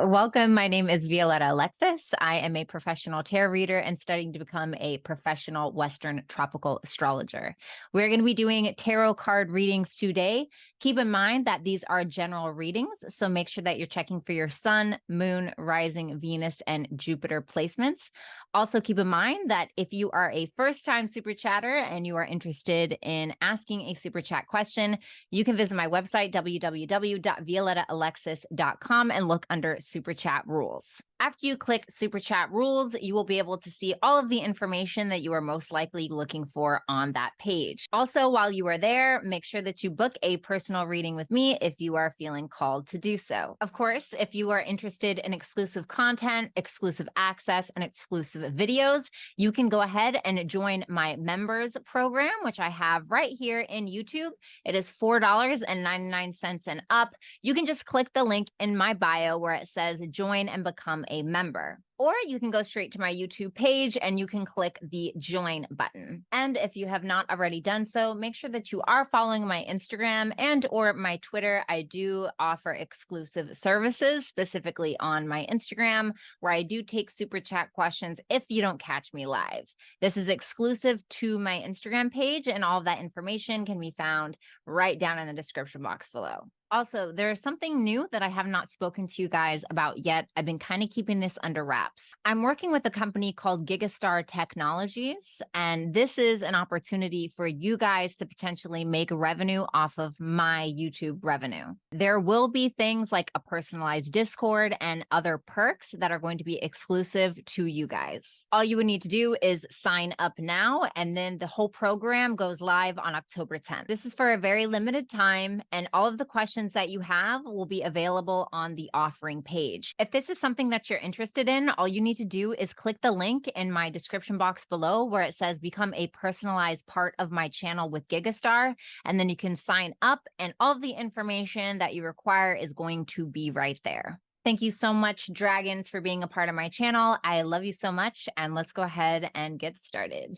Welcome. My name is Violetta Alexis. I am a professional tarot reader and studying to become a professional Western tropical astrologer. We're going to be doing tarot card readings today. Keep in mind that these are general readings, so make sure that you're checking for your sun, moon, rising, Venus, and Jupiter placements. Also, keep in mind that if you are a first-time super chatter and you are interested in asking a super chat question, you can visit my website, www.violettaalexis.com, and look under Super Chat Rules. After you click Super Chat Rules, you will be able to see all of the information that you are most likely looking for on that page. Also, while you are there, make sure that you book a personal reading with me if you are feeling called to do so. Of course, if you are interested in exclusive content, exclusive access, and exclusive videos, you can go ahead and join my members program, which I have right here in YouTube. It is $4.99 and up. You can just click the link in my bio where it says join and become a member. Or you can go straight to my YouTube page and you can click the join button. And if you have not already done so, make sure that you are following my Instagram and or my Twitter. I do offer exclusive services specifically on my Instagram where I do take super chat questions if you don't catch me live. This is exclusive to my Instagram page, and all of that information can be found right down in the description box below. Also, there's something new that I have not spoken to you guys about yet. I've been kind of keeping this under wraps. I'm working with a company called Gigastar Technologies, and this is an opportunity for you guys to potentially make revenue off of my YouTube revenue. There will be things like a personalized Discord and other perks that are going to be exclusive to you guys. All you would need to do is sign up now, and then the whole program goes live on October 10th. This is for a very limited time, and all of the questions that you have will be available on the offering page. If this is something that you're interested in, all you need to do is click the link in my description box below where it says become a personalized part of my channel with Gigastar, and then you can sign up, and all of the information that you require is going to be right there. Thank you so much, dragons, for being a part of my channel. I love you so much, and let's go ahead and get started.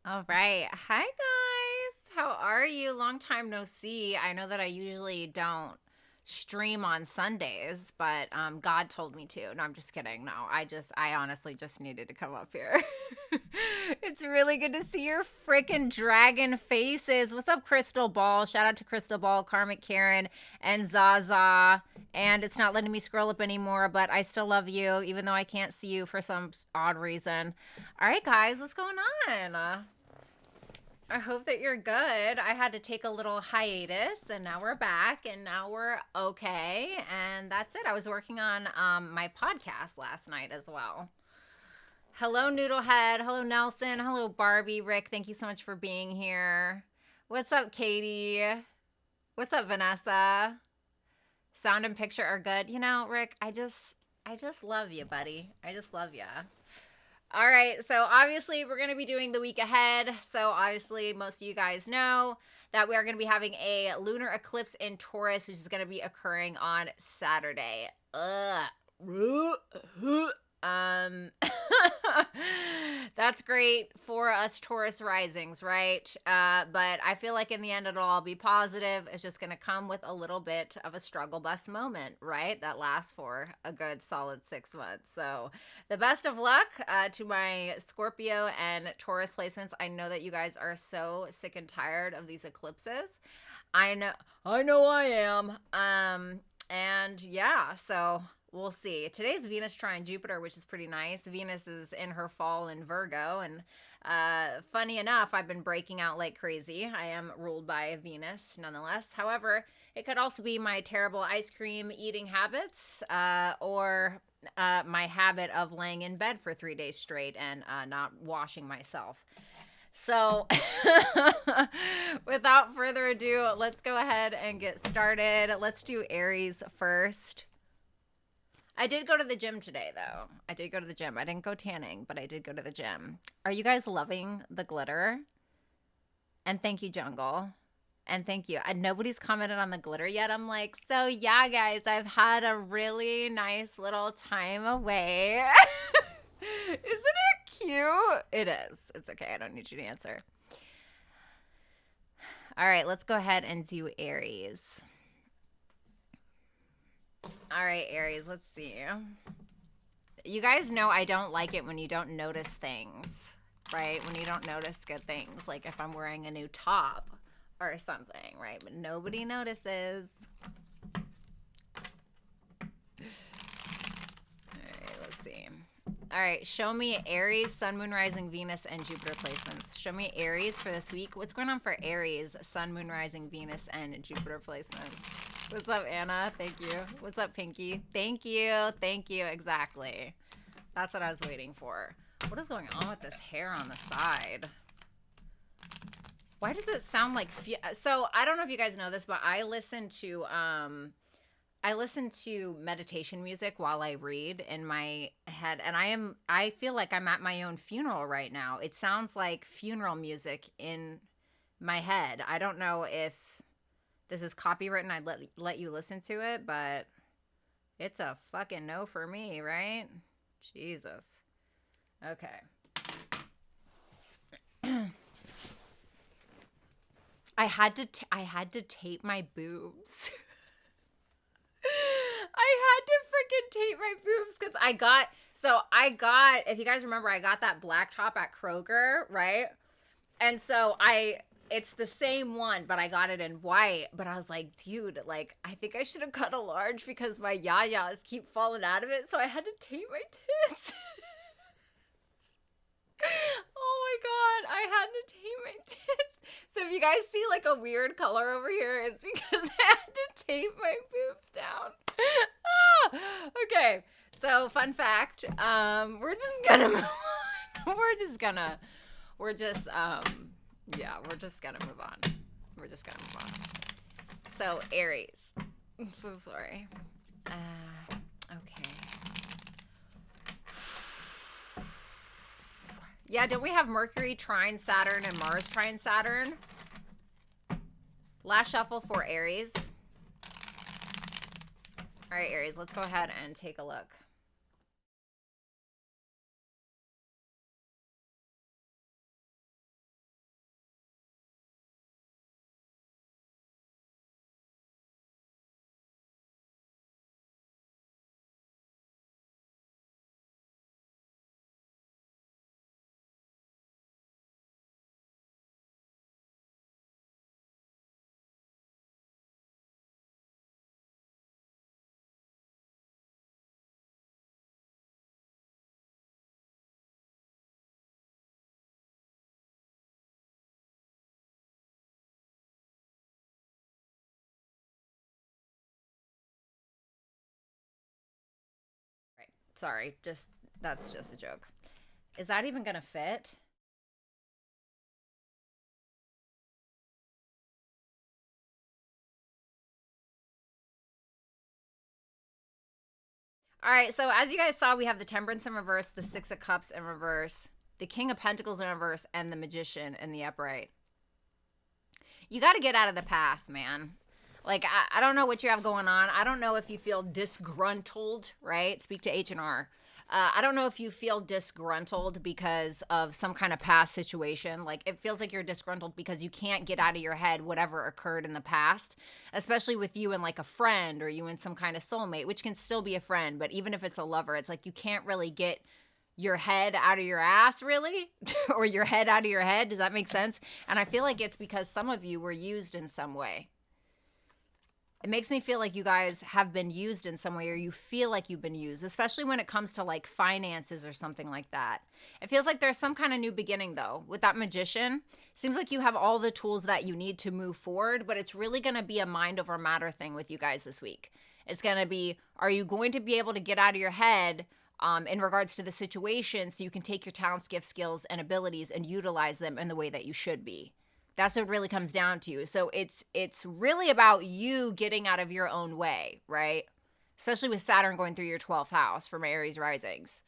All right. Hi, guys. How are you? Long time no see. I know that I usually don't stream on Sundays, but God told me to. No, I'm just kidding. No, I honestly just needed to come up here. It's really good to see your freaking dragon faces. What's up, Crystal Ball? Shout out to Crystal Ball, Karmic Karen, and Zaza. And it's not letting me scroll up anymore, but I still love you, even though I can't see you for some odd reason. All right, guys, what's going on? I hope that you're good. I had to take a little hiatus, and now we're back, and now we're okay, and that's it. I was working on my podcast last night as well. Hello, Noodlehead. Hello, Nelson. Hello, Barbie. Rick, thank you so much for being here. What's up, Katie? What's up, Vanessa? Sound and picture are good. You know, Rick, I just love you, buddy. I just love you. All right, so obviously we're going to be doing the week ahead. So obviously most of you guys know that we are going to be having a lunar eclipse in Taurus, which is going to be occurring on Saturday. That's great for us Taurus risings, right? But I feel like in the end it'll all be positive. It's just going to come with a little bit of a struggle bus moment, right? That lasts for a good solid 6 months. So the best of luck to my Scorpio and Taurus placements. I know that you guys are so sick and tired of these eclipses. I know I am. And yeah, so we'll see. Today's Venus trine Jupiter, which is pretty nice. Venus is in her fall in Virgo, and funny enough, I've been breaking out like crazy. I am ruled by Venus nonetheless. However, it could also be my terrible ice cream eating habits or my habit of laying in bed for 3 days straight and not washing myself. So without further ado, let's go ahead and get started. Let's do Aries first. I did go to the gym today, though. I did go to the gym. I didn't go tanning, but I did go to the gym. Are you guys loving the glitter? And thank you, Jungle. And thank you. And nobody's commented on the glitter yet. I'm like, so yeah, guys, I've had a really nice little time away. Isn't it cute? It is. It's okay. I don't need you to answer. All right, let's go ahead and do Aries. All right, Aries, let's see. You guys know I don't like it when you don't notice things, right? When you don't notice good things, like if I'm wearing a new top or something, right? But nobody notices. All right, let's see. All right, show me Aries, Sun, Moon, Rising, Venus, and Jupiter placements. Show me Aries for this week. What's going on for Aries, Sun, Moon, Rising, Venus, and Jupiter placements? What's up, Anna? Thank you. What's up, Pinky? Thank you. Thank you. Exactly. That's what I was waiting for. What is going on with this hair on the side? Why does it sound like... So, I don't know if you guys know this, but I listen to meditation music while I read in my head, and I feel like I'm at my own funeral right now. It sounds like funeral music in my head. I don't know if this is copywritten. I'd let you listen to it, but it's a fucking no for me, right? Jesus. Okay. I had to tape my boobs. I had to freaking tape my boobs because I got, if you guys remember, I got that black top at Kroger, right? And so it's the same one, but I got it in white. But I was like, dude, like, I think I should have cut a large because my yayas keep falling out of it. So I had to tape my tits. Oh my God, I had to tape my tits. So if you guys see like a weird color over here, it's because I had to tape my boobs down. Okay, so fun fact, we're just gonna move on. We're just gonna move on. We're just gonna move on. So Aries, I'm so sorry. Okay. Yeah, don't we have Mercury trine Saturn and Mars trine Saturn? Last shuffle for Aries. All right, Aries, let's go ahead and take a look. Sorry, that's just a joke. Is that even gonna fit? All right, so as you guys saw, we have the Temperance in reverse, the Six of Cups in reverse, the King of Pentacles in reverse, and the Magician in the upright. You got to get out of the past, man. Like, I don't know what you have going on. I don't know if you feel disgruntled, right? Speak to H&R. I don't know if you feel disgruntled because of some kind of past situation. Like, it feels like you're disgruntled because you can't get out of your head whatever occurred in the past, especially with you and like a friend or you and some kind of soulmate, which can still be a friend. But even if it's a lover, it's like you can't really get your head out of your ass, really, or your head out of your head. Does that make sense? And I feel like it's because some of you were used in some way. It makes me feel like you guys have been used in some way, or you feel like you've been used, especially when it comes to like finances or something like that. It feels like there's some kind of new beginning though. With that Magician, seems like you have all the tools that you need to move forward, but it's really going to be a mind over matter thing with you guys this week. It's going to be, are you going to be able to get out of your head in regards to the situation so you can take your talents, gifts, skills, and abilities and utilize them in the way that you should be? That's what it really comes down to. So it's really about you getting out of your own way, right? Especially with Saturn going through your 12th house for my Aries risings.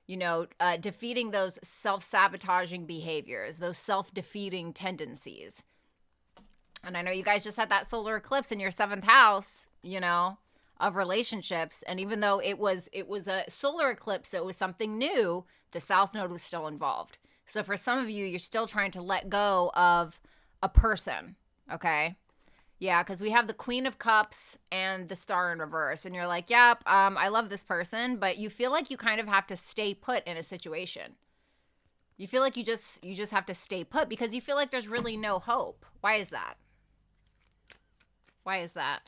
you know, defeating those self-sabotaging behaviors, those self-defeating tendencies. And I know you guys just had that solar eclipse in your 7th house, you know, of relationships. And even though it was a solar eclipse, so it was something new, the South Node was still involved. So for some of you, you're still trying to let go of a person, okay? Yeah, because we have the Queen of Cups and the Star in reverse. And you're like, yep, I love this person, but you feel like you kind of have to stay put in a situation. You feel like you just have to stay put because you feel like there's really no hope. Why is that? Why is that?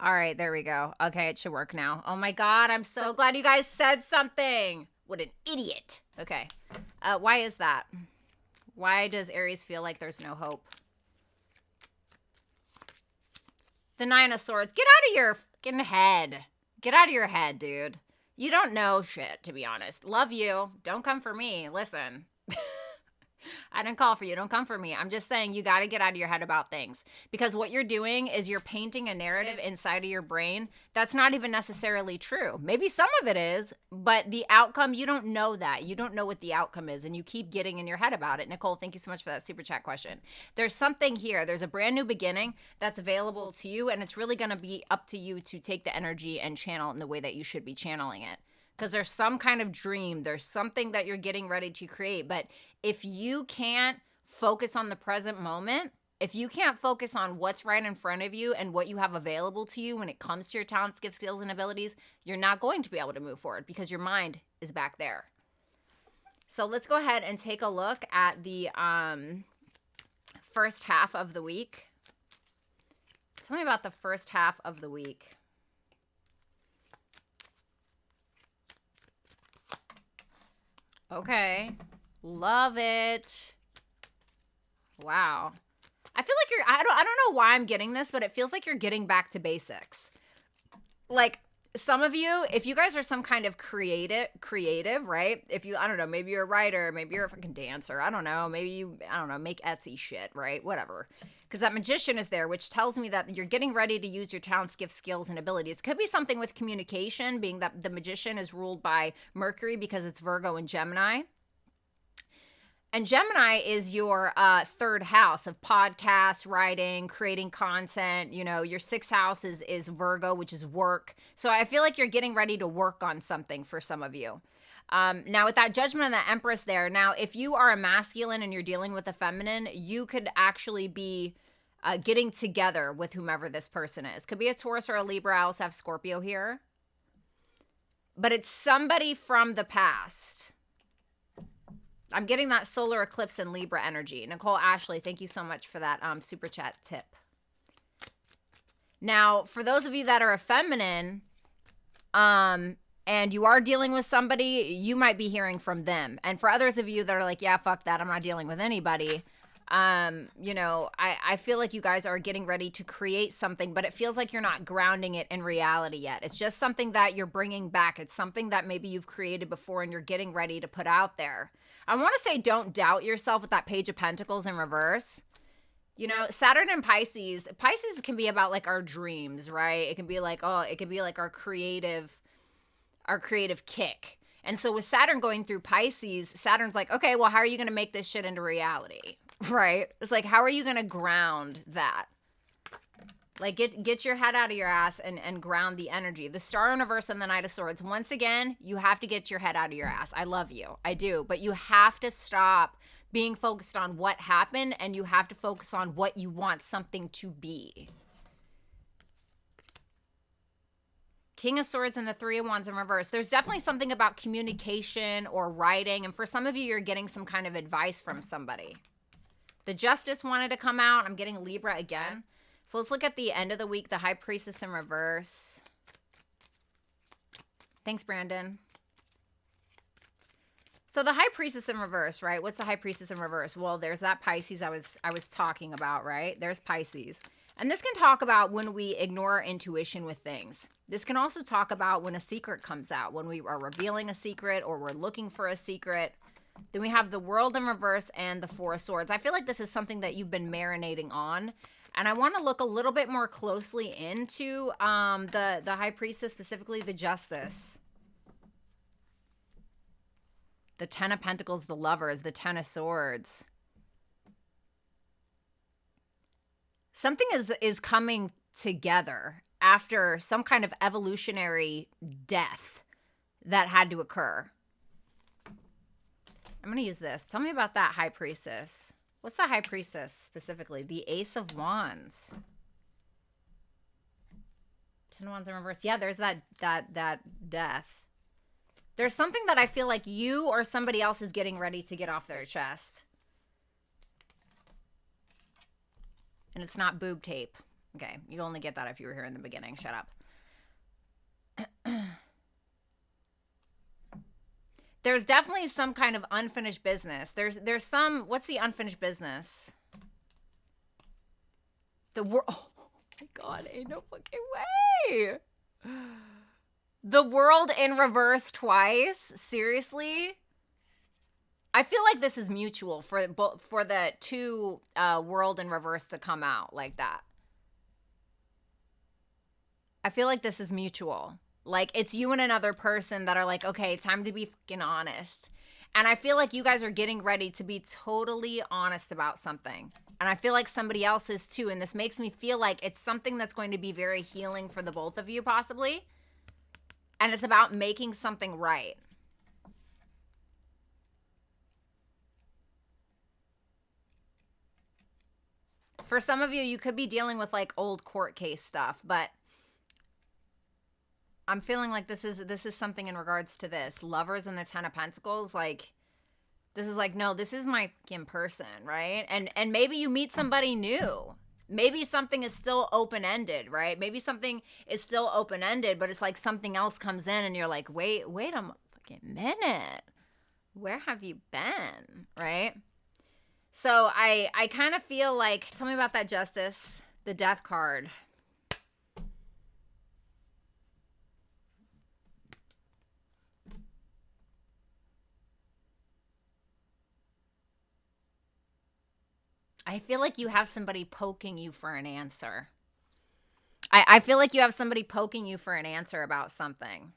All right, there we go. Okay, it should work now. Oh my God, I'm so glad you guys said something. What an idiot. Okay, why is that? Why does Aries feel like there's no hope? The 9 of Swords. Get out of your fucking head. Get out of your head, dude. You don't know shit, to be honest. Love you. Don't come for me. Listen. I didn't call for you. Don't come for me. I'm just saying you got to get out of your head about things. Because what you're doing is you're painting a narrative inside of your brain that's not even necessarily true. Maybe some of it is, but the outcome, you don't know that. You don't know what the outcome is, and you keep getting in your head about it. Nicole, thank you so much for that super chat question. There's something here. There's a brand new beginning that's available to you, and it's really going to be up to you to take the energy and channel it in the way that you should be channeling it. Because there's some kind of dream, there's something that you're getting ready to create. But if you can't focus on the present moment, if you can't focus on what's right in front of you and what you have available to you when it comes to your talents, gifts, skills, and abilities, you're not going to be able to move forward because your mind is back there. So let's go ahead and take a look at the first half of the week. Tell me about the first half of the week. Okay. Love it. Wow. I feel like you're, I don't know why I'm getting this, but it feels like you're getting back to basics. Like some of you, if you guys are some kind of creative, right? If you, I don't know, maybe you're a writer, maybe you're a fucking dancer. I don't know. Maybe you, I don't know, make Etsy shit, right? Whatever. Because that Magician is there, which tells me that you're getting ready to use your talents, gifts, skills, and abilities. It could be something with communication, being that the Magician is ruled by Mercury because it's Virgo and Gemini. And Gemini is your 3rd house of podcasts, writing, creating content. You know, your 6th house is Virgo, which is work. So I feel like you're getting ready to work on something for some of you. Now, with that Judgment and that Empress there, now, if you are a masculine and you're dealing with a feminine, you could actually be getting together with whomever this person is. Could be a Taurus or a Libra. I also have Scorpio here. But it's somebody from the past. I'm getting that solar eclipse and Libra energy. Nicole Ashley, thank you so much for that super chat tip. Now, for those of you that are a feminine, and you are dealing with somebody, you might be hearing from them. And for others of you that are like, yeah, fuck that, I'm not dealing with anybody. You know, I feel like you guys are getting ready to create something, but it feels like you're not grounding it in reality yet. It's just something that you're bringing back. It's something that maybe you've created before and you're getting ready to put out there. I want to say don't doubt yourself with that Page of Pentacles in reverse. You know, Saturn and Pisces can be about like our dreams, right? It can be like, oh, it can be like our creative kick. And so with Saturn going through Pisces, Saturn's like, okay, well, how are you going to make this shit into reality? Right? It's like, how are you going to ground that? Like, get your head out of your ass and ground the energy. The Star in reverse and the Knight of Swords. Once again, you have to get your head out of your ass. I love you. I do. But you have to stop being focused on what happened, and you have to focus on what you want something to be. King of Swords and the Three of Wands in reverse. There's definitely something about communication or writing. And for some of you, you're getting some kind of advice from somebody. The Justice wanted to come out. I'm getting Libra again. So let's look at the end of the week. The High Priestess in reverse. Thanks, Brandon. So the High Priestess in reverse, right? What's the High Priestess in reverse? Well, there's that Pisces I was talking about, right? There's Pisces. And this can talk about when we ignore our intuition with things. This can also talk about when a secret comes out, when we are revealing a secret or we're looking for a secret. Then we have the World in reverse and the Four of Swords. I feel like this is something that you've been marinating on. And I want to look a little bit more closely into the High Priestess, specifically the Justice. The Ten of Pentacles, the Lovers, the Ten of Swords. Something is coming together after some kind of evolutionary death that had to occur. I'm going to use this. Tell me about that High Priestess. What's the High Priestess specifically? The Ace of Wands. Ten of Wands in reverse. Yeah, there's that death. There's something that I feel like you or somebody else is getting ready to get off their chest. And it's not boob tape. Okay, you only get that if you were here in the beginning. Shut up. There's definitely some kind of unfinished business. There's some, what's the unfinished business? The world, oh my God, ain't no fucking way. The World in reverse twice? Seriously? I feel like this is mutual for the two World in reverse to come out like that. I feel like this is mutual. Like, it's you and another person that are like, okay, time to be fucking honest. And I feel like you guys are getting ready to be totally honest about something. And I feel like somebody else is too. And this makes me feel like it's something that's going to be very healing for the both of you, possibly. And it's about making something right. For some of you, you could be dealing with like old court case stuff, but I'm feeling like this is something in regards to this. Lovers and the Ten of Pentacles, like, this is like, no, this is my fucking person, right? And maybe you meet somebody new. Maybe something is still open-ended, right? Maybe something is still open-ended, but it's like something else comes in and you're like, wait a fucking minute. Where have you been, right? So I kind of feel like, tell me about that Justice, the Death card. I feel like you have somebody poking you for an answer. I feel like you have somebody poking you for an answer about something.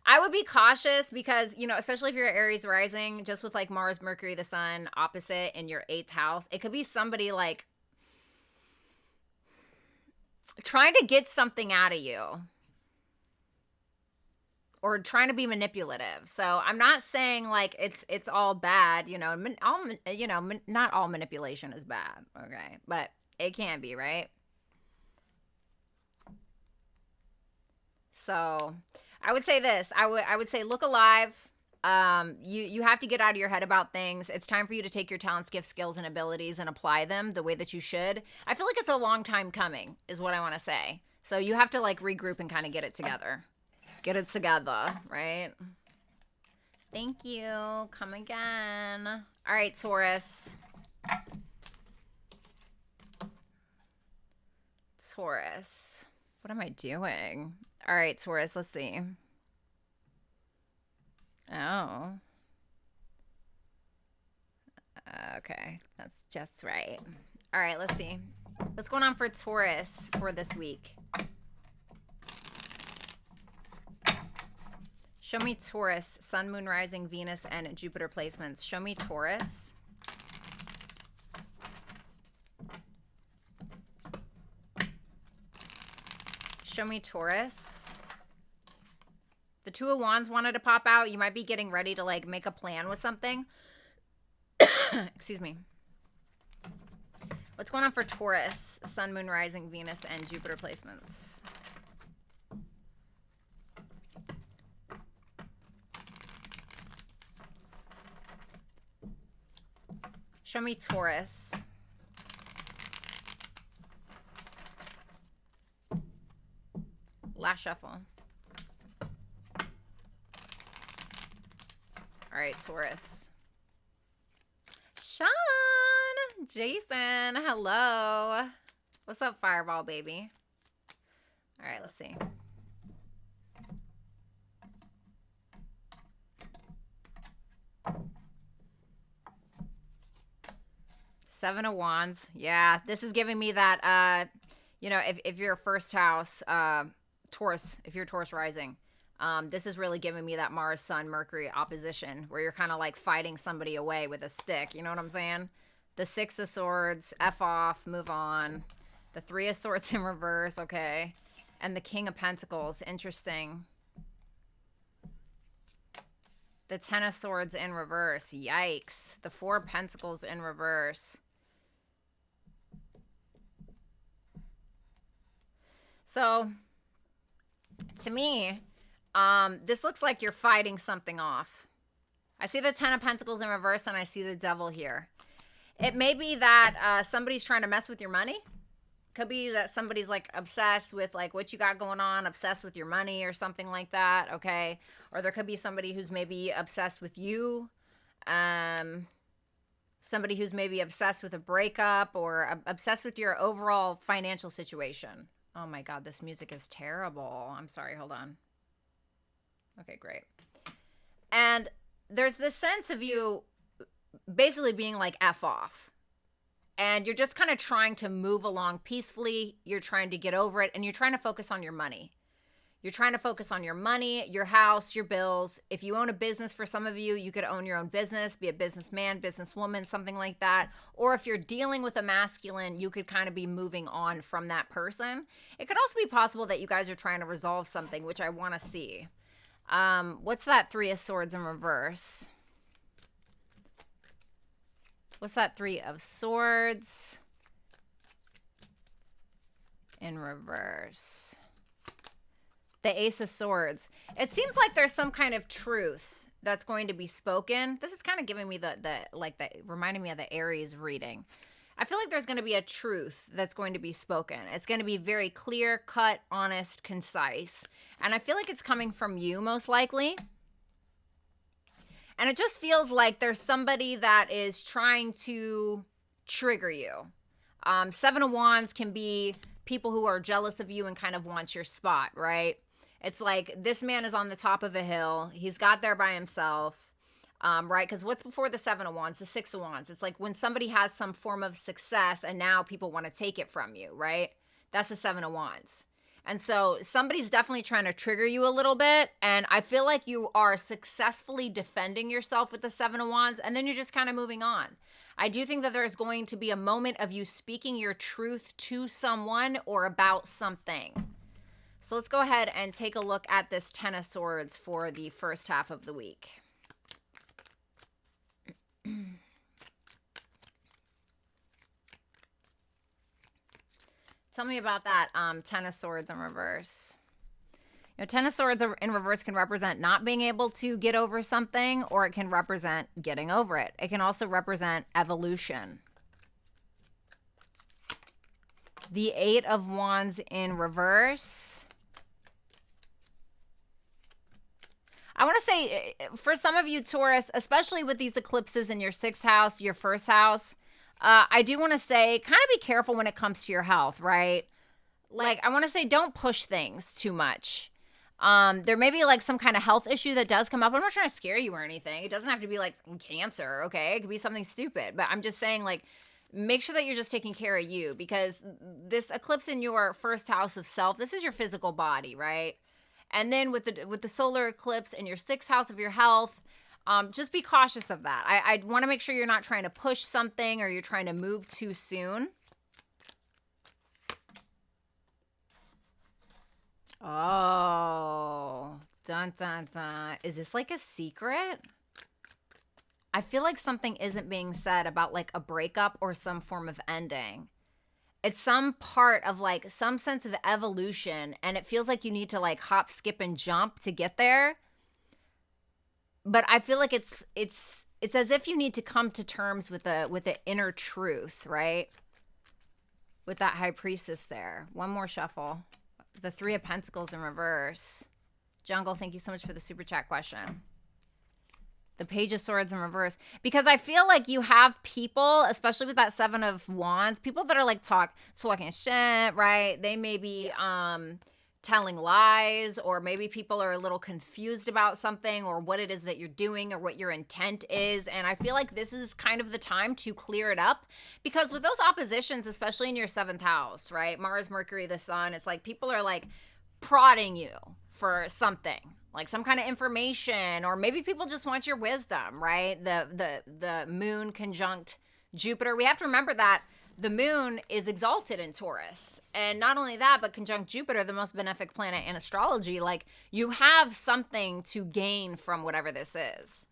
I would be cautious because, you know, especially if you're Aries rising, just with like Mars, Mercury, the Sun opposite in your 8th house, it could be somebody like trying to get something out of you. Or trying to be manipulative. So I'm not saying like it's all bad, you know. Not all manipulation is bad, okay? But it can be, right? So I would say this. I would say look alive. You have to get out of your head about things. It's time for you to take your talents, gifts, skills, and abilities and apply them the way that you should. I feel like it's a long time coming, is what I want to say. So you have to like regroup and kind of get it together. Get it together, right? Thank you. Come again. All right, Taurus. Taurus. What am I doing? All right, Taurus, let's see. Oh. Okay, that's just right. All right, let's see. What's going on for Taurus for this week? Show me Taurus, Sun, Moon, Rising, Venus, and Jupiter placements. Show me Taurus. Show me Taurus. The Two of Wands wanted to pop out. You might be getting ready to like make a plan with something. Excuse me. What's going on for Taurus, Sun, Moon, Rising, Venus, and Jupiter placements? Show me Taurus. Last shuffle. All right, Taurus. Shine. Jason, hello. What's up, Fireball baby? All right, let's see. Seven of Wands. Yeah, this is giving me that, you know, if you're a first house, Taurus, if you're Taurus rising, this is really giving me that Mars, Sun, Mercury opposition where you're kind of like fighting somebody away with a stick. You know what I'm saying? The Six of Swords, F off, move on. The Three of Swords in reverse, okay. And the King of Pentacles, interesting. The Ten of Swords in reverse, yikes. The Four of Pentacles in reverse. So, to me, this looks like you're fighting something off. I see the Ten of Pentacles in reverse and I see the Devil here. It may be that somebody's trying to mess with your money. Could be that somebody's like obsessed with like what you got going on, obsessed with your money or something like that, okay? Or there could be somebody who's maybe obsessed with you. Somebody who's maybe obsessed with a breakup or obsessed with your overall financial situation. Oh my God, this music is terrible. I'm sorry, hold on. Okay, great. And there's this sense of you basically being like F off. And you're just kind of trying to move along peacefully. You're trying to get over it. And you're trying to focus on your money. You're trying to focus on your money, your house, your bills. If you own a business, for some of you, you could own your own business, be a businessman, businesswoman, something like that. Or if you're dealing with a masculine, you could kind of be moving on from that person. It could also be possible that you guys are trying to resolve something, which I want to see. What's that Three of Swords in reverse? What's that Three of Swords in reverse? The Ace of Swords. It seems like there's some kind of truth that's going to be spoken. This is kind of giving me reminding me of the Aries reading. I feel like there's going to be a truth that's going to be spoken. It's going to be very clear, cut, honest, concise. And I feel like it's coming from you, most likely. And it just feels like there's somebody that is trying to trigger you. Seven of Wands can be people who are jealous of you and kind of want your spot, right? It's like this man is on the top of a hill. He's got there by himself, right? Because what's before the Seven of Wands? The Six of Wands. It's like when somebody has some form of success and now people want to take it from you, right? That's the Seven of Wands. And so somebody's definitely trying to trigger you a little bit. And I feel like you are successfully defending yourself with the Seven of Wands. And then you're just kind of moving on. I do think that there's going to be a moment of you speaking your truth to someone or about something. So let's go ahead and take a look at this Ten of Swords for the first half of the week. Tell me about that Ten of Swords in reverse. You know, Ten of Swords in reverse can represent not being able to get over something, or it can represent getting over it. It can also represent evolution. The Eight of Wands in reverse. I want to say, for some of you, Taurus, especially with these eclipses in your sixth house, your first house, I do want to say, kind of be careful when it comes to your health, right? Like, I want to say, don't push things too much. There may be like some kind of health issue that does come up. I'm not trying to scare you or anything. It doesn't have to be like cancer, okay? It could be something stupid. But I'm just saying, like, make sure that you're just taking care of you, because this eclipse in your first house of self, this is your physical body, right? And then with the solar eclipse in your sixth house of your health, just be cautious of that. I want to make sure you're not trying to push something or you're trying to move too soon. Oh, dun, dun, dun. Is this like a secret? I feel like something isn't being said about like a breakup or some form of ending. It's some part of like some sense of evolution, and it feels like you need to like hop, skip, and jump to get there. But I feel like it's as if you need to come to terms with the inner truth, right? With that High Priestess there. One more shuffle. The Three of Pentacles in reverse. Jungle, thank you so much for the super chat question. The Page of Swords in reverse. Because I feel like you have people, especially with that Seven of Wands, people that are like talking shit, right? They may be telling lies, or maybe people are a little confused about something or what it is that you're doing or what your intent is. And I feel like this is kind of the time to clear it up, because with those oppositions, especially in your 7th house, right? Mars, Mercury, the Sun, it's like people are like prodding you for something, like some kind of information, or maybe people just want your wisdom, right? The moon conjunct Jupiter. We have to remember that the moon is exalted in Taurus. And not only that, but conjunct Jupiter, the most benefic planet in astrology. Like, you have something to gain from whatever this is,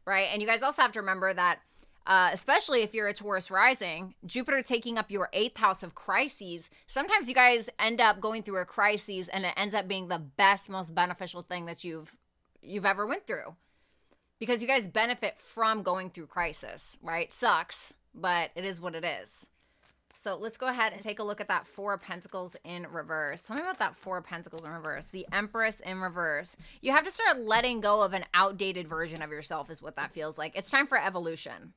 right? And you guys also have to remember that, especially if you're a Taurus rising, Jupiter taking up your 8th house of crises, sometimes you guys end up going through a crisis and it ends up being the best, most beneficial thing that you've ever went through. Because you guys benefit from going through crisis, right? Sucks, but it is what it is. So let's go ahead and take a look at that 4 of Pentacles in reverse. Tell me about that 4 of Pentacles in reverse. The Empress in reverse. You have to start letting go of an outdated version of yourself is what that feels like. It's time for evolution.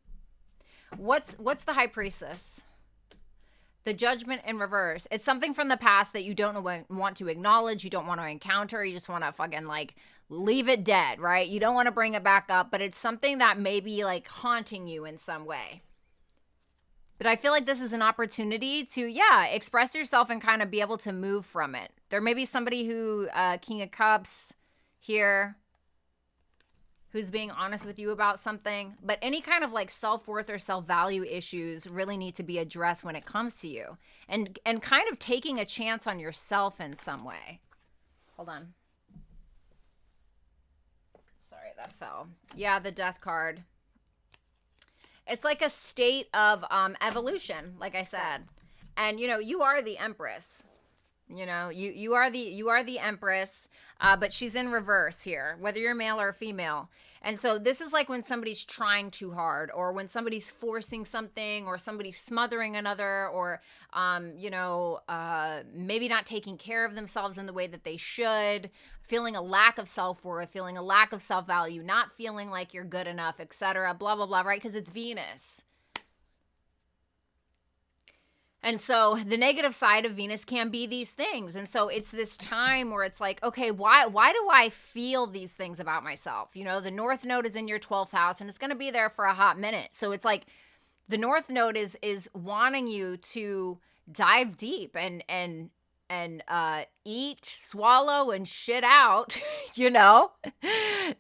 What's the High Priestess? The Judgment in reverse. It's something from the past that you don't want to acknowledge. You don't want to encounter. You just want to fucking like leave it dead, right? You don't want to bring it back up, but it's something that may be like haunting you in some way. But I feel like this is an opportunity to, yeah, express yourself and kind of be able to move from it. There may be somebody who, King of Cups here, who's being honest with you about something. But any kind of like self-worth or self-value issues really need to be addressed when it comes to you. And kind of taking a chance on yourself in some way. Hold on. Sorry, that fell. Yeah, the Death card. It's like a state of evolution, like I said. And, you know, you are the Empress. You know, you are the Empress, but she's in reverse here, whether you're male or female. And so this is like when somebody's trying too hard, or when somebody's forcing something, or somebody's smothering another, or, you know, maybe not taking care of themselves in the way that they should, feeling a lack of self-worth, feeling a lack of self-value, not feeling like you're good enough, etc., blah, blah, blah, right? Because it's Venus. And so the negative side of Venus can be these things. And so it's this time where it's like, okay, why do I feel these things about myself? You know, the North Node is in your 12th house and it's going to be there for a hot minute. So it's like the North Node is wanting you to dive deep and eat, swallow, and shit out, you know,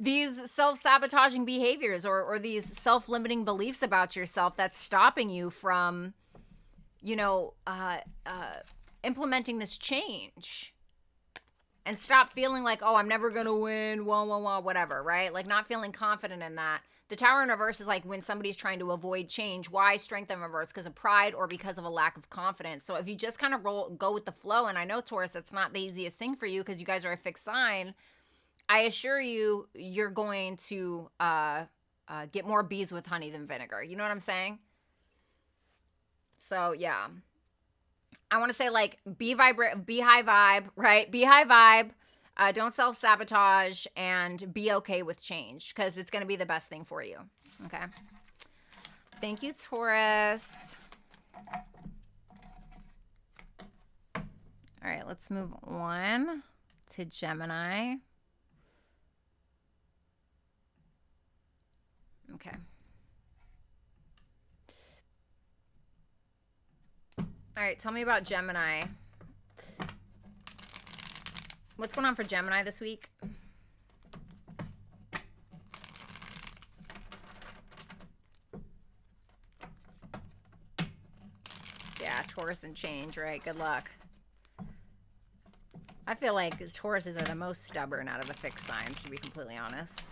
these self-sabotaging behaviors or these self-limiting beliefs about yourself that's stopping you from, you know, implementing this change. And stop feeling like, oh, I'm never going to win, whatever, right? Like not feeling confident in that. The Tower in reverse is like when somebody's trying to avoid change. Why Strength in reverse? Because of pride or because of a lack of confidence. So if you just kind of go with the flow, and I know, Taurus, that's not the easiest thing for you because you guys are a fixed sign, I assure you, you're going to get more bees with honey than vinegar. You know what I'm saying? So, yeah. I want to say, like, be high vibe, right? Be high vibe. Don't self-sabotage, and be okay with change because it's going to be the best thing for you. Okay? Thank you, Taurus. All right, let's move on to Gemini. Okay. All right, tell me about Gemini. What's going on for Gemini this week? Yeah, Taurus and change, right? Good luck. I feel like Tauruses are the most stubborn out of the fixed signs, to be completely honest.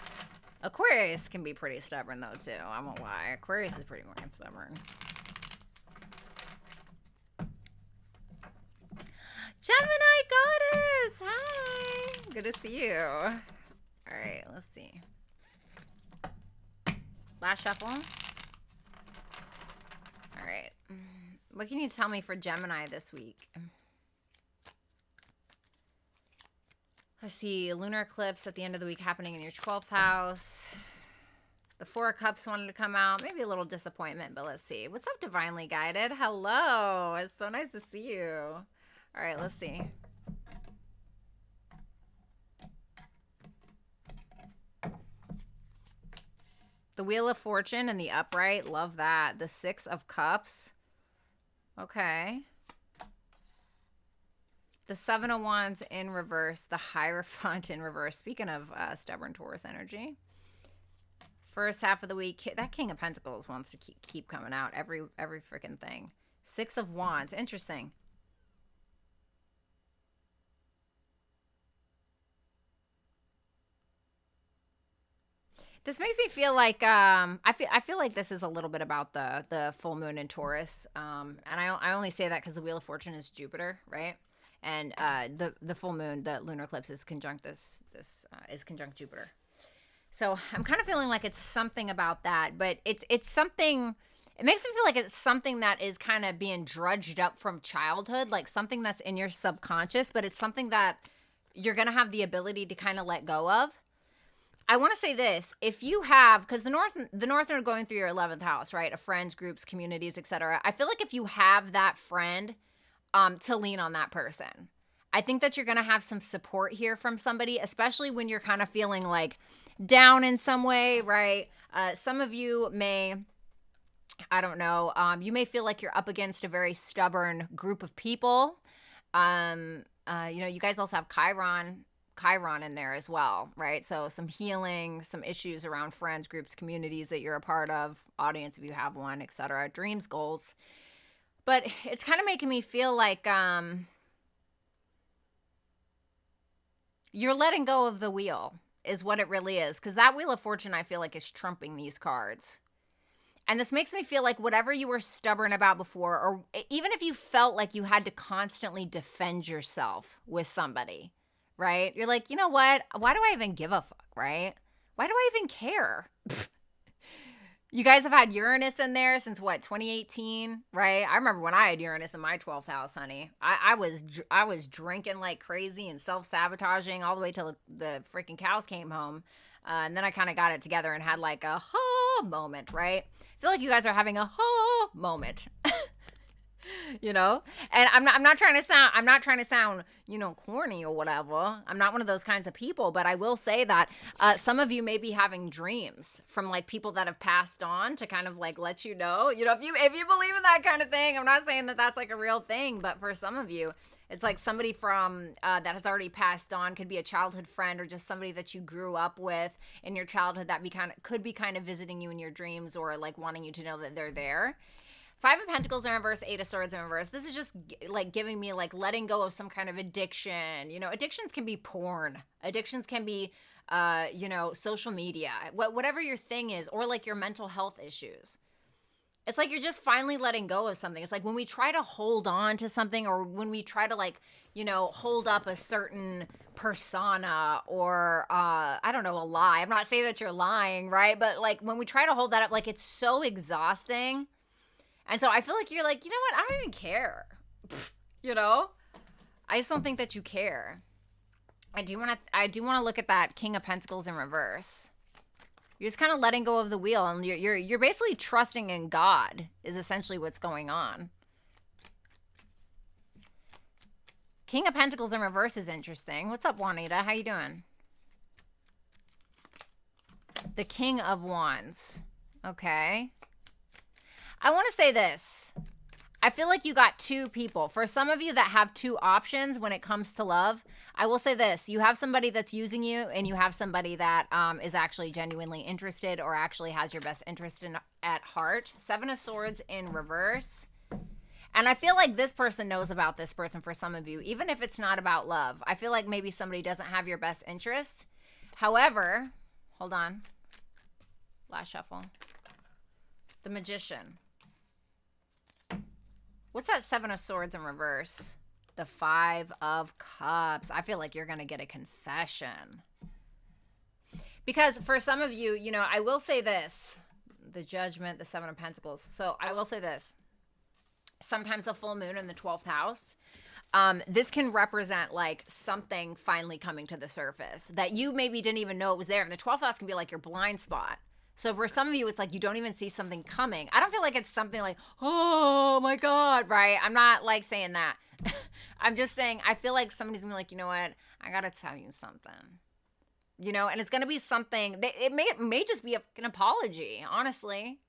Aquarius can be pretty stubborn, though, too. I won't lie. Aquarius is pretty fucking stubborn. Gemini goddess! Hi! Good to see you. All right, let's see. Last shuffle. All right. What can you tell me for Gemini this week? Let's see. Lunar eclipse at the end of the week happening in your 12th house. The Four of Cups wanted to come out. Maybe a little disappointment, but let's see. What's up, Divinely Guided? Hello. It's so nice to see you. All right, let's see. The Wheel of Fortune and the upright. Love that. The Six of Cups. Okay. The Seven of Wands in reverse. The Hierophant in reverse. Speaking of stubborn Taurus energy. First half of the week. That King of Pentacles wants to keep coming out. Every freaking thing. Six of Wands. Interesting. This makes me feel like I feel like this is a little bit about the full moon in Taurus, and I only say that because the Wheel of Fortune is Jupiter, right? And the full moon, the lunar eclipse, is conjunct is conjunct Jupiter. So I'm kind of feeling like it's something about that, but it's something. It makes me feel like it's something that is kind of being drudged up from childhood, like something that's in your subconscious, but it's something that you're gonna have the ability to kind of let go of. I want to say this, if you have, because the North are going through your 11th house, right? Of friends, groups, communities, etc. I feel like if you have that friend, to lean on that person. I think that you're going to have some support here from somebody, especially when you're kind of feeling like down in some way, right? Some of you may, I don't know, you may feel like you're up against a very stubborn group of people. You know, you guys also have Chiron in there as well, right? So some healing, some issues around friends, groups, communities that you're a part of, audience if you have one, etc. Dreams, goals. But it's kind of making me feel like you're letting go of the wheel is what it really is. Because that Wheel of Fortune, I feel like, is trumping these cards. And this makes me feel like whatever you were stubborn about before, or even if you felt like you had to constantly defend yourself with somebody, right? You're like, you know what? Why do I even give a fuck, right? Why do I even care? You guys have had Uranus in there since what, 2018, right? I remember when I had Uranus in my 12th house, honey. I was drinking like crazy and self-sabotaging all the way till the freaking cows came home. And then I kind of got it together and had like a ha moment, right? I feel like you guys are having a ha moment. You know, and I'm not trying to sound, you know, corny or whatever. I'm not one of those kinds of people, but I will say that some of you may be having dreams from like people that have passed on to kind of like let you know, if you believe in that kind of thing. I'm not saying that that's like a real thing, but for some of you, it's like somebody from that has already passed on. Could be a childhood friend or just somebody that you grew up with in your childhood that could be kind of visiting you in your dreams or like wanting you to know that they're there. Five of Pentacles in reverse, Eight of Swords in reverse. This is just like giving me like letting go of some kind of addiction. You know, addictions can be porn. Addictions can be, you know, social media, whatever your thing is, or like your mental health issues. It's like you're just finally letting go of something. It's like when we try to hold on to something, or when we try to like, you know, hold up a certain persona or, I don't know, a lie. I'm not saying that you're lying, right? But like when we try to hold that up, like it's so exhausting. And so I feel like you're like, you know what? I don't even care. You know? I just don't think that you care. I do want to look at that King of Pentacles in reverse. You're just kind of letting go of the wheel, and you're basically trusting in God is essentially what's going on. King of Pentacles in reverse is interesting. What's up, Juanita? How you doing? The King of Wands. Okay. I want to say this. I feel like you got two people. For some of you that have two options when it comes to love, I will say this. You have somebody that's using you, and you have somebody that is actually genuinely interested or actually has your best interest at heart. Seven of Swords in reverse. And I feel like this person knows about this person for some of you, even if it's not about love. I feel like maybe somebody doesn't have your best interests. However, hold on. Last shuffle. The Magician. What's that Seven of Swords in reverse? The Five of Cups. I feel like you're going to get a confession. Because for some of you, you know, I will say this. The Judgment, the Seven of Pentacles. So I will say this. Sometimes a full moon in the 12th house. This can represent like something finally coming to the surface that you maybe didn't even know it was there. And the 12th house can be like your blind spot. So for some of you, it's like you don't even see something coming. I don't feel like it's something like, oh my God, right? I'm not like saying that. I'm just saying, I feel like somebody's gonna be like, you know what? I gotta tell you something. You know, and it's gonna be something that it may just be an apology, honestly.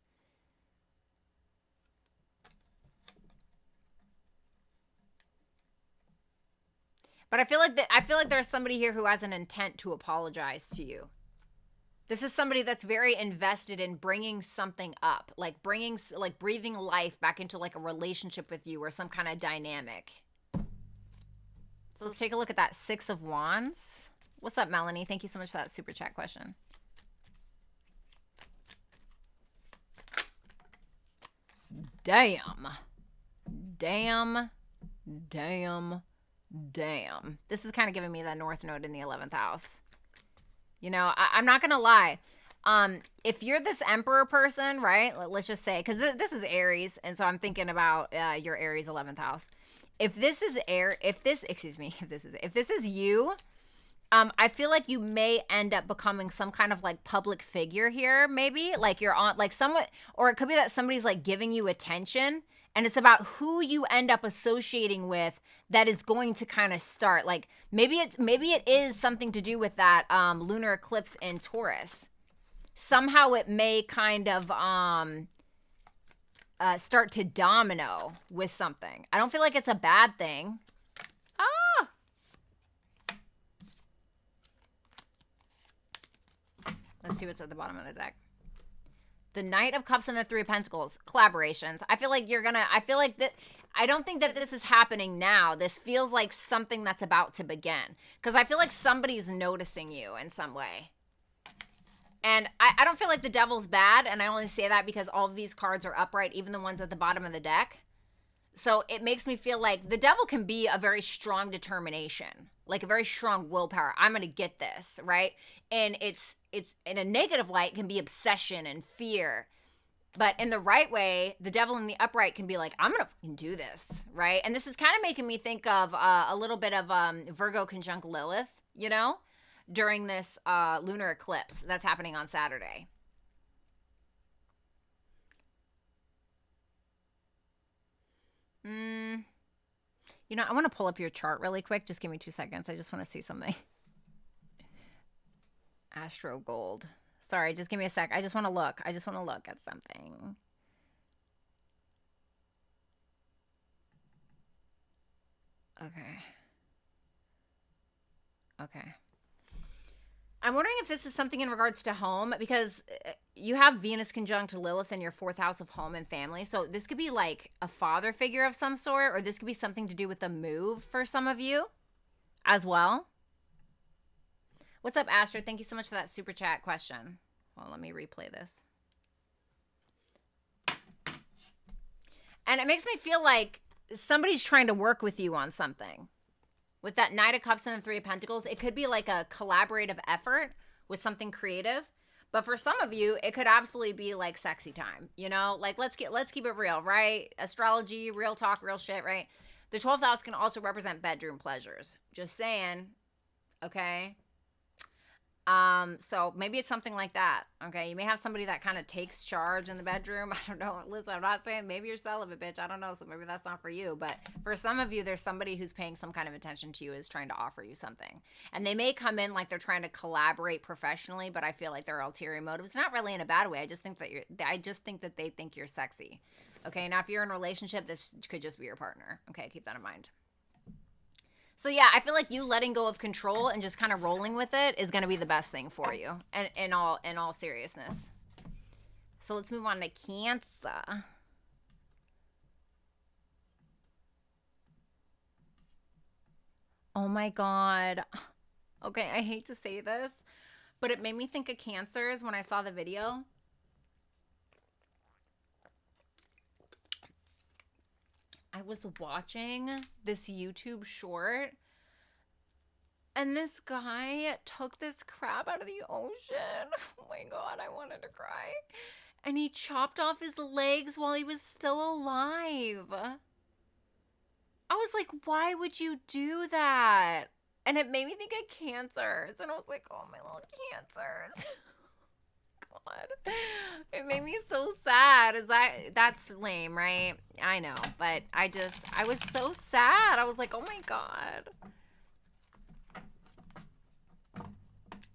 But I feel like there's somebody here who has an intent to apologize to you. This is somebody that's very invested in bringing something up, like breathing life back into like a relationship with you or some kind of dynamic. So let's take a look at that 6 of Wands. What's up, Melanie? Thank you so much for that super chat question. Damn. Damn. Damn. Damn. This is kind of giving me that North Node in the 11th house. You know, I'm not going to lie. If you're this Emperor person, right? Let's just say, because this is Aries, and so I'm thinking about your Aries 11th house. If this is you, I feel like you may end up becoming some kind of like public figure here, maybe like you're on like somewhat, or it could be that somebody's like giving you attention, and it's about who you end up associating with that is going to kind of start. Like maybe it is something to do with that lunar eclipse in Taurus. Somehow it may kind of start to domino with something. I don't feel like it's a bad thing. Ah. Let's see what's at the bottom of the deck. The Knight of Cups and the 3 of Pentacles. Collaborations. I feel like I don't think that this is happening now. This feels like something that's about to begin. Because I feel like somebody's noticing you in some way. And I don't feel like the Devil's bad. And I only say that because all of these cards are upright, even the ones at the bottom of the deck. So it makes me feel like the Devil can be a very strong determination. Like a very strong willpower. I'm going to get this, right? And it's in a negative light can be obsession and fear. But in the right way, the Devil in the upright can be like, I'm going to fucking do this, right? And this is kind of making me think of a little bit of Virgo conjunct Lilith, you know, during this lunar eclipse that's happening on Saturday. You know, I want to pull up your chart really quick. Just give me 2 seconds. I just want to see something. Astro Gold. Sorry, just give me a sec. I just want to look. I just want to look at something. Okay. Okay. I'm wondering if this is something in regards to home, because you have Venus conjunct Lilith in your 4th house of home and family. So this could be like a father figure of some sort, or this could be something to do with the move for some of you as well. What's up, Astrid? Thank you so much for that super chat question. Well, let me replay this. And it makes me feel like somebody's trying to work with you on something. With that Knight of Cups and the 3 of Pentacles, it could be like a collaborative effort with something creative. But for some of you, it could absolutely be like sexy time, you know? Like, let's keep it real, right? Astrology, real talk, real shit, right? The 12th house can also represent bedroom pleasures. Just saying, okay? So maybe it's something like that, okay? You may have somebody that kind of takes charge in the bedroom. I don't know. Listen, I'm not saying maybe you're celibate, bitch. I don't know. So maybe that's not for you. But for some of you, there's somebody who's paying some kind of attention to you, is trying to offer you something. And they may come in like they're trying to collaborate professionally, but I feel like their ulterior motives, not really in a bad way. I just think that they think you're sexy. Okay, now if you're in a relationship, this could just be your partner. Okay, keep that in mind. So yeah, I feel like you letting go of control and just kind of rolling with it is going to be the best thing for you, and in all seriousness. So let's move on to Cancer. Oh my God. Okay, I hate to say this, but it made me think of Cancers when I saw the video. I was watching this YouTube short, and this guy took this crab out of the ocean. Oh my God, I wanted to cry. And he chopped off his legs while he was still alive. I was like, why would you do that? And it made me think of Cancers. And I was like, oh, my little Cancers. God. It made me so sad. That's lame, right? I know, but I was so sad. I was like, oh my God.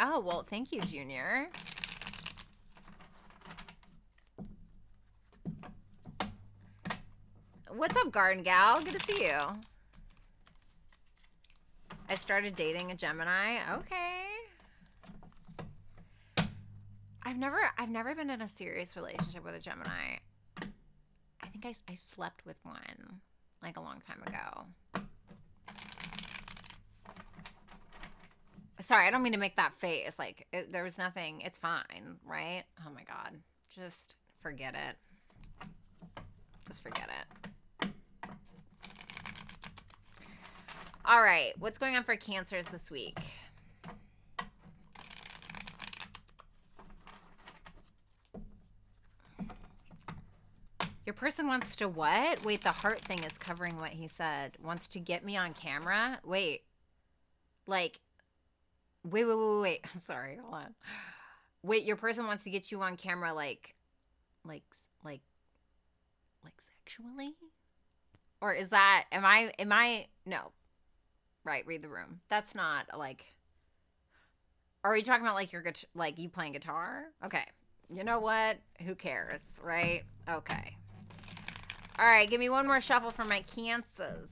Oh, well, thank you, Junior. What's up, Garden Gal? Good to see you. I started dating a Gemini. Okay. I've never been in a serious relationship with a Gemini. I think I slept with one like a long time ago. Sorry, I don't mean to make that face. Like, there was nothing. It's fine, right? Oh my God. Just forget it. Just forget it. All right. What's going on for Cancers this week? Your person wants to what? Wait, the heart thing is covering what he said. Wants to get me on camera? Wait. Like, wait. I'm sorry. Hold on. Wait, your person wants to get you on camera like sexually? Or is that, am I, no. Right, read the room. That's not like, are we talking about like you playing guitar? Okay. You know what? Who cares, right? Okay. All right, give me one more shuffle for my Cancers.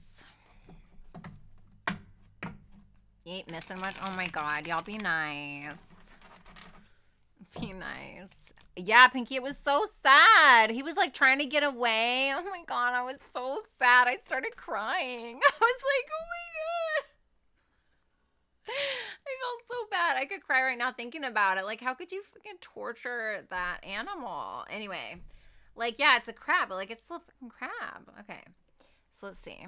You ain't missing much. Oh my God, y'all be nice. Be nice. Yeah, Pinky, it was so sad. He was like trying to get away. Oh my God, I was so sad. I started crying. I was like, oh my God. I felt so bad. I could cry right now thinking about it. Like, how could you freaking torture that animal? Anyway, like, yeah, it's a crab, but like, it's still a freaking crab. Okay, so let's see.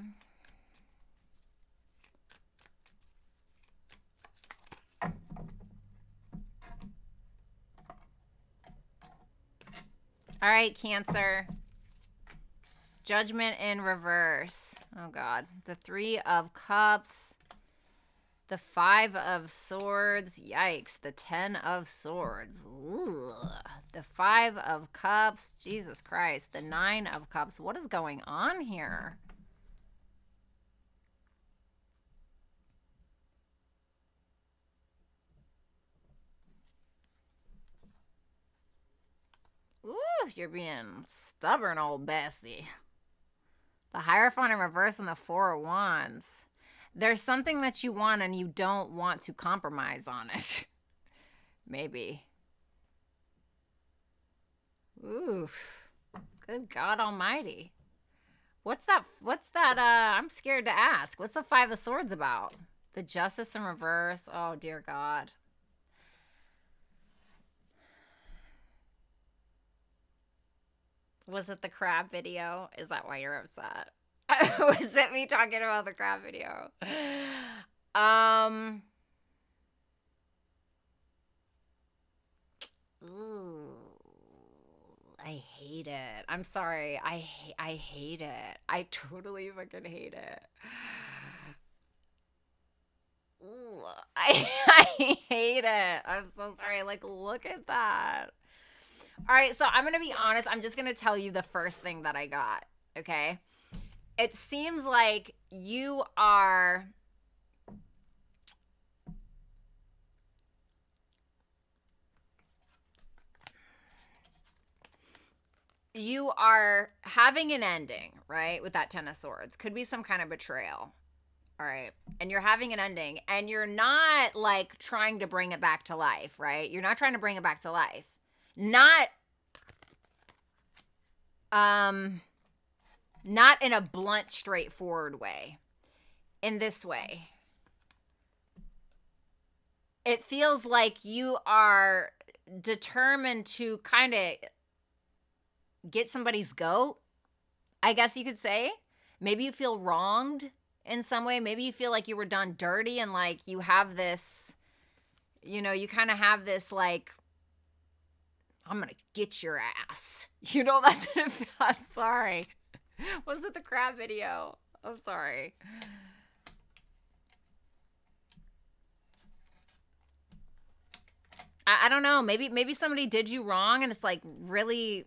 All right, Cancer. Judgment in reverse. Oh, God. The 3 of Cups. The 5 of Swords. Yikes. The 10 of Swords. Ooh. The 5 of Cups. Jesus Christ. The 9 of Cups. What is going on here? Ooh, you're being stubborn, old Bessie. The Hierophant in reverse and the 4 of Wands. There's something that you want and you don't want to compromise on it. Maybe. Oof. Good God Almighty. What's that? I'm scared to ask. What's the 5 of Swords about? The Justice in reverse. Oh, dear God. Was it the crab video? Is that why you're upset? Was it me talking about the crab video? Ooh, I hate it. I'm sorry. I hate it. I totally fucking hate it. Ooh, I hate it. I'm so sorry. Like, look at that. All right, so I'm going to be honest. I'm just going to tell you the first thing that I got, okay? It seems like you are having an ending, right? With that 10 of Swords. Could be some kind of betrayal. All right. And you're having an ending and you're not like trying to bring it back to life, right? You're not trying to bring it back to life. Not in a blunt, straightforward way. In this way. It feels like you are determined to kind of get somebody's goat, I guess you could say. Maybe you feel wronged in some way. Maybe you feel like you were done dirty and like you have this, you know, you kind of have this like, I'm going to get your ass. You know, that's what it feels. I'm sorry. Was it the crab video? I'm sorry. I don't know. Maybe somebody did you wrong and it's like really,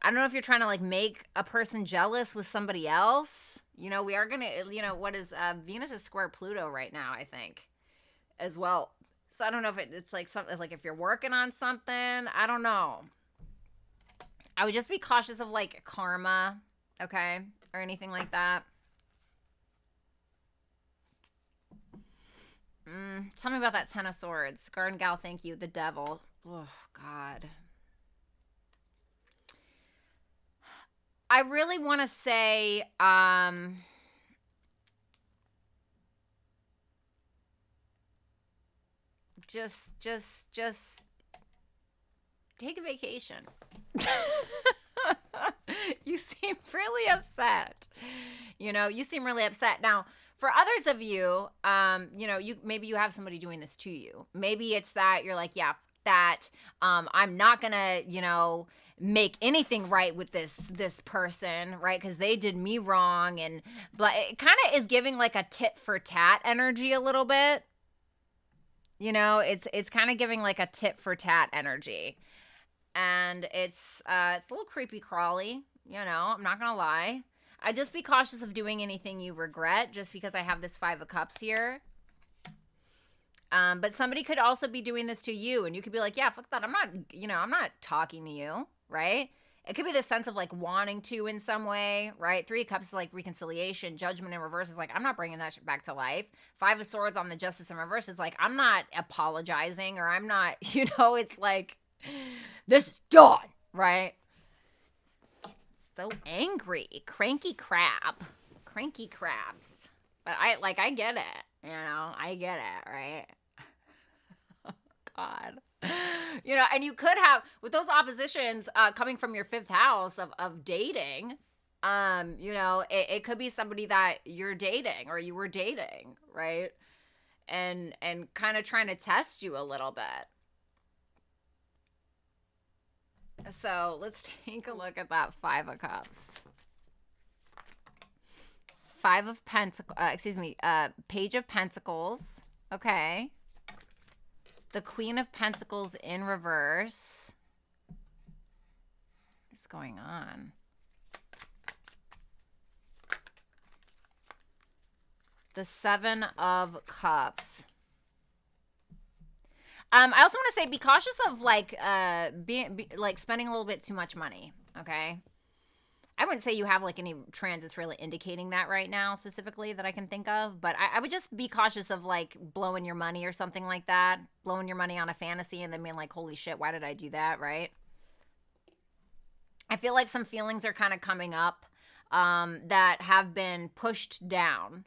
I don't know if you're trying to like make a person jealous with somebody else. You know, we are going to, you know, what is Venus is square Pluto right now, I think, as well. So I don't know if it's like something like if you're working on something, I don't know. I would just be cautious of like karma, okay, or anything like that. Tell me about that Ten of Swords. Garden Gal, thank you. The Devil. Oh, God. I really want to say, just take a vacation. You seem really upset. You know, you seem really upset. Now, for others of you, you know, maybe you have somebody doing this to you. Maybe it's that you're like, yeah, that I'm not gonna, you know, make anything right with this person, right? Because they did me wrong, and but it kind of is giving like a tit for tat energy a little bit. You know, it's kind of giving like a tit for tat energy, and it's a little creepy crawly. You know, I'm not gonna lie. I'd just be cautious of doing anything you regret, just because I have this Five of Cups here. But somebody could also be doing this to you, and you could be like, yeah, fuck that. I'm not, you know, I'm not talking to you, right? It could be the sense of like wanting to in some way, right? Three of Cups is like reconciliation. Judgment in reverse is like, I'm not bringing that shit back to life. Five of Swords on the Justice in reverse is like, I'm not apologizing, or I'm not, you know, it's like, this is done, right? So angry. Cranky crab. Cranky crabs. But I get it, you know? I get it, right? God. You know, and you could have, with those oppositions coming from your fifth house of dating, you know, it could be somebody that you're dating or you were dating, right? And kind of trying to test you a little bit. So let's take a look at that Five of Cups. Five of Pentacles, Page of Pentacles. Okay. The Queen of Pentacles in reverse. What's going on? The Seven of Cups. I also want to say, be cautious of like like spending a little bit too much money. Okay. I wouldn't say you have like any transits really indicating that right now specifically that I can think of, but I would just be cautious of like blowing your money or something like that, blowing your money on a fantasy and then being like, holy shit, why did I do that, right? I feel like some feelings are kind of coming up that have been pushed down,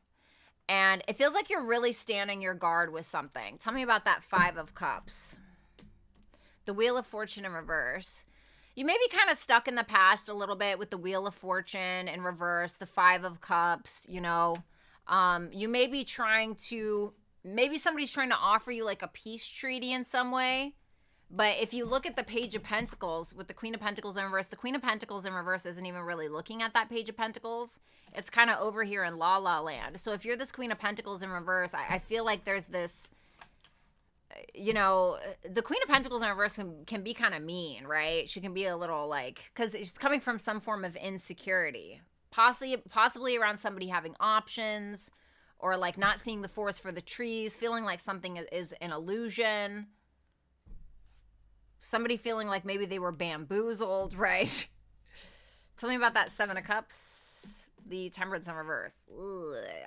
and it feels like you're really standing your guard with something. Tell me about that Five of Cups. The Wheel of Fortune in reverse. You may be kind of stuck in the past a little bit with the Wheel of Fortune in reverse, the Five of Cups, you know. You may be maybe somebody's trying to offer you like a peace treaty in some way. But if you look at the Page of Pentacles with the Queen of Pentacles in reverse, the Queen of Pentacles in reverse isn't even really looking at that Page of Pentacles. It's kind of over here in La La Land. So if you're this Queen of Pentacles in reverse, I feel like there's this, you know, the Queen of Pentacles in reverse can be kind of mean, right? She can be a little like, because it's coming from some form of insecurity, possibly around somebody having options, or like not seeing the forest for the trees, feeling like something is an illusion. Somebody feeling like maybe they were bamboozled, right? Tell me about that Seven of Cups, the Temperance in reverse.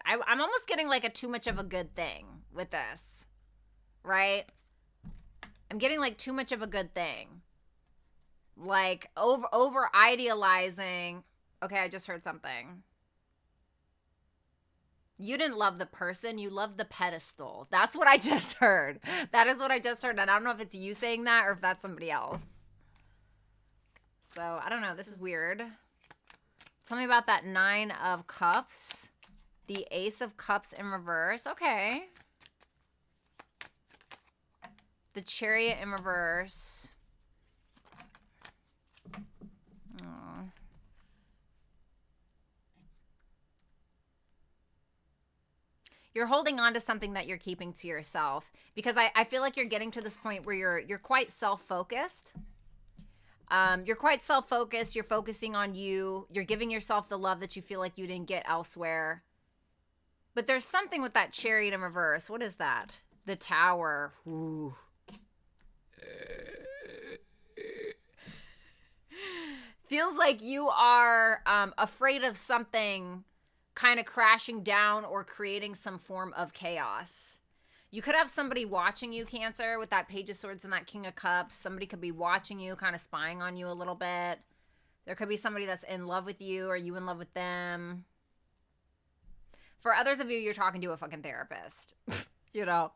I'm almost getting like a too much of a good thing with this. Right? I'm getting like too much of a good thing. Like over idealizing. Okay, I just heard something. You didn't love the person, you loved the pedestal. That's what I just heard. That is what I just heard. And I don't know if it's you saying that or if that's somebody else. So, I don't know. This is weird. Tell me about that Nine of Cups. The Ace of Cups in reverse. Okay. The Chariot in reverse. Oh. You're holding on to something that you're keeping to yourself, because I feel like you're getting to this point where you're quite self-focused. You're quite self-focused. You're focusing on you. You're giving yourself the love that you feel like you didn't get elsewhere. But there's something with that Chariot in reverse. What is that? The Tower. Ooh. Feels like you are afraid of something kind of crashing down or creating some form of chaos. You could have somebody watching you, Cancer, with that Page of Swords and that King of Cups. Somebody could be watching you, kind of spying on you a little bit. There could be somebody that's in love with you, or you in love with them. For others of you, you're talking to a fucking therapist. You know,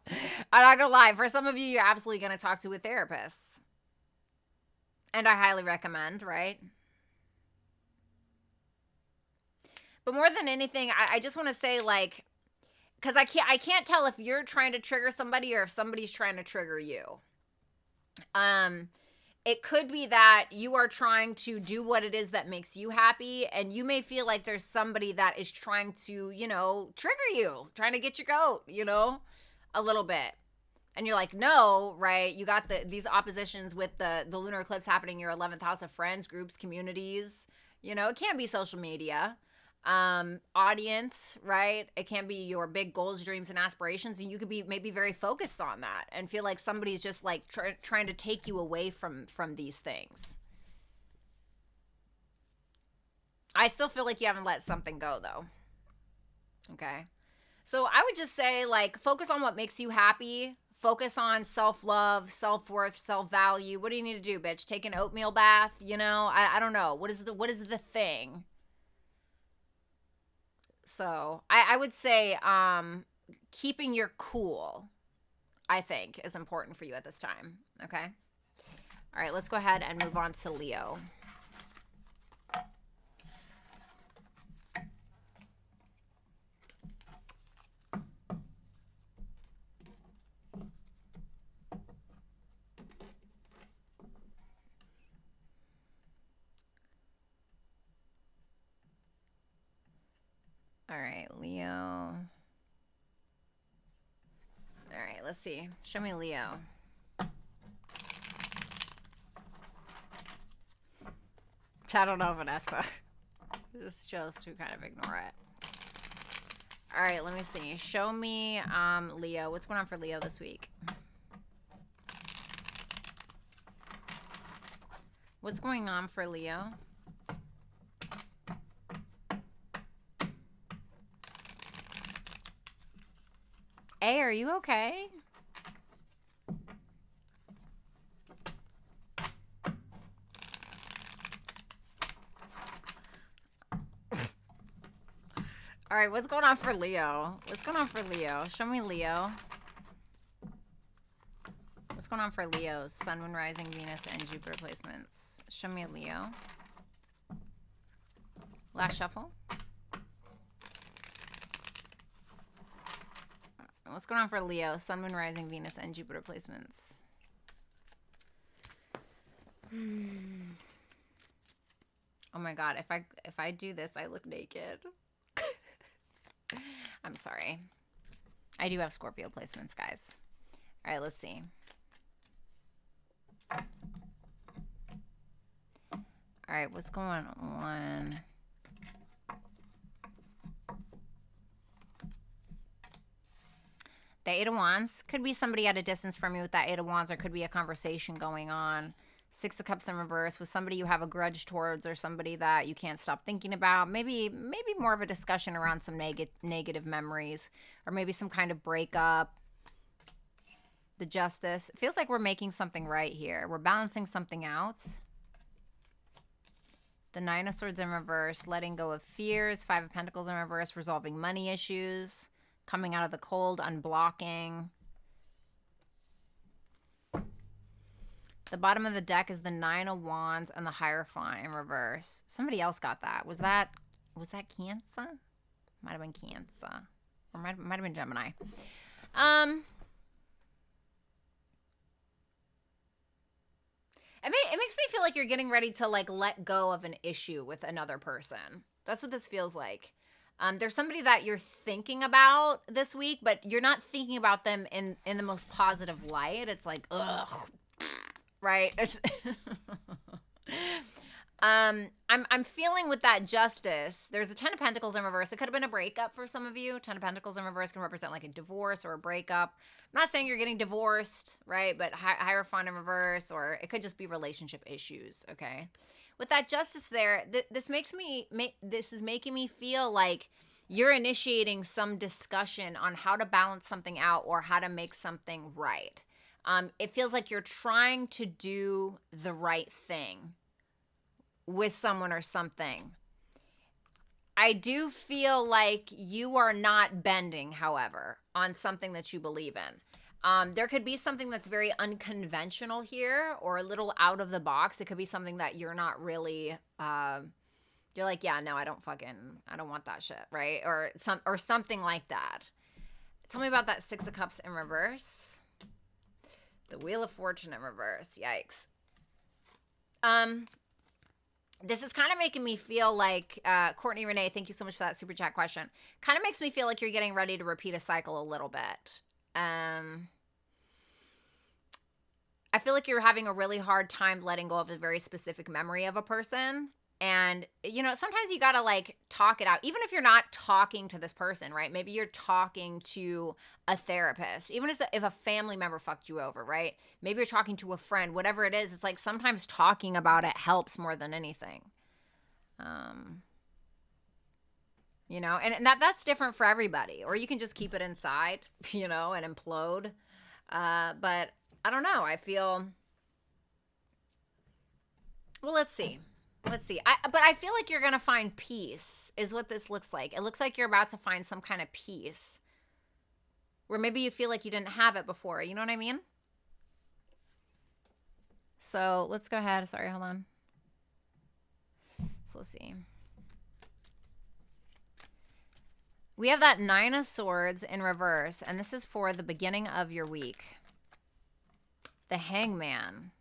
I'm not gonna lie. For some of you, you're absolutely gonna talk to a therapist. And I highly recommend, right? But more than anything, I just want to say, like, because I can't tell if you're trying to trigger somebody or if somebody's trying to trigger you. It could be that you are trying to do what it is that makes you happy, and you may feel like there's somebody that is trying to, you know, trigger you, trying to get your goat, you know, a little bit. And you're like, no, right? You got these oppositions with the lunar eclipse happening in your 11th house of friends, groups, communities. You know, it can't be social media. Audience, right? It can be your big goals, dreams, and aspirations, and you could be maybe very focused on that and feel like somebody's just like trying to take you away from these things. I still feel like you haven't let something go, though. Okay, so I would just say, like, focus on what makes you happy. Focus on self-love, self-worth, self-value. What do you need to do, bitch? Take an oatmeal bath? You know, I don't know. What is the thing? So I would say keeping your cool, I think, is important for you at this time. Okay. All right, let's go ahead and move on to Leo. All right, Leo. All right, let's see. Show me Leo. I don't know, Vanessa. Just chose to kind of ignore it. All right, let me see. Show me Leo. What's going on for Leo this week? What's going on for Leo? Hey, are you okay? All right, what's going on for Leo? What's going on for Leo? Show me Leo. What's going on for Leo? Sun, Moon, Rising, Venus, and Jupiter placements. Show me Leo. Last shuffle. What's going on for Leo? Sun, Moon, Rising, Venus, and Jupiter placements. Oh my God! If I do this, I look naked. I'm sorry. I do have Scorpio placements, guys. All right, let's see. All right, what's going on? The Eight of Wands. Could be somebody at a distance from you with that Eight of Wands, or could be a conversation going on. Six of Cups in reverse with somebody you have a grudge towards, or somebody that you can't stop thinking about. Maybe more of a discussion around some negative memories, or maybe some kind of breakup. The Justice. It feels like we're making something right here. We're balancing something out. The Nine of Swords in reverse. Letting go of fears. Five of Pentacles in reverse. Resolving money issues. Coming out of the cold, unblocking. The bottom of the deck is the Nine of Wands and the Hierophant in reverse. Somebody else got that. Was that Cancer? Might have been Cancer. Or might have been Gemini. It makes me feel like you're getting ready to, like, let go of an issue with another person. That's what this feels like. There's somebody that you're thinking about this week, but you're not thinking about them in the most positive light. It's like, ugh, right? It's I'm feeling with that justice. There's a 10 of Pentacles in reverse. It could have been a breakup for some of you. 10 of Pentacles in reverse can represent like a divorce or a breakup. I'm not saying you're getting divorced, right? But Hierophant in reverse, or it could just be relationship issues, okay? With that justice there, this is making me feel like you're initiating some discussion on how to balance something out or how to make something right. It feels like you're trying to do the right thing with someone or something. I do feel like you are not bending, however, on something that you believe in. There could be something that's very unconventional here or a little out of the box. It could be something that you're not really, you're like, yeah, no, I don't want that shit, right? Or something like that. Tell me about that 6 of Cups in reverse. The Wheel of Fortune in reverse. Yikes. This is kind of making me feel like, Courtney Renee, thank you so much for that super chat question. Kind of makes me feel like you're getting ready to repeat a cycle a little bit. I feel like you're having a really hard time letting go of a very specific memory of a person. And, you know, sometimes you got to like talk it out, even if you're not talking to this person, right? Maybe you're talking to a therapist, even if a family member fucked you over, right? Maybe you're talking to a friend, whatever it is. It's like sometimes talking about it helps more than anything. You know, and that's different for everybody. Or you can just keep it inside, you know, and implode. But I don't know. I feel, well, let's see. Let's see. But I feel like you're going to find peace is what this looks like. It looks like you're about to find some kind of peace where maybe you feel like you didn't have it before. You know what I mean? So let's go ahead. Sorry, hold on. So let's see. We have that 9 of Swords in reverse, and this is for the beginning of your week. The Hangman.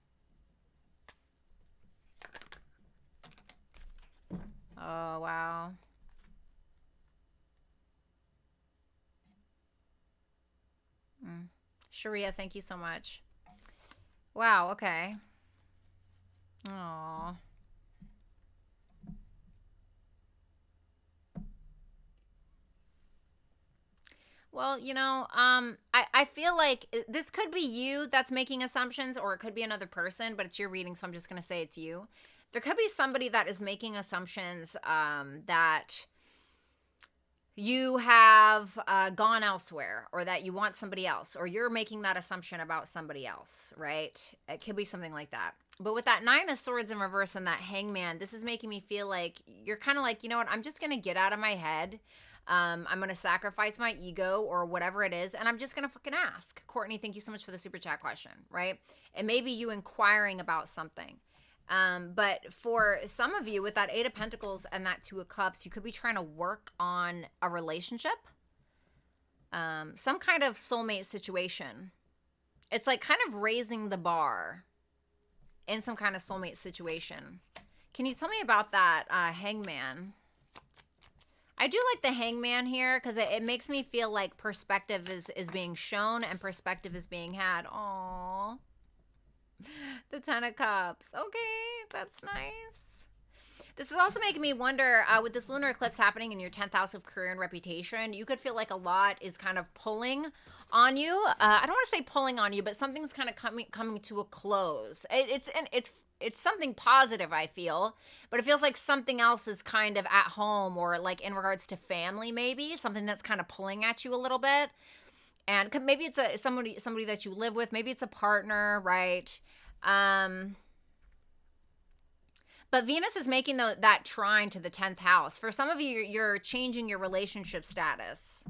Oh, wow. Sharia, thank you so much. Wow, okay. Aww. Well, you know, I feel like this could be you that's making assumptions, or it could be another person, but it's your reading, so I'm just going to say it's you. There could be somebody that is making assumptions that you have gone elsewhere, or that you want somebody else, or you're making that assumption about somebody else, right? It could be something like that. But with that 9 of Swords in reverse and that Hangman, this is making me feel like you're kind of like, you know what, I'm just going to get out of my head. I'm going to sacrifice my ego or whatever it is, and I'm just going to fucking ask. Courtney, thank you so much for the super chat question, right? And maybe you inquiring about something. But for some of you with that 8 of Pentacles and that 2 of Cups, you could be trying to work on a relationship, some kind of soulmate situation. It's like kind of raising the bar in some kind of soulmate situation. Can you tell me about that Hangman? I do like the Hangman here because it makes me feel like perspective is being shown and perspective is being had. Aww. The 10 of Cups. Okay, that's nice. This is also making me wonder, with this lunar eclipse happening in your 10th house of career and reputation, you could feel like a lot is kind of pulling on you. I don't want to say pulling on you, but something's kind of coming to a close. It's something positive, I feel, but it feels like something else is kind of at home, or like in regards to family, maybe something that's kind of pulling at you a little bit. And maybe it's somebody that you live with. Maybe it's a partner, right? But Venus is making that trine to the 10th house. For some of you, you're changing your relationship status.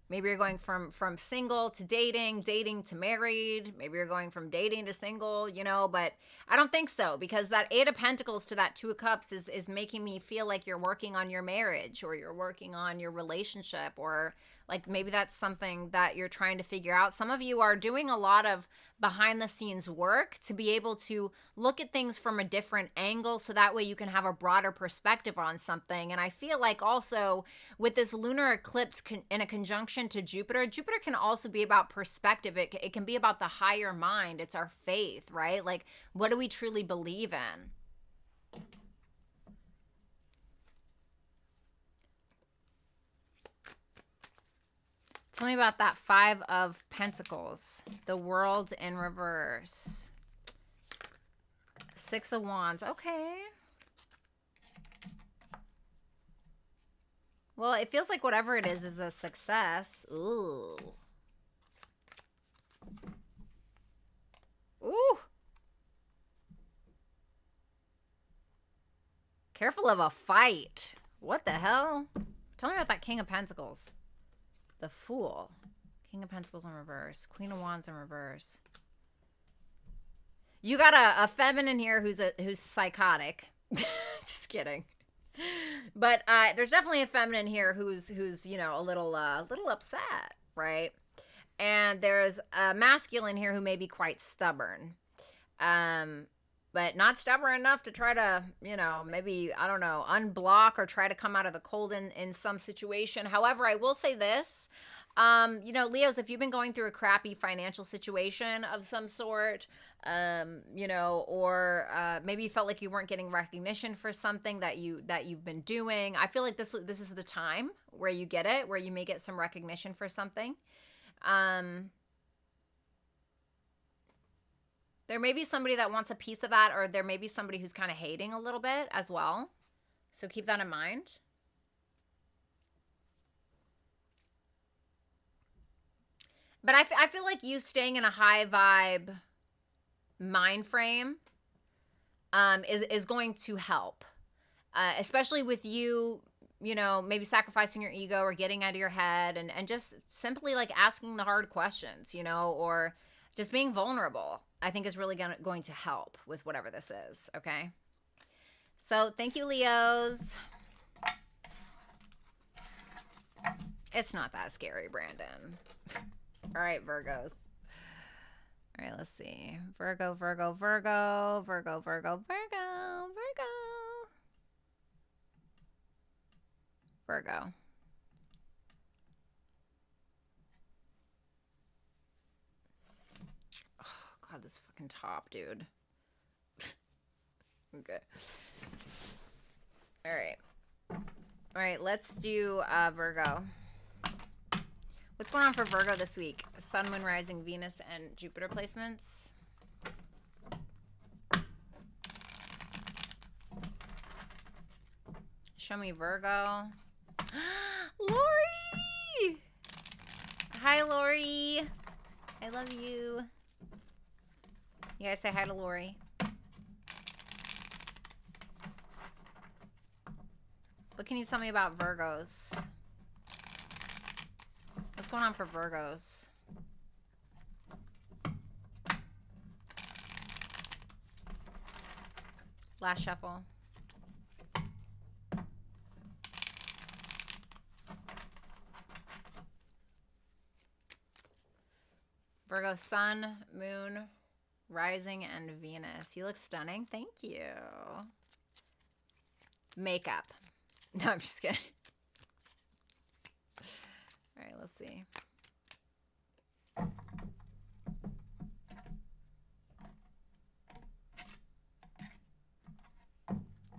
Maybe you're going from single to dating to married. Maybe you're going from dating to single, you know, but I don't think so, because that 8 of Pentacles to that 2 of Cups is making me feel like you're working on your marriage, or you're working on your relationship, or Like maybe that's something that you're trying to figure out. Some of you are doing a lot of behind the scenes work to be able to look at things from a different angle, so that way you can have a broader perspective on something. And I feel like also with this lunar eclipse in a conjunction to Jupiter, Jupiter can also be about perspective. It can be about the higher mind. It's our faith, right? Like, what do we truly believe in? Tell me about that Five of Pentacles. The World in reverse. Six of Wands. Okay. Well, it feels like whatever it is a success. Ooh. Ooh. Careful of a fight. What the hell? Tell me about that King of Pentacles. The Fool. King of Pentacles in reverse. Queen of Wands in reverse. You got a feminine here who's psychotic. Just kidding. But there's definitely a feminine here who's you know, a little upset, right? And there's a masculine here who may be quite stubborn. But not stubborn enough to try to, you know, maybe, I don't know, unblock or try to come out of the cold in some situation. However, I will say this, you know, Leos, if you've been going through a crappy financial situation of some sort, you know, or maybe you felt like you weren't getting recognition for something that you've been doing, I feel like this is the time where you get it, where you may get some recognition for something. There may be somebody that wants a piece of that, or there may be somebody who's kind of hating a little bit as well. So keep that in mind. But I feel like you staying in a high vibe mind frame is going to help. Especially with you, you know, maybe sacrificing your ego or getting out of your head and just simply like asking the hard questions, you know, or just being vulnerable, I think is really going to help with whatever this is, okay? So thank you, Leos. It's not that scary, Brandon. All right, Virgos. All right, let's see. Virgo, Virgo, Virgo, Virgo, Virgo, Virgo, Virgo. Virgo. God, this fucking top, dude. Okay. All right. All right, let's do Virgo. What's going on for Virgo this week? Sun, Moon, Rising, Venus, and Jupiter placements. Show me Virgo. Lori! Hi, Lori. I love you. You guys say hi to Lori. What can you tell me about Virgos? What's going on for Virgos? Last shuffle. Virgo, Sun, Moon, Rising, and Venus. You look stunning. Thank you. Makeup. No, I'm just kidding. All right, let's see. All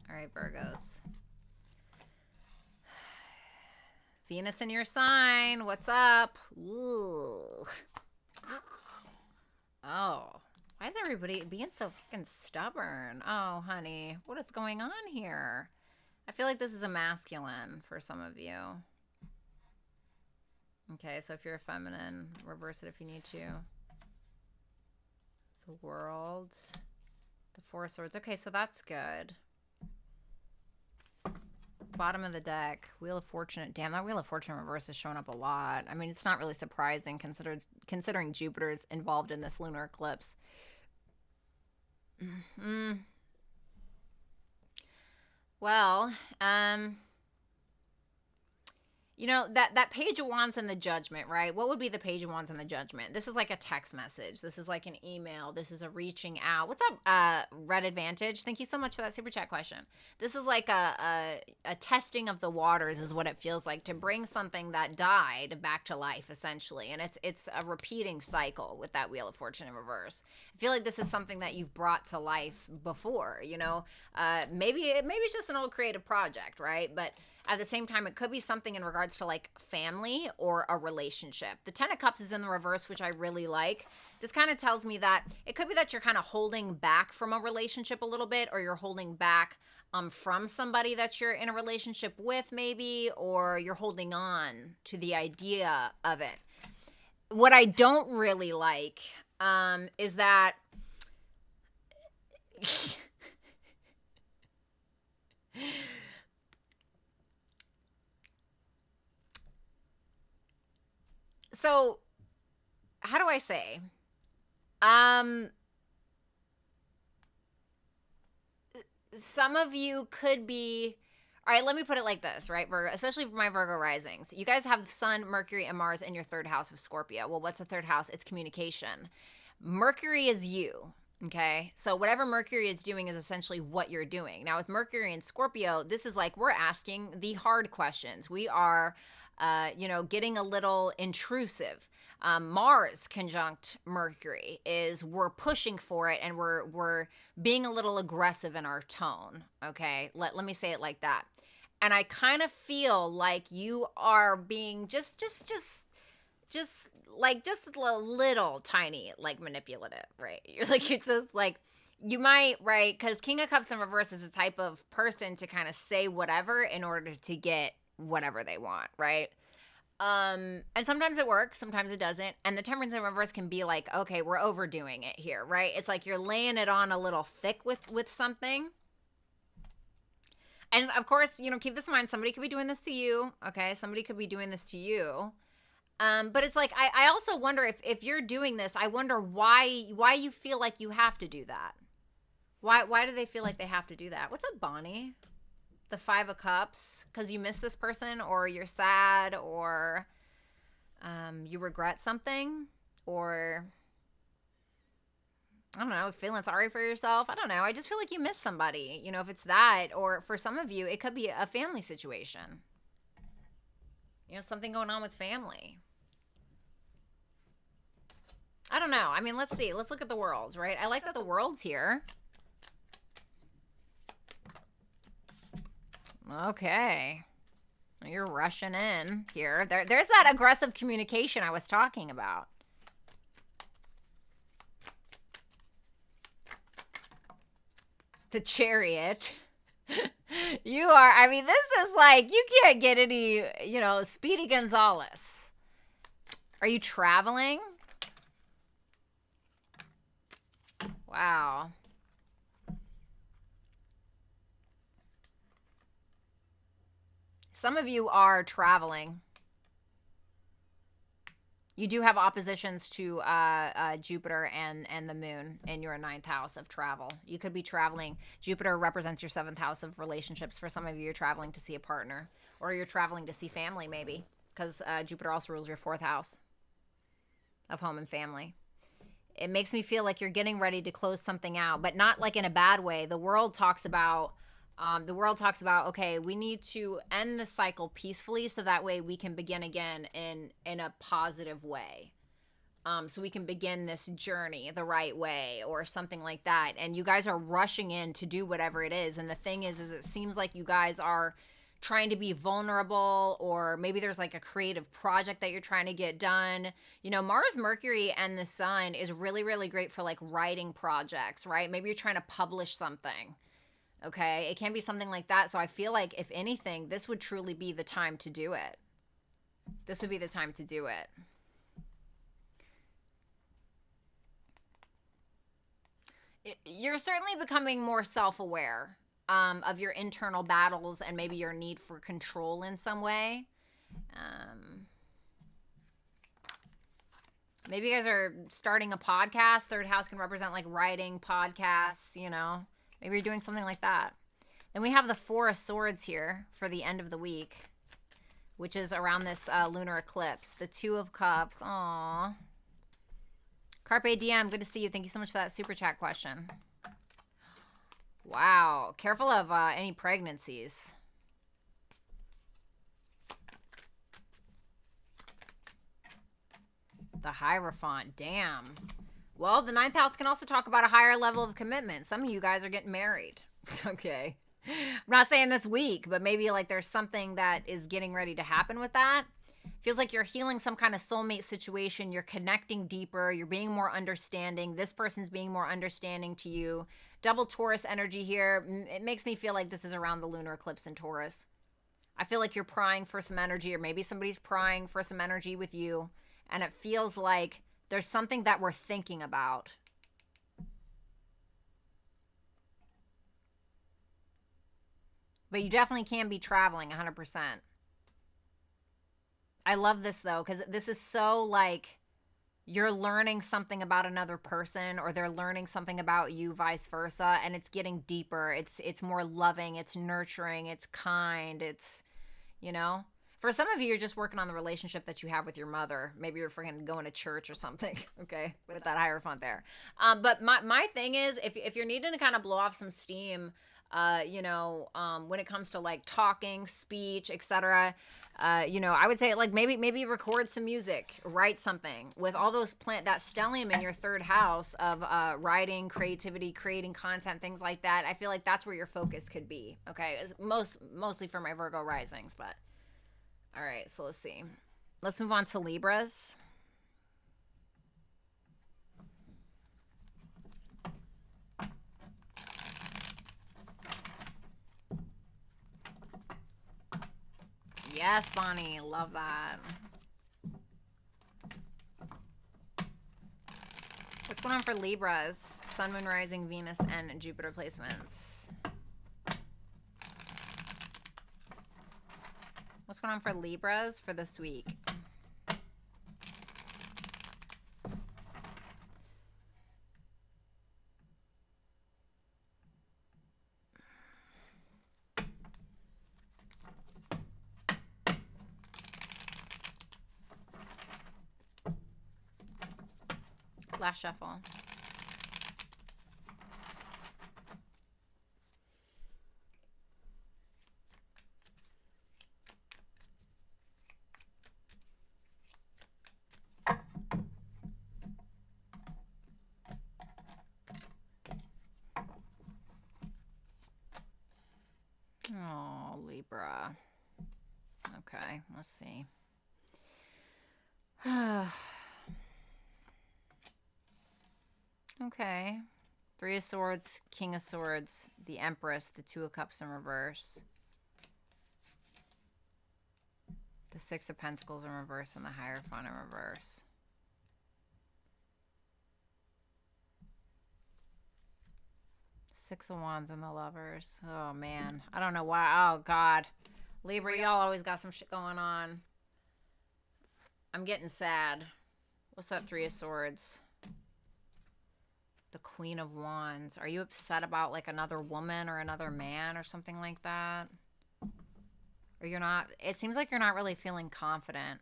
right, Virgos. Venus in your sign. What's up? Ooh. Oh. Why is everybody being so fucking stubborn? Oh, honey. What is going on here? I feel like this is a masculine for some of you. Okay, so if you're a feminine, reverse it if you need to. The World. The Four of Swords. Okay, so that's good. Bottom of the deck. Wheel of Fortune. Damn, that Wheel of Fortune reverse is showing up a lot. I mean, it's not really surprising considering Jupiter's involved in this lunar eclipse. Well, You know, that Page of Wands and the Judgment, right? What would be the Page of Wands and the Judgment? This is like a text message. This is like an email. This is a reaching out. What's up, Red Advantage? Thank you so much for that super chat question. This is like a testing of the waters is what it feels like, to bring something that died back to life, essentially. And it's a repeating cycle with that Wheel of Fortune in reverse. I feel like this is something that you've brought to life before, you know? Maybe it's just an old creative project, right? But at the same time, it could be something in regards to like family or a relationship. The 10 of Cups is in the reverse, which I really like. This kind of tells me that it could be that you're kind of holding back from a relationship a little bit, or you're holding back from somebody that you're in a relationship with maybe, or you're holding on to the idea of it. What I don't really like is that so, how do I say? Some of you could be, all right, let me put it like this, right, Virgo, especially for my Virgo risings. You guys have Sun, Mercury, and Mars in your third house of Scorpio. Well, what's the third house? It's communication. Mercury is you, okay? So whatever Mercury is doing is essentially what you're doing. Now, with Mercury and Scorpio, this is like we're asking the hard questions. We are getting a little intrusive. Mars conjunct Mercury is we're pushing for it, and we're being a little aggressive in our tone. Okay, let me say it like that. And I kind of feel like you are being just a little tiny, like manipulative, right? You're just like, you might, right? Because King of Cups in reverse is the type of person to kind of say whatever in order to get whatever they want, right? And sometimes it works, sometimes it doesn't. And the Temperance in reverse can be like, okay, we're overdoing it here, right? It's like you're laying it on a little thick with something. And of course, keep this in mind, somebody could be doing this to you, okay? Somebody could be doing this to you. But it's like, I also wonder if you're doing this, I wonder why you feel like you have to do that. Why do they feel like they have to do that? What's up, Bonnie? The 5 of Cups, because you miss this person, or you're sad, or you regret something, or I don't know, feeling sorry for yourself. I don't know. I just feel like you miss somebody, if it's that, or for some of you, it could be a family situation. Something going on with family. I don't know. I mean, let's see. Let's look at the worlds, right? I like that the world's here. Okay. You're rushing in here. There's that aggressive communication I was talking about. The Chariot. You are, I mean, this is like, you can't get any, Speedy Gonzales. Are you traveling? Wow. Some of you are traveling. You do have oppositions to Jupiter and the moon in your 9th house of travel. You could be traveling. Jupiter represents your 7th house of relationships. For some of you, you're traveling to see a partner, or you're traveling to see family maybe, because Jupiter also rules your 4th house of home and family. It makes me feel like you're getting ready to close something out, but not like in a bad way. The world talks about, okay, we need to end the cycle peacefully so that way we can begin again in a positive way. So we can begin this journey the right way, or something like that. And you guys are rushing in to do whatever it is. And the thing is it seems like you guys are trying to be vulnerable, or maybe there's like a creative project that you're trying to get done. Mars, Mercury, and the Sun is really, really great for like writing projects, right? Maybe you're trying to publish something. Okay, it can be something like that. So I feel like, if anything, this would truly be the time to do it. This would be the time to do it. You're certainly becoming more self-aware of your internal battles, and maybe your need for control in some way. Maybe you guys are starting a podcast. 3rd house can represent like writing, podcasts, Maybe you're doing something like that. Then we have the 4 of Swords here for the end of the week. which is around this lunar eclipse. The Two of Cups. Aww. Carpe Diem, good to see you. Thank you so much for that super chat question. Wow. Careful of any pregnancies. The Hierophant. Damn. Well, the 9th house can also talk about a higher level of commitment. Some of you guys are getting married. Okay. I'm not saying this week, but maybe like there's something that is getting ready to happen with that. Feels like you're healing some kind of soulmate situation. You're connecting deeper. You're being more understanding. This person's being more understanding to you. Double Taurus energy here. It makes me feel like this is around the lunar eclipse in Taurus. I feel like you're prying for some energy, or maybe somebody's prying for some energy with you. And it feels like there's something that we're thinking about. But you definitely can be traveling 100%. I love this, though, because this is so, like, you're learning something about another person, or they're learning something about you, vice versa, and it's getting deeper. It's more loving. It's nurturing. It's kind. It's, you know? For some of you, you're just working on the relationship that you have with your mother. Maybe you're freaking going to church or something, okay, with that Hierophant there. But my thing is, if you're needing to kind of blow off some steam, you know, when it comes to like talking, speech, etc., you know, I would say like maybe record some music, write something with all those that stellium in your 3rd house of writing, creativity, creating content, things like that. I feel like that's where your focus could be. Okay, mostly for my Virgo risings, but all right. So let's see. Let's move on to Libras. Yes, Bonnie. Love that. What's going on for Libras? Sun, Moon, Rising, Venus, and Jupiter placements. What's going on for Libras for this week? Last shuffle. Oh, Libra. Okay, let's see. Okay. 3 of Swords, King of Swords, the Empress, the 2 of Cups in reverse. The 6 of Pentacles in reverse and the Hierophant in reverse. Six of Wands and the Lovers. Oh, man. I don't know why. Oh, God. Libra, y'all always got some shit going on. I'm getting sad. What's that 3 of Swords? The Queen of Wands. Are you upset about, like, another woman or another man or something like that? Or you're not... It seems like you're not really feeling confident.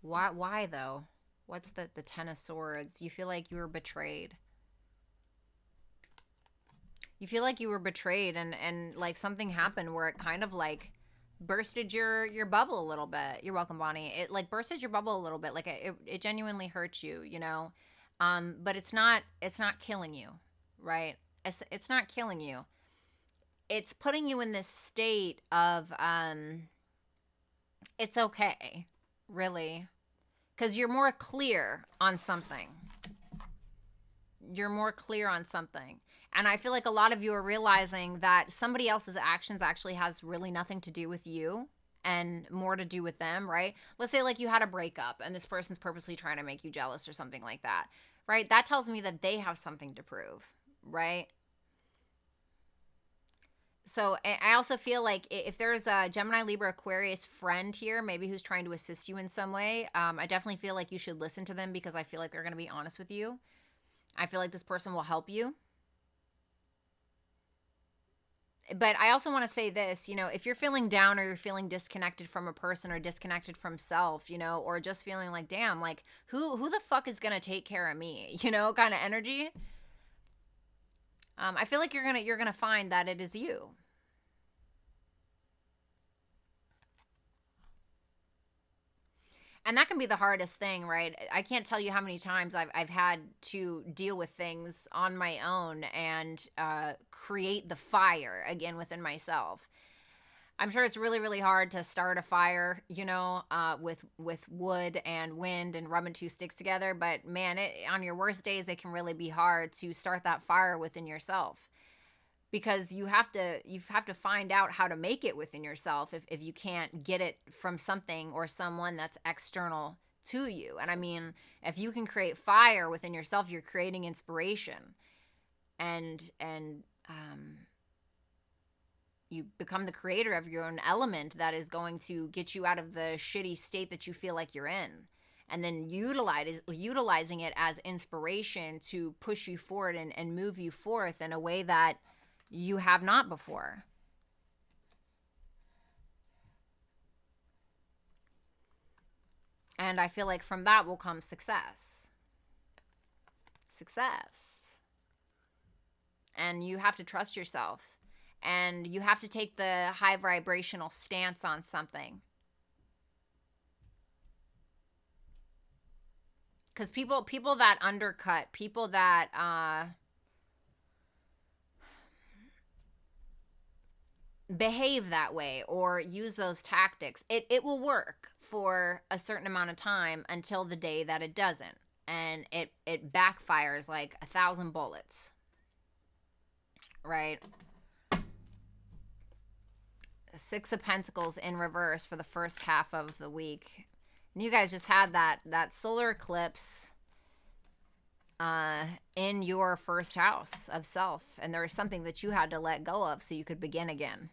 Why though? What's the 10 of Swords? You feel like you were betrayed. You feel like you were betrayed and like something happened where it kind of like bursted your bubble a little bit. You're welcome, Bonnie. It like bursted your bubble a little bit. Like it genuinely hurt you, you know? But it's not killing you, right? It's not killing you. It's putting you in this state of, it's okay, really. Because you're more clear on something. You're more clear on something. And I feel like a lot of you are realizing that somebody else's actions actually has really nothing to do with you and more to do with them, right? Let's say like you had a breakup and this person's purposely trying to make you jealous or something like that, right? That tells me that they have something to prove, right? So I also feel like if there's a Gemini, Libra, Aquarius friend here, maybe who's trying to assist you in some way, I definitely feel like you should listen to them because I feel like they're going to be honest with you. I feel like this person will help you. But I also want to say this, you know, if you're feeling down or you're feeling disconnected from a person or disconnected from self, you know, or just feeling like, damn, like who the fuck is going to take care of me, you know, kind of energy. I feel like you're going to find that it is you. And that can be the hardest thing, right? I can't tell you how many times I've had to deal with things on my own and create the fire again within myself. I'm sure it's really, really hard to start a fire, you know, with wood and wind and rubbing two sticks together. But man, on your worst days, it can really be hard to start that fire within yourself, because you have to find out how to make it within yourself if you can't get it from something or someone that's external to you. And I mean, if you can create fire within yourself, you're creating inspiration, and you become the creator of your own element that is going to get you out of the shitty state that you feel like you're in, and then utilizing it as inspiration to push you forward and move you forth in a way that you have not before. And I feel like from that will come success. And you have to trust yourself. And you have to take the high vibrational stance on something. Because people that undercut, people that behave that way or use those tactics, it will work for a certain amount of time until the day that it doesn't. And it backfires like 1,000 bullets. Right? Six of Pentacles in reverse for the first half of the week. And you guys just had that solar eclipse in your first house of self. And there was something that you had to let go of so you could begin again.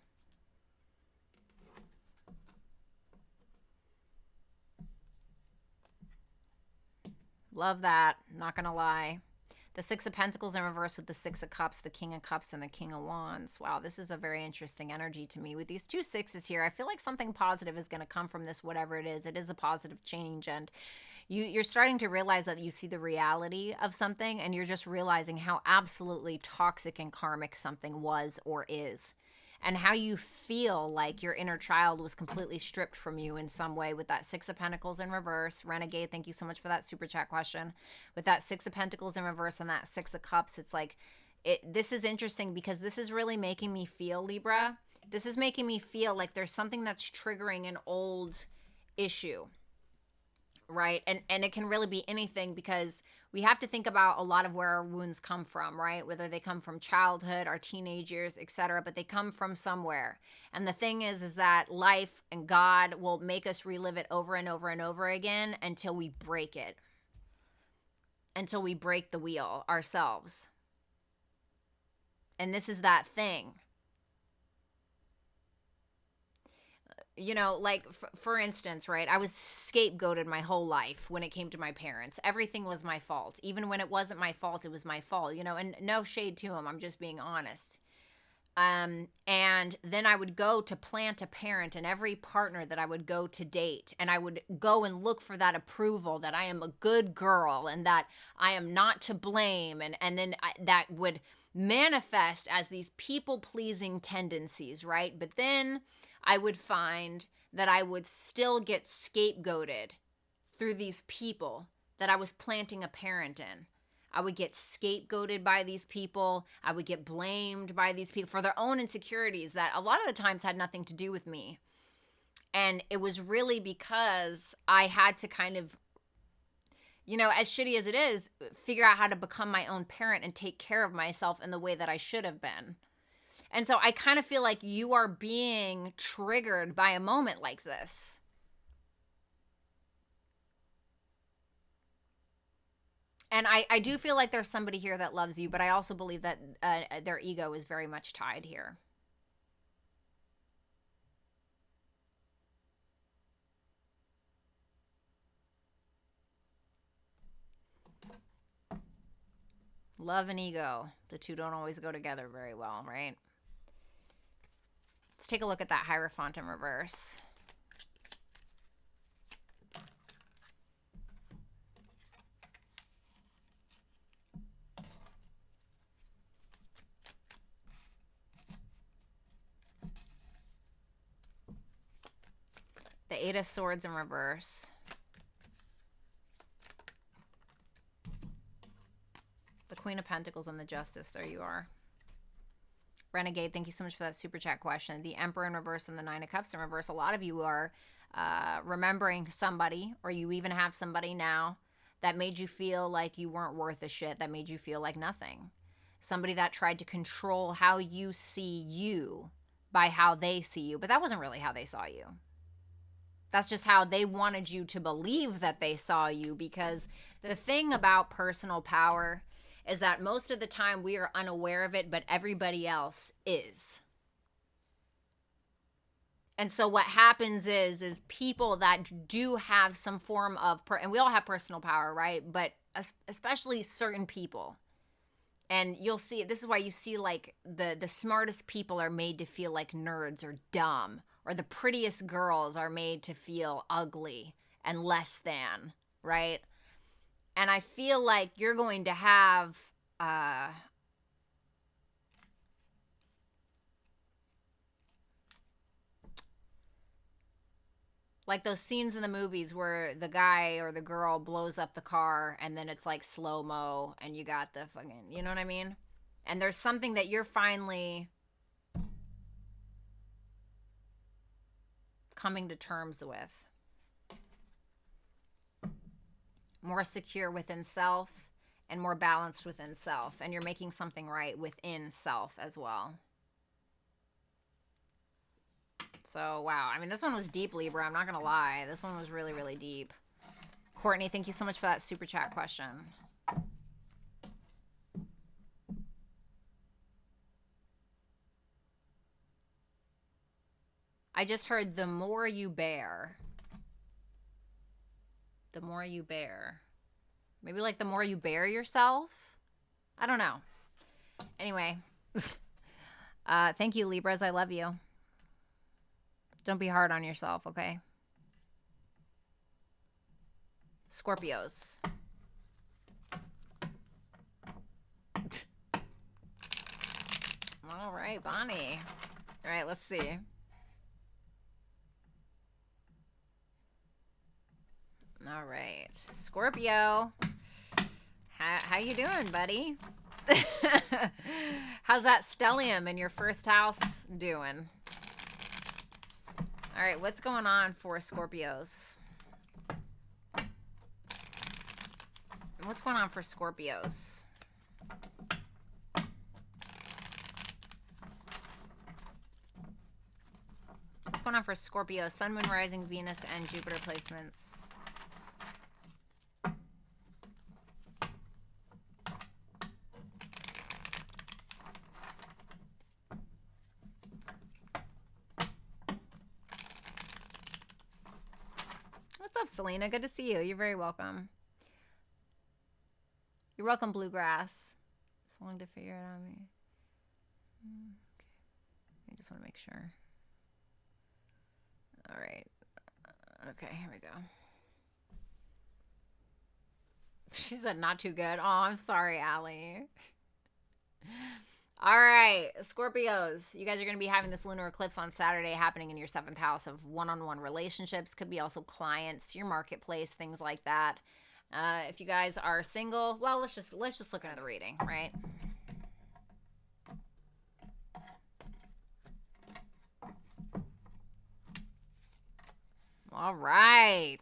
Love that. Not gonna lie. The Six of Pentacles in reverse with the Six of Cups, the King of Cups, and the King of Wands. Wow, this is a very interesting energy to me. With these two sixes here, I feel like something positive is going to come from this, whatever it is. It is a positive change, and you're starting to realize that you see the reality of something, and you're just realizing how absolutely toxic and karmic something was or is. And how you feel like your inner child was completely stripped from you in some way with that Six of Pentacles in reverse. Renegade, thank you so much for that super chat question. With that Six of Pentacles in reverse and that Six of Cups, it's like, this is interesting because this is really making me feel, Libra. This is making me feel like there's something that's triggering an old issue, right? And it can really be anything, because we have to think about a lot of where our wounds come from, right? Whether they come from childhood, our teenage years, etc., but they come from somewhere. And the thing is that life and God will make us relive it over and over and over again until we break it. Until we break the wheel ourselves. And this is that thing. You know, like, for instance, right, I was scapegoated my whole life when it came to my parents. Everything was my fault. Even when it wasn't my fault, it was my fault, you know, and no shade to them. I'm just being honest. And then I would go to plant a parent in every partner that I would go to date. And I would go and look for that approval that I am a good girl and that I am not to blame. And then that would manifest as these people-pleasing tendencies, right? But then I would find that I would still get scapegoated through these people that I was planting a parent in. I would get scapegoated by these people. I would get blamed by these people for their own insecurities that a lot of the times had nothing to do with me. And it was really because I had to kind of, you know, as shitty as it is, figure out how to become my own parent and take care of myself in the way that I should have been. And so I kind of feel like you are being triggered by a moment like this. And I do feel like there's somebody here that loves you, but I also believe that their ego is very much tied here. Love and ego. The two don't always go together very well, right? Let's take a look at that Hierophant in reverse. The Eight of Swords in reverse. The Queen of Pentacles and the Justice. There you are. Renegade, thank you so much for that super chat question. The Emperor in reverse and the Nine of Cups in reverse. A lot of you are remembering somebody, or you even have somebody now that made you feel like you weren't worth a shit, that made you feel like nothing. Somebody that tried to control how you see you by how they see you, but that wasn't really how they saw you. That's just how they wanted you to believe that they saw you, because the thing about personal power is that most of the time we are unaware of it, but everybody else is. And so what happens is people that do have some form of, and we all have personal power, right? But especially certain people. And you'll see, this is why you see like the smartest people are made to feel like nerds or dumb, or the prettiest girls are made to feel ugly and less than, right? And I feel like you're going to have like those scenes in the movies where the guy or the girl blows up the car and then it's like slow-mo and you got the fucking, you know what I mean? And there's something that you're finally coming to terms with. More secure within self and more balanced within self. And you're making something right within self as well. So, wow. I mean, this one was deep, Libra. I'm not going to lie. This one was really, really deep. Courtney, thank you so much for that super chat question. I just heard the more you bear. The more you bear. Maybe like the more you bear yourself? I don't know. Anyway. Thank you, Libras. I love you. Don't be hard on yourself, okay? Scorpios. All right, Bonnie. All right, let's see. All right, Scorpio. How you doing, buddy? How's that stellium in your first house doing? All right, what's going on for Scorpios? What's going on for Scorpios? What's going on for Scorpio? Sun, Moon, Rising, Venus, and Jupiter placements. What's up, Selena? Good to see you. You're very welcome. You're welcome, Bluegrass. So long to figure it out. Okay. I just want to make sure. All right. Okay, here we go. She said not too good. Oh, I'm sorry, Allie. All right, Scorpios. You guys are going to be having this lunar eclipse on Saturday happening in your 7th house of one-on-one relationships. Could be also clients, your marketplace, things like that. If you guys are single, well, let's just look into the reading, right? All right.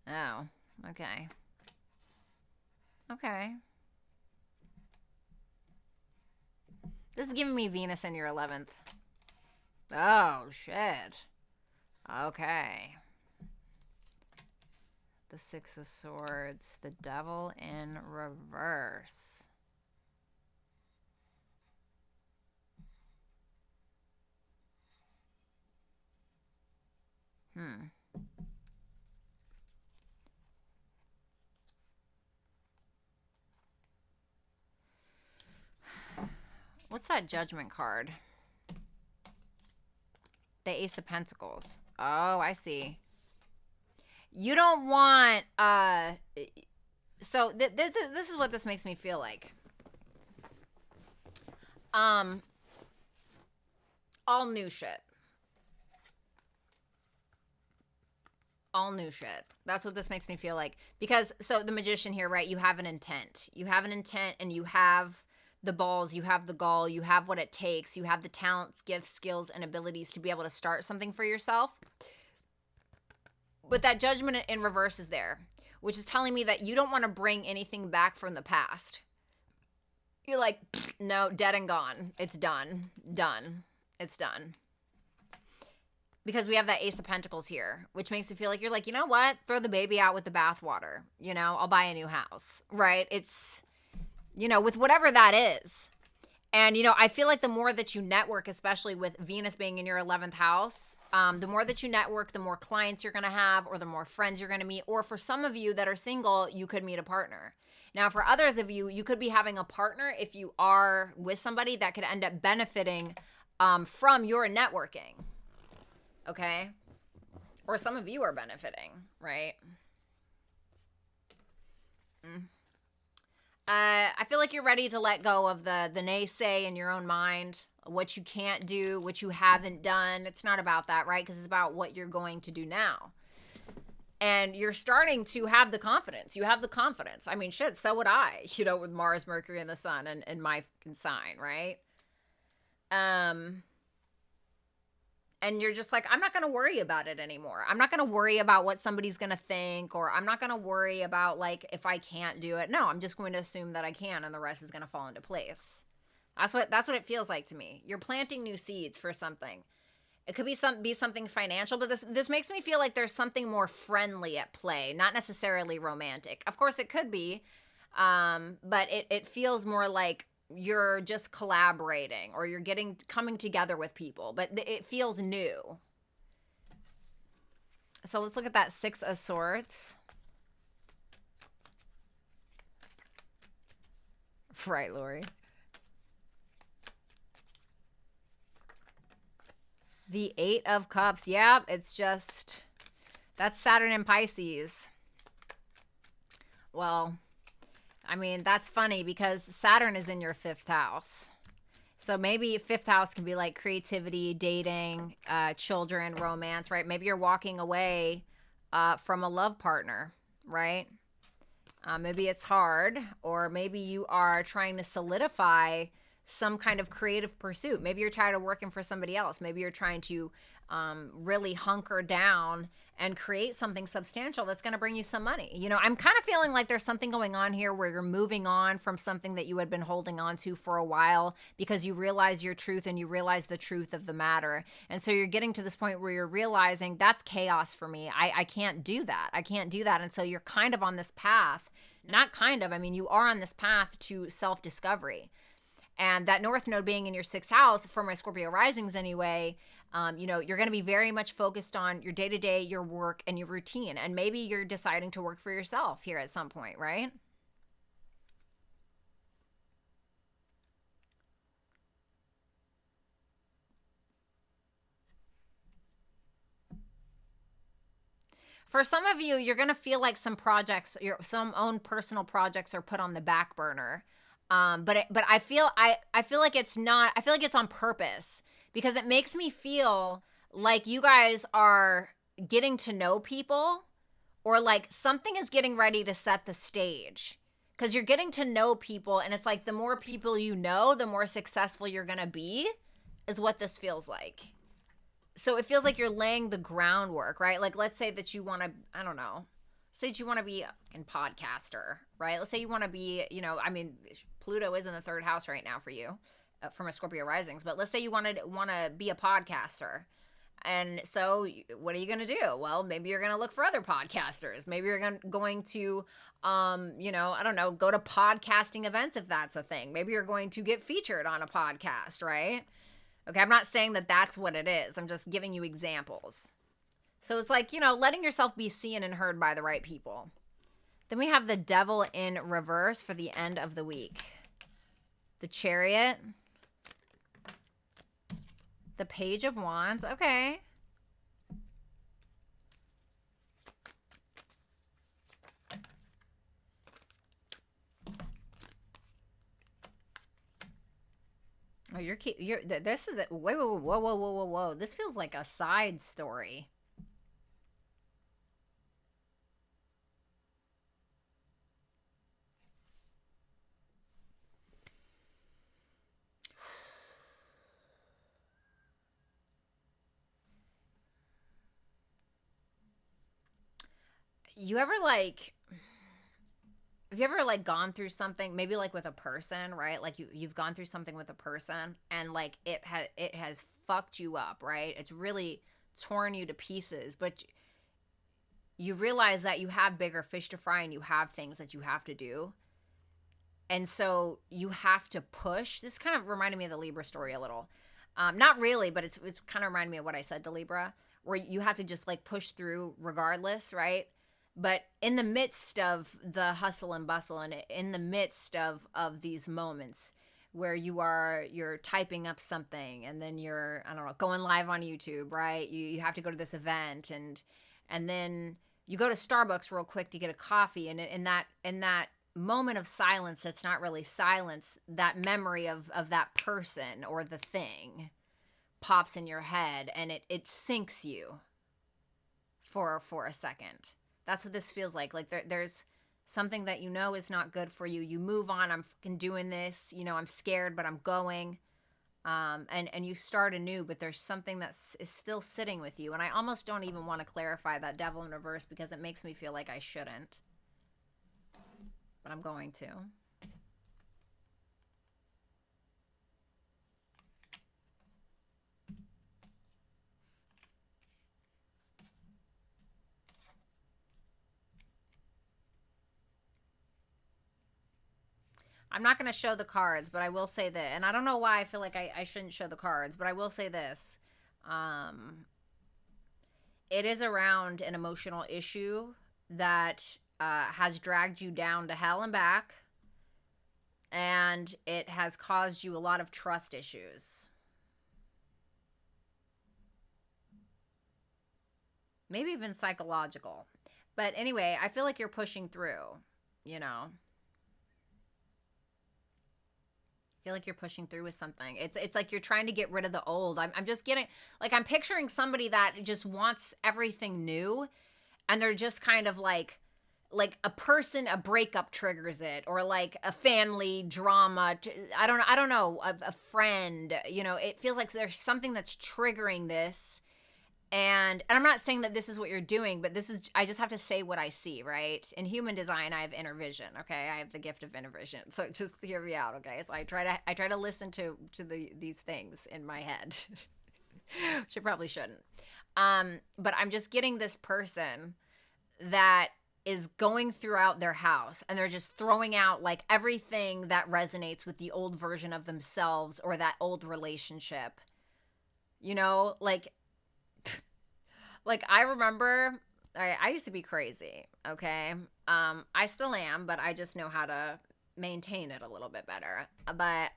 Oh, okay. Okay. This is giving me Venus in your 11th. Oh, shit. Okay. The Six of Swords. The Devil in reverse. What's that Judgment card? The Ace of Pentacles. Oh, I see. You don't want, so this is what this makes me feel like. All new shit. All new shit. That's what this makes me feel like. Because, so the Magician here, right? You have an intent. You have an intent and you have the balls, you have the gall, you have what it takes, you have the talents, gifts, skills, and abilities to be able to start something for yourself. But that Judgment in reverse is there, which is telling me that you don't want to bring anything back from the past. You're like, no, dead and gone. It's done. Done. It's done. Because we have that Ace of Pentacles here, which makes you feel like you're like, you know what? Throw the baby out with the bathwater. You know, I'll buy a new house, right? It's, you know, with whatever that is. And, you know, I feel like the more that you network, especially with Venus being in your 11th house, the more that you network, the more clients you're going to have, or the more friends you're going to meet. Or for some of you that are single, you could meet a partner. Now, for others of you, you could be having a partner if you are with somebody that could end up benefiting from your networking. Okay? Or some of you are benefiting, right? I feel like you're ready to let go of the naysay in your own mind, what you can't do, what you haven't done. It's not about that, right? Because it's about what you're going to do now. And you're starting to have the confidence. You have the confidence. I mean, shit, so would I, you know, with Mars, Mercury, and the Sun and my sign, right? And you're just like, I'm not going to worry about it anymore. I'm not going to worry about what somebody's going to think, or I'm not going to worry about, like, if I can't do it. No, I'm just going to assume that I can, and the rest is going to fall into place. That's what it feels like to me. You're planting new seeds for something. It could be something financial, but this makes me feel like there's something more friendly at play, not necessarily romantic. Of course, it could be, but it feels more like you're just collaborating, or you're coming together with people, but it feels new. So let's look at that Six of Swords. Right, Lori. The Eight of Cups. Yep, it's just, that's Saturn and Pisces. Well, I mean, that's funny because Saturn is in your 5th house. So maybe 5th house can be like creativity, dating, children, romance, right? Maybe you're walking away from a love partner, right? Maybe it's hard, or maybe you are trying to solidify some kind of creative pursuit. Maybe you're tired of working for somebody else. Maybe you're trying to really hunker down and create something substantial that's going to bring you some money. You know, I'm kind of feeling like there's something going on here where you're moving on from something that you had been holding on to for a while because you realize your truth and you realize the truth of the matter. And so you're getting to this point where you're realizing that's chaos for me. I can't do that. I can't do that. And so you're kind of on this path, not kind of, I mean, you are on this path to self-discovery. And that North Node being in your 6th house, for my Scorpio risings anyway, you know, you're going to be very much focused on your day-to-day, your work, and your routine. And maybe you're deciding to work for yourself here at some point, right? For some of you, you're going to feel like some projects, some own personal projects are put on the back burner. But I feel like it's not, I feel like it's on purpose, because it makes me feel like you guys are getting to know people, or like something is getting ready to set the stage, because you're getting to know people. And it's like, the more people you know, the more successful you're going to be, is what this feels like. So it feels like you're laying the groundwork, right? Like, let's say that you want to, I don't know, say that you want to be a podcaster, right? Let's say you want to be, you know, I mean, Pluto is in the 3rd house right now for you, from a Scorpio risings. But let's say you want to be a podcaster. And so what are you going to do? Well, maybe you're going to look for other podcasters. Maybe you're going to, you know, I don't know, go to podcasting events if that's a thing. Maybe you're going to get featured on a podcast, right? Okay, I'm not saying that that's what it is. I'm just giving you examples. So it's like, you know, letting yourself be seen and heard by the right people. Then we have the Devil in reverse for the end of the week. The Chariot. The Page of Wands. Okay. Oh, this is wait, whoa. This feels like a side story. You ever like, have you ever like gone through something, maybe like with a person, right? Like you've gone through something with a person and like it has fucked you up, right? It's really torn you to pieces, but you realize that you have bigger fish to fry and you have things that you have to do. And so you have to push. This kind of reminded me of the Libra story a little. Not really, but it's kind of reminded me of what I said to Libra, where you have to just like push through regardless, right? But in the midst of the hustle and bustle and in the midst of these moments where you're typing up something and then you're, I don't know, going live on YouTube, right? You have to go to this event and then you go to Starbucks real quick to get a coffee, and in that moment of silence that's not really silence, that memory of that person or the thing pops in your head and it sinks you for a second. That's what this feels like. Like there's something that you know is not good for you. You move on. I'm fucking doing this. You know, I'm scared, but I'm going. And you start anew, but there's something that is still sitting with you. And I almost don't even want to clarify that Devil in reverse because it makes me feel like I shouldn't. But I'm going to. I'm not going to show the cards, but I will say that, and I don't know why I feel like I shouldn't show the cards, but I will say this. It is around an emotional issue that has dragged you down to hell and back, and it has caused you a lot of trust issues. Maybe even psychological. But anyway, I feel like you're pushing through, you know. I feel like you're pushing through with something. It's like you're trying to get rid of the old. I'm just getting, like, I'm picturing somebody that just wants everything new, and they're just kind of like a person, a breakup triggers it, or like a family drama. I don't know, a friend, you know, it feels like there's something that's triggering this. And I'm not saying that this is what you're doing, but I just have to say what I see, right? In human design, I have inner vision, okay? I have the gift of inner vision. So just hear me out, okay? So I try to listen to these things in my head, which I probably shouldn't. But I'm just getting this person that is going throughout their house and they're just throwing out like everything that resonates with the old version of themselves or that old relationship. You know, like I remember, I used to be crazy, okay? I still am, but I just know how to maintain it a little bit better. But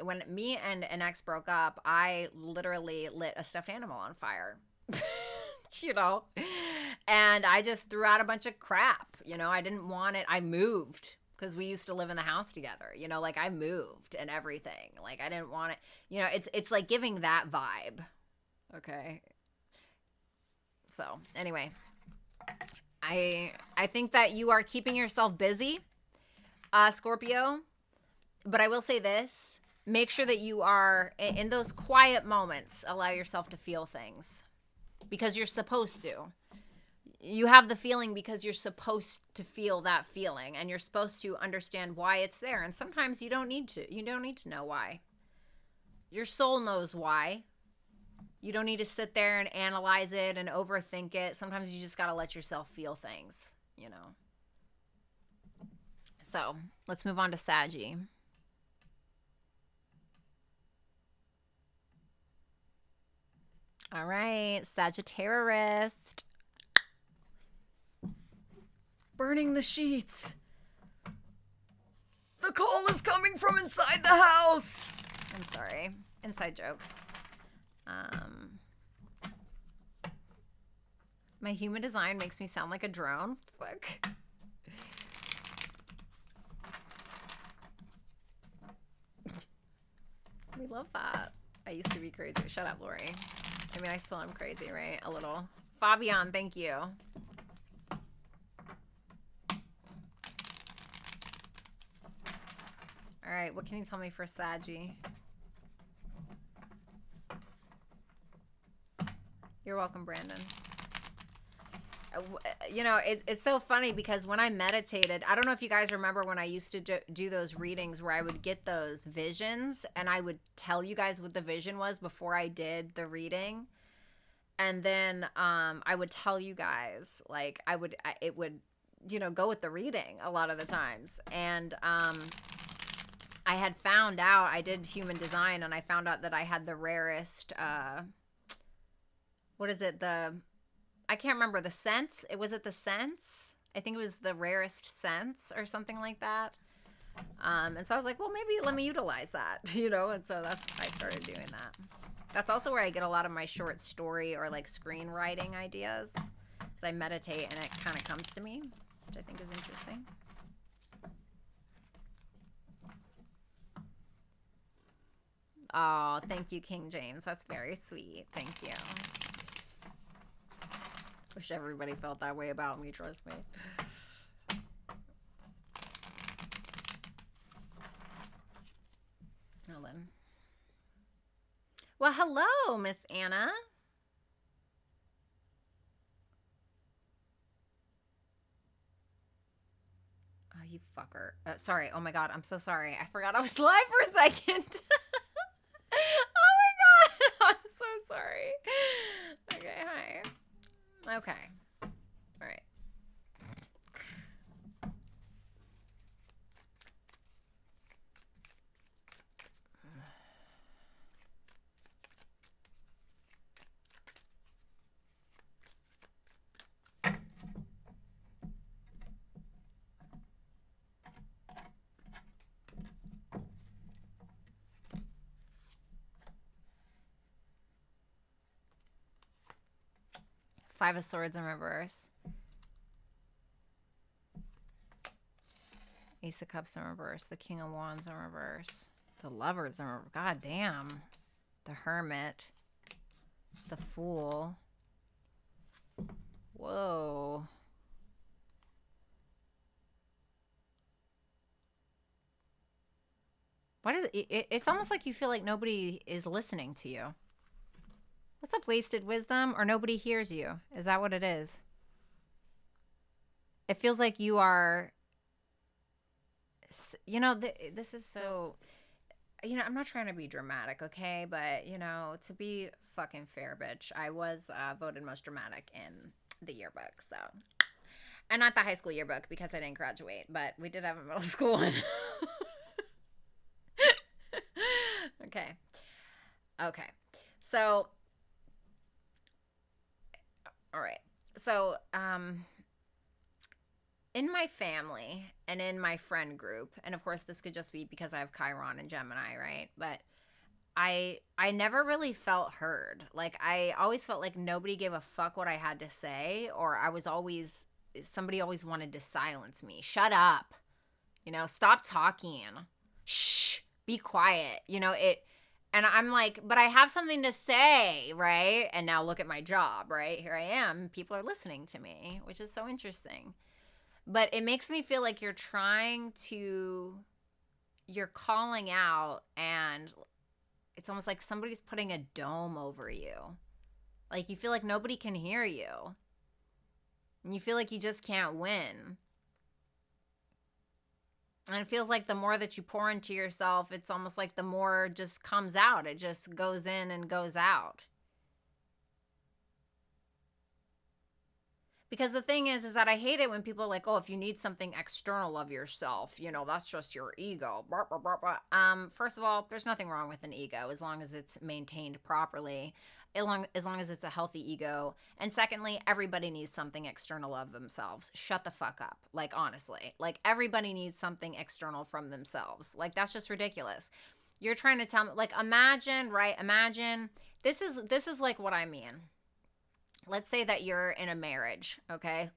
when me and an ex broke up, I literally lit a stuffed animal on fire, you know? And I just threw out a bunch of crap, you know? I didn't want it. I moved because we used to live in the house together, you know? Like, I moved and everything. Like, I didn't want it. You know, it's like giving that vibe, okay? So anyway, I think that you are keeping yourself busy, Scorpio, but I will say this, make sure that you are in those quiet moments, allow yourself to feel things because you're supposed to. You have the feeling because you're supposed to feel that feeling and you're supposed to understand why it's there. And sometimes you don't need to know why. Your soul knows why. You don't need to sit there and analyze it and overthink it. Sometimes you just got to let yourself feel things, you know. So let's move on to Saggy. All right, Sagittarius. Burning the sheets. The coal is coming from inside the house. I'm sorry. Inside joke. My human design makes me sound like a drone. What the fuck? We love that. I used to be crazy. Shut up, Lori. I mean, I still am crazy, right? A little. Fabian, thank you. All right, what can you tell me for Saggy? You're welcome, Brandon. You know, it's so funny because when I meditated, I don't know if you guys remember when I used to do those readings where I would get those visions and I would tell you guys what the vision was before I did the reading. And then I would tell you guys, like, it would, you know, go with the reading a lot of the times. And I had found out, I did human design, and I found out that I had the rarest, what is it, I can't remember, the sense? Was it the sense? I think it was the rarest sense or something like that. And so I was like, well, maybe let me utilize that, you know? And so that's why I started doing that. That's also where I get a lot of my short story or like screenwriting ideas. So I meditate and it kind of comes to me, which I think is interesting. Oh, thank you, King James. That's very sweet. Thank you. Wish everybody felt that way about me, trust me. Well then. Well, hello, Miss Anna. Oh, you fucker. Sorry. Oh my God. I'm so sorry. I forgot I was live for a second. Oh my God. I'm so sorry. Okay. Hi. Okay. All right. Five of Swords in reverse. Ace of Cups in reverse. The King of Wands in reverse. The Lovers in reverse. God damn. The Hermit. The Fool. Whoa. What is it? It's almost like you feel like nobody is listening to you. What's up, Wasted Wisdom? Or nobody hears you? Is that what it is? It feels like you are, you know, this is so, you know, I'm not trying to be dramatic, okay? But, you know, to be fucking fair, bitch, I was voted most dramatic in the yearbook, so. And not the high school yearbook because I didn't graduate, but we did have a middle school one. Okay. Okay. So, all right. So, in my family and in my friend group, and of course this could just be because I have Chiron and Gemini, right? But I never really felt heard. Like, I always felt like nobody gave a fuck what I had to say, or somebody always wanted to silence me. Shut up. You know, stop talking. Shh, be quiet. You know, and I'm like, but I have something to say, right? And now look at my job, right? Here I am. People are listening to me, which is so interesting. But it makes me feel like you're calling out, and it's almost like somebody's putting a dome over you. Like, you feel like nobody can hear you. And you feel like you just can't win. And it feels like the more that you pour into yourself, it's almost like the more just comes out. It just goes in and goes out. Because the thing is that I hate it when people are like, oh, if you need something external of yourself, you know, that's just your ego. Blah, blah, blah, blah. First of all, there's nothing wrong with an ego as long as it's maintained properly, as long as it's a healthy ego. And secondly, everybody needs something external of themselves. Shut the fuck up. Like, honestly. Like, everybody needs something external from themselves. Like, that's just ridiculous. You're trying to tell me, like, imagine, right? Imagine, this is like what I mean. Let's say that you're in a marriage, okay?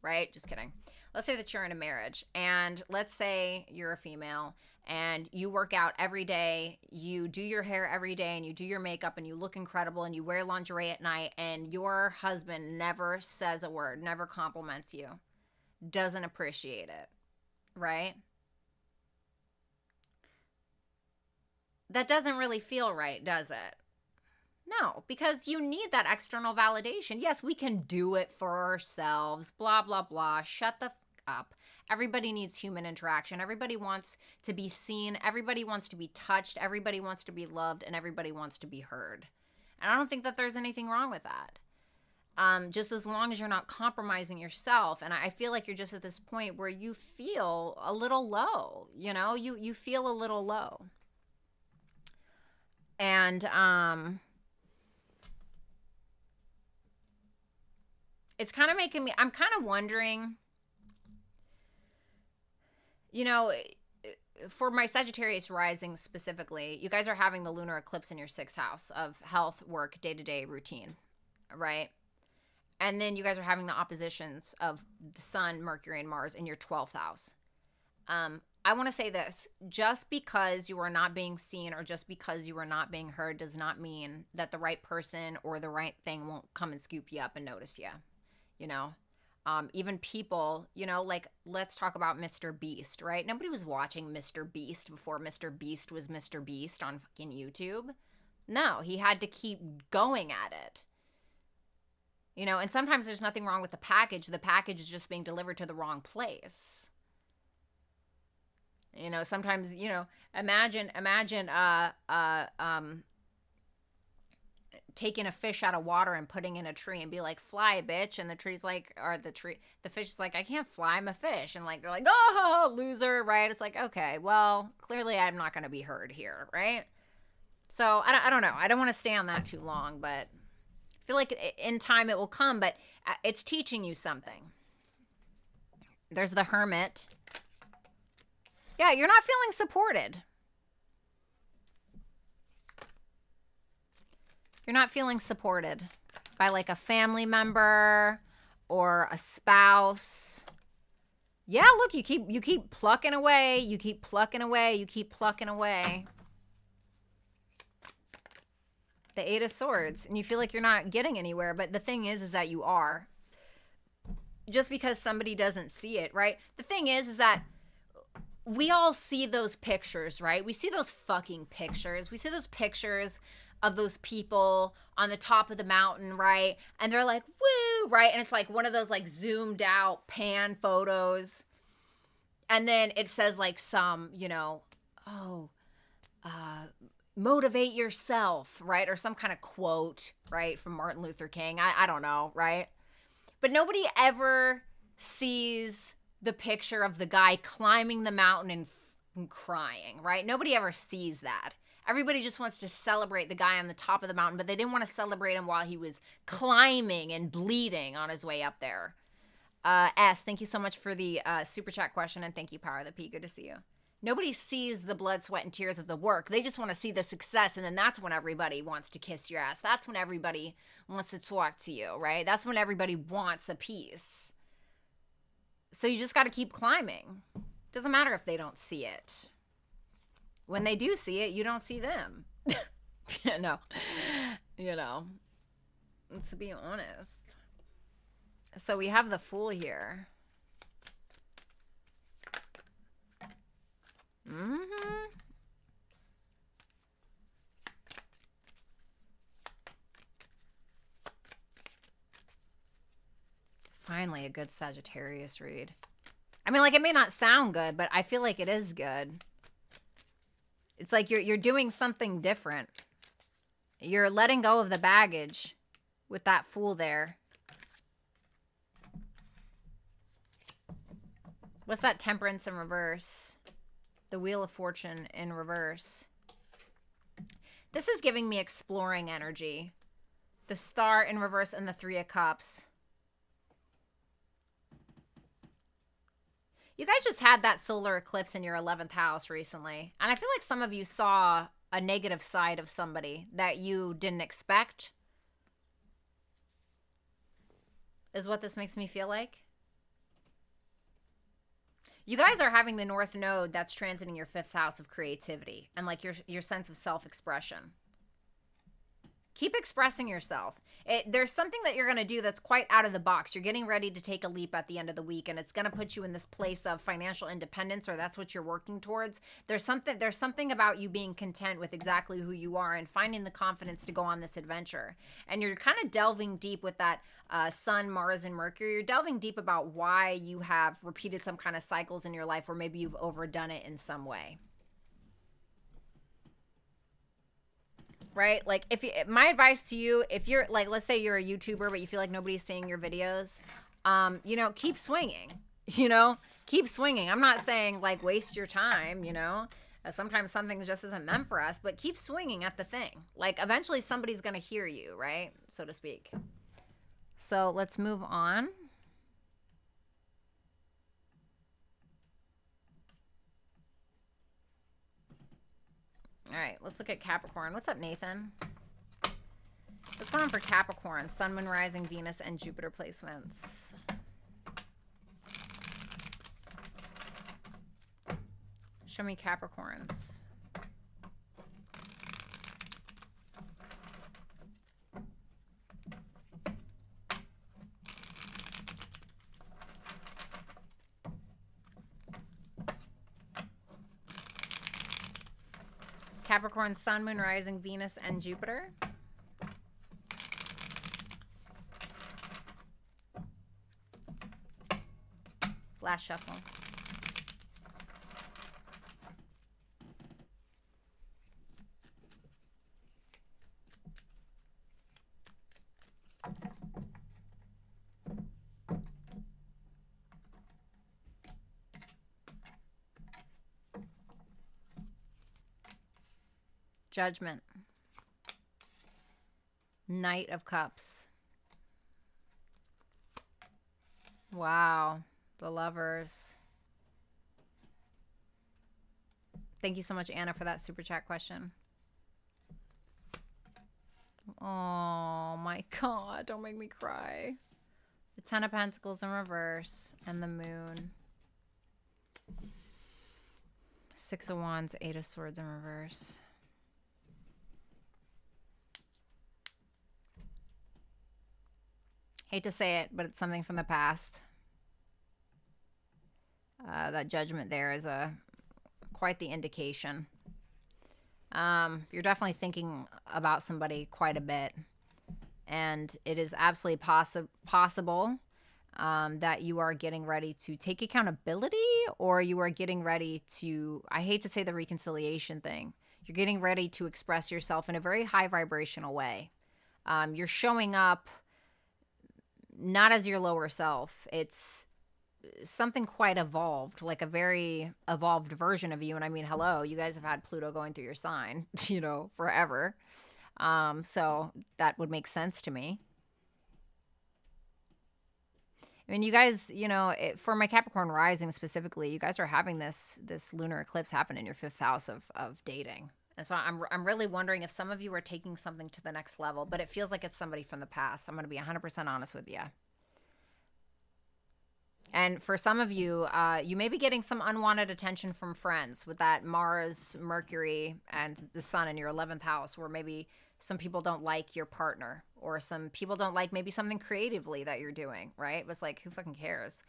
Right? Just kidding. Let's say that you're in a marriage, and let's say you're a female and you work out every day, you do your hair every day, and you do your makeup, and you look incredible, and you wear lingerie at night, and your husband never says a word, never compliments you, doesn't appreciate it, right? That doesn't really feel right, does it? No, because you need that external validation. Yes, we can do it for ourselves, blah, blah, blah. Shut the up. Everybody needs human interaction. Everybody wants to be seen. Everybody wants to be touched. Everybody wants to be loved, and everybody wants to be heard. And I don't think that there's anything wrong with that. Just as long as you're not compromising yourself. And I feel like you're just at this point where you feel a little low, you know, you feel a little low. And, it's kind of making me, I'm kind of wondering, you know, for my Sagittarius rising specifically, you guys are having the lunar eclipse in your 6th house of health, work, day-to-day routine, right? And then you guys are having the oppositions of the Sun, Mercury, and Mars in your 12th house. I want to say this, just because you are not being seen or just because you are not being heard does not mean that the right person or the right thing won't come and scoop you up and notice you, you know? Even people, you know, like, let's talk about Mr. Beast, right? Nobody was watching Mr. Beast before Mr. Beast was Mr. Beast on fucking YouTube. No, he had to keep going at it. You know, and sometimes there's nothing wrong with the package. The package is just being delivered to the wrong place. You know, sometimes, you know, imagine taking a fish out of water and putting in a tree and be like, fly, bitch. And the tree's like, or the fish is like, I can't fly, I'm a fish. And like, they're like, oh, loser, right? It's like, okay, well, clearly I'm not going to be heard here, right? So I don't know. I don't want to stay on that too long, but I feel like in time it will come, but it's teaching you something. There's the Hermit. Yeah, you're not feeling supported. You're not feeling supported by like a family member or a spouse. Yeah, look, you keep plucking away, you keep plucking away, you keep plucking away. The 8 of Swords, and you feel like you're not getting anywhere, but the thing is that you are. Just because somebody doesn't see it, right? The thing is that we all see those pictures, right? We see those fucking pictures. We see those pictures of those people on the top of the mountain, right? And they're like, woo, right? And it's like one of those like zoomed out pan photos. And then it says like some, you know, motivate yourself, right? Or some kind of quote, right? From Martin Luther King. I don't know, right? But nobody ever sees the picture of the guy climbing the mountain and crying, right? Nobody ever sees that. Everybody just wants to celebrate the guy on the top of the mountain, but they didn't want to celebrate him while he was climbing and bleeding on his way up there. S, thank you so much for the super chat question, and thank you, Power of the P. Good to see you. Nobody sees the blood, sweat, and tears of the work. They just want to see the success, and then that's when everybody wants to kiss your ass. That's when everybody wants to talk to you, right? That's when everybody wants a piece. So you just got to keep climbing. Doesn't matter if they don't see it. When they do see it, you don't see them. No. You know. Let's be honest. So we have the Fool here. Finally, a good Sagittarius read. I mean, like, it may not sound good, but I feel like it is good. It's like you're doing something different. You're letting go of the baggage with that Fool there. What's that? Temperance in reverse. The Wheel of Fortune in reverse. This is giving me exploring energy. The Star in reverse and the 3 of Cups. You guys just had that solar eclipse in your 11th house recently. And I feel like some of you saw a negative side of somebody that you didn't expect, is what this makes me feel like. You guys are having the North Node that's transiting your 5th house of creativity and like your sense of self-expression. Keep expressing yourself. There's something that you're going to do that's quite out of the box. You're getting ready to take a leap at the end of the week, and it's going to put you in this place of financial independence, or that's what you're working towards. There's something about you being content with exactly who you are and finding the confidence to go on this adventure. And you're kind of delving deep with that Sun, Mars, and Mercury. You're delving deep about why you have repeated some kind of cycles in your life, or maybe you've overdone it in some way. Right? Like, my advice to you, if you're like, let's say you're a YouTuber, but you feel like nobody's seeing your videos, you know, keep swinging, keep swinging. I'm not saying like waste your time, sometimes something just isn't meant for us, but keep swinging at the thing. Like, eventually somebody's going to hear you, right? So to speak. So let's move on. All right, let's look at Capricorn. What's up, Nathan? What's going on for Capricorn? Sun, Moon, Rising, Venus, and Jupiter placements. Show me Capricorns. Capricorn, Sun, Moon, Rising, Venus, and Jupiter. Last shuffle. Judgment. Knight of Cups. Wow. The Lovers. Thank you so much, Anna, for that super chat question. Oh my God. Don't make me cry. The Ten of Pentacles in reverse and the Moon. Six of Wands, Eight of Swords in reverse. Hate to say it, but it's something from the past. That Judgment there is quite the indication. You're definitely thinking about somebody quite a bit. And it is absolutely possible that you are getting ready to take accountability, or you are getting ready to, I hate to say the reconciliation thing, you're getting ready to express yourself in a very high vibrational way. You're showing up not as your lower self. It's something quite evolved, like a very evolved version of you. And I mean, hello, you guys have had Pluto going through your sign, forever. So that would make sense to me. I mean, you guys, for my Capricorn rising specifically, you guys are having this lunar eclipse happen in your 5th house of dating. And so I'm really wondering if some of you are taking something to the next level, but it feels like it's somebody from the past. I'm going to be 100% honest with you. And for some of you, you may be getting some unwanted attention from friends with that Mars, Mercury, and the Sun in your 11th house, where maybe some people don't like your partner, or some people don't like maybe something creatively that you're doing, right? It was like, who fucking cares?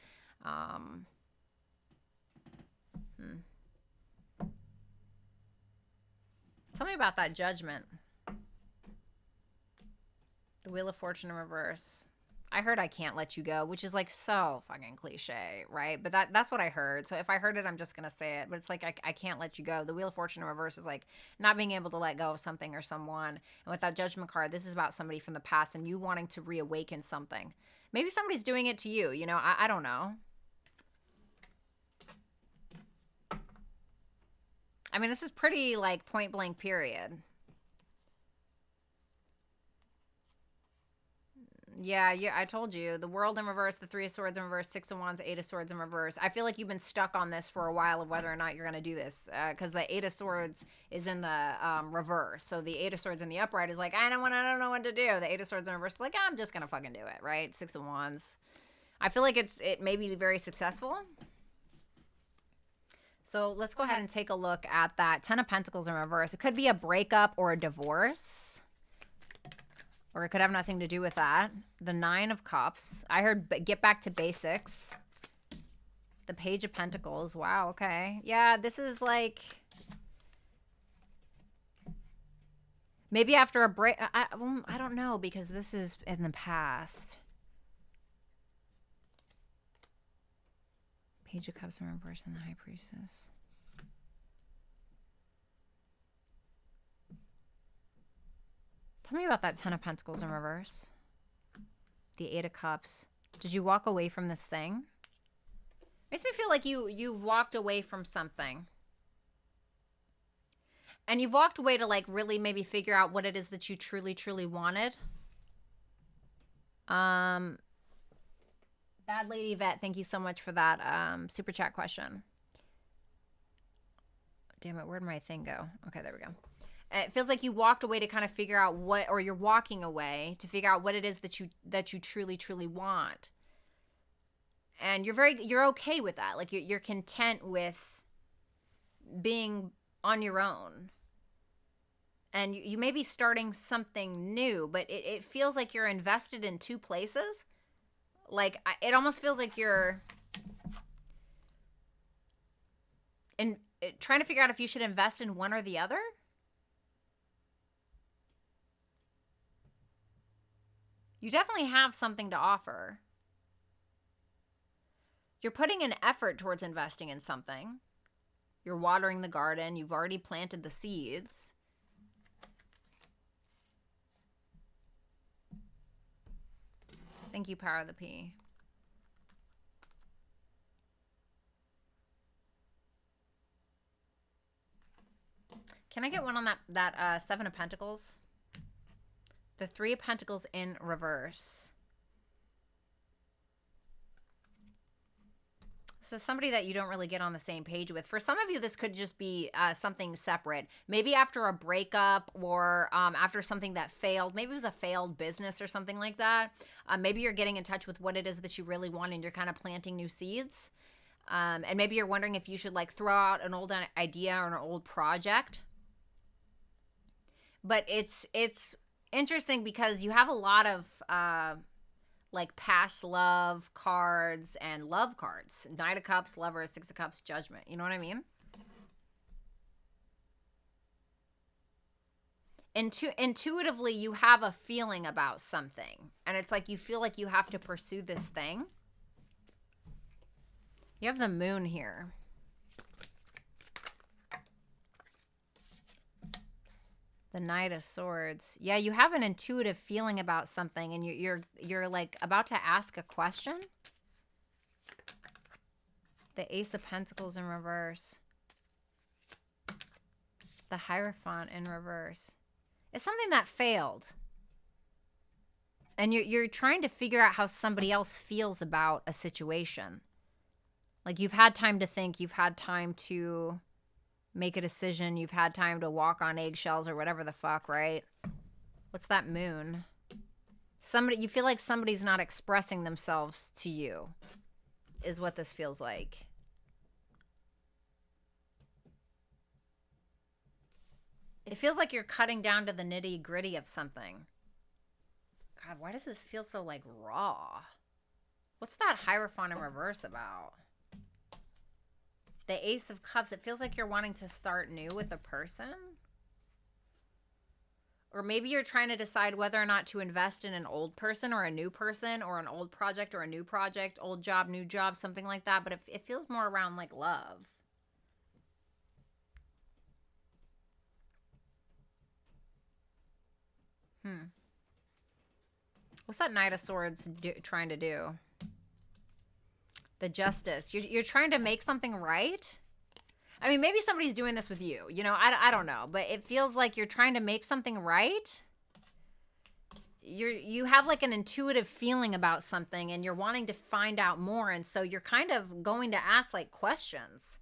Tell me about that Judgment. The Wheel of Fortune in reverse. I heard I can't let you go, which is like so fucking cliche, right? But that's what I heard. So if I heard it, I'm just going to say it. But it's like, I can't let you go. The Wheel of Fortune in reverse is like not being able to let go of something or someone. And with that Judgment card, this is about somebody from the past and you wanting to reawaken something. Maybe somebody's doing it to you. I don't know. I mean, this is pretty like point blank period. Yeah, I told you. The World in reverse, the Three of Swords in reverse, Six of Wands, Eight of Swords in reverse. I feel like you've been stuck on this for a while of whether or not you're going to do this, because the Eight of Swords is in the reverse. So the Eight of Swords in the upright is like, I don't know what to do. The Eight of Swords in reverse is like, I'm just going to fucking do it, right? Six of Wands. I feel like it may be very successful. So let's go ahead and take a look at that. Ten of Pentacles in reverse. It could be a breakup or a divorce. Or it could have nothing to do with that. The Nine of Cups. I heard get back to basics. The Page of Pentacles. Wow, okay. Yeah, this is like... maybe after a break... I don't know, because this is in the past. Page of Cups in reverse and the High Priestess. Tell me about that Ten of Pentacles in reverse. The Eight of Cups. Did you walk away from this thing? Makes me feel like you've walked away from something. And you've walked away to like really maybe figure out what it is that you truly, truly wanted. Bad Lady Vet, thank you so much for that super chat question. Damn it, where'd my thing go? Okay, there we go. It feels like you walked away to kind of figure out what, or you're walking away to figure out what it is that you truly, truly want. And you're okay with that. Like you're content with being on your own. And you may be starting something new, but it feels like you're invested in two places. Like it almost feels like you're trying to figure out if you should invest in one or the other. You definitely have something to offer. You're putting an effort towards investing in something. You're watering the garden. You've already planted the seeds. Thank you, Power of the P. Can I get one on that Seven of Pentacles? The Three of Pentacles in reverse. So somebody that you don't really get on the same page with. For some of you, this could just be something separate. Maybe after a breakup or after something that failed. Maybe it was a failed business or something like that. Maybe you're getting in touch with what it is that you really want and you're kind of planting new seeds. And maybe you're wondering if you should like throw out an old idea or an old project. But it's interesting because you have a lot of like past love cards and love cards. Knight of Cups, Lovers, Six of Cups, Judgment. You know what I mean? Intuitively, you have a feeling about something. And it's like you feel like you have to pursue this thing. You have the Moon here. The Knight of Swords. Yeah, you have an intuitive feeling about something and you're like about to ask a question. The Ace of Pentacles in reverse. The Hierophant in reverse. It's something that failed. And you're trying to figure out how somebody else feels about a situation. Like you've had time to think, you've had time to make a decision, you've had time to walk on eggshells or whatever the fuck, right? What's that Moon? You feel like somebody's not expressing themselves to you, is what this feels like. It feels like you're cutting down to the nitty gritty of something. God, why does this feel so like raw? What's that Hierophant in reverse about? The Ace of Cups, it feels like you're wanting to start new with a person. Or maybe you're trying to decide whether or not to invest in an old person or a new person or an old project or a new project, old job, new job, something like that. But it feels more around like love. What's that Knight of Swords trying to do? The Justice. You're trying to make something right? I mean, maybe somebody's doing this with you. You know, I don't know. But it feels like you're trying to make something right. you have like an intuitive feeling about something and you're wanting to find out more, and so you're kind of going to ask like questions.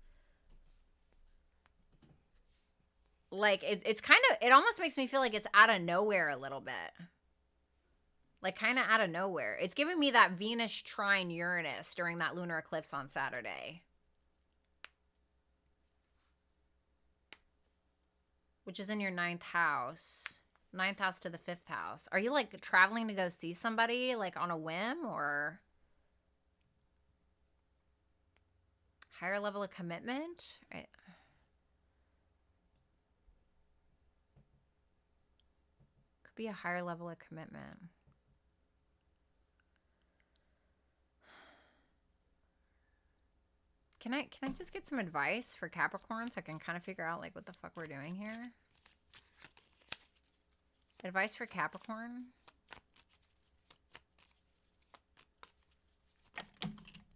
Like it's kind of, it almost makes me feel like it's out of nowhere a little bit. Like kind of out of nowhere. It's giving me that Venus trine Uranus during that lunar eclipse on Saturday, which is in your 9th house. 9th house to the 5th house. Are you like traveling to go see somebody like on a whim, or higher level of commitment? Right. Could be a higher level of commitment. Can I just get some advice for Capricorn so I can kind of figure out like what the fuck we're doing here? Advice for Capricorn?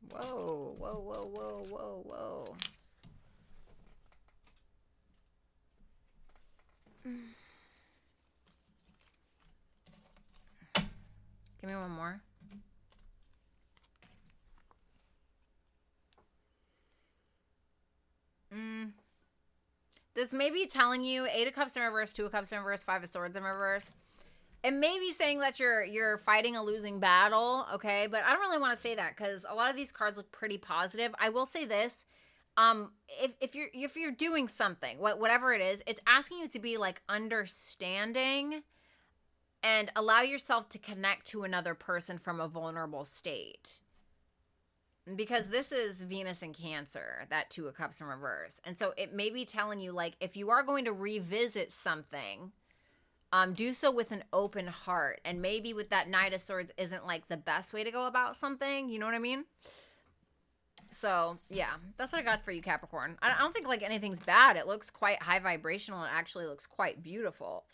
Whoa, whoa, whoa, whoa, whoa, whoa. Give me one more. This may be telling you 8 of Cups in reverse, 2 of Cups in reverse, 5 of Swords in reverse. It may be saying that you're fighting a losing battle, okay? But I don't really want to say that because a lot of these cards look pretty positive. I will say this. If you're doing something, whatever it is, it's asking you to be like understanding and allow yourself to connect to another person from a vulnerable state. Because this is Venus in Cancer, that 2 of Cups in reverse. And so it may be telling you, like, if you are going to revisit something, do so with an open heart. And maybe with that Knight of Swords isn't, like, the best way to go about something. You know what I mean? So, yeah, that's what I got for you, Capricorn. I don't think, like, anything's bad. It looks quite high vibrational. It actually looks quite beautiful.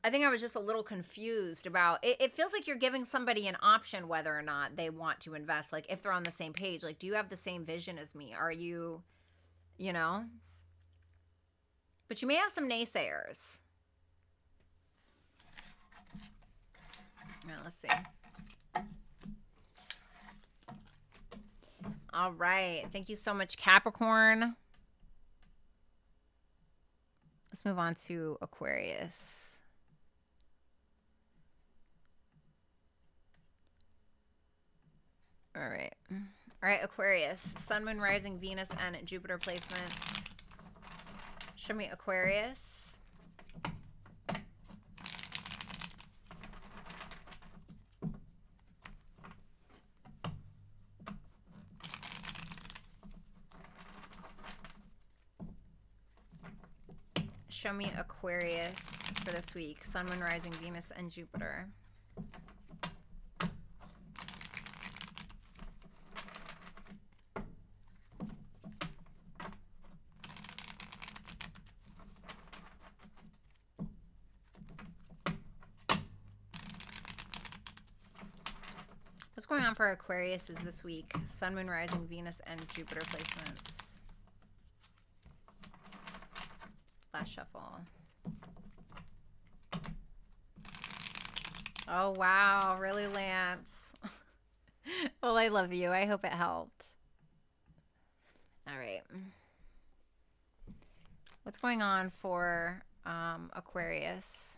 I think I was just a little confused about it. It feels like you're giving somebody an option whether or not they want to invest. Like if they're on the same page, like, do you have the same vision as me? Are you, you know? But you may have some naysayers. All right, let's see. All right. Thank you so much, Capricorn. Let's move on to Aquarius. All right. All right, Aquarius. Sun, Moon, Rising, Venus, and Jupiter placements. Show me Aquarius. Show me Aquarius for this week. Sun, Moon, Rising, Venus, and Jupiter. What's going on for Aquarius is this week? Sun, Moon, Rising, Venus, and Jupiter placements. Last shuffle. Oh, wow. Really, Lance? Well, I love you. I hope it helped. All right. What's going on for Aquarius?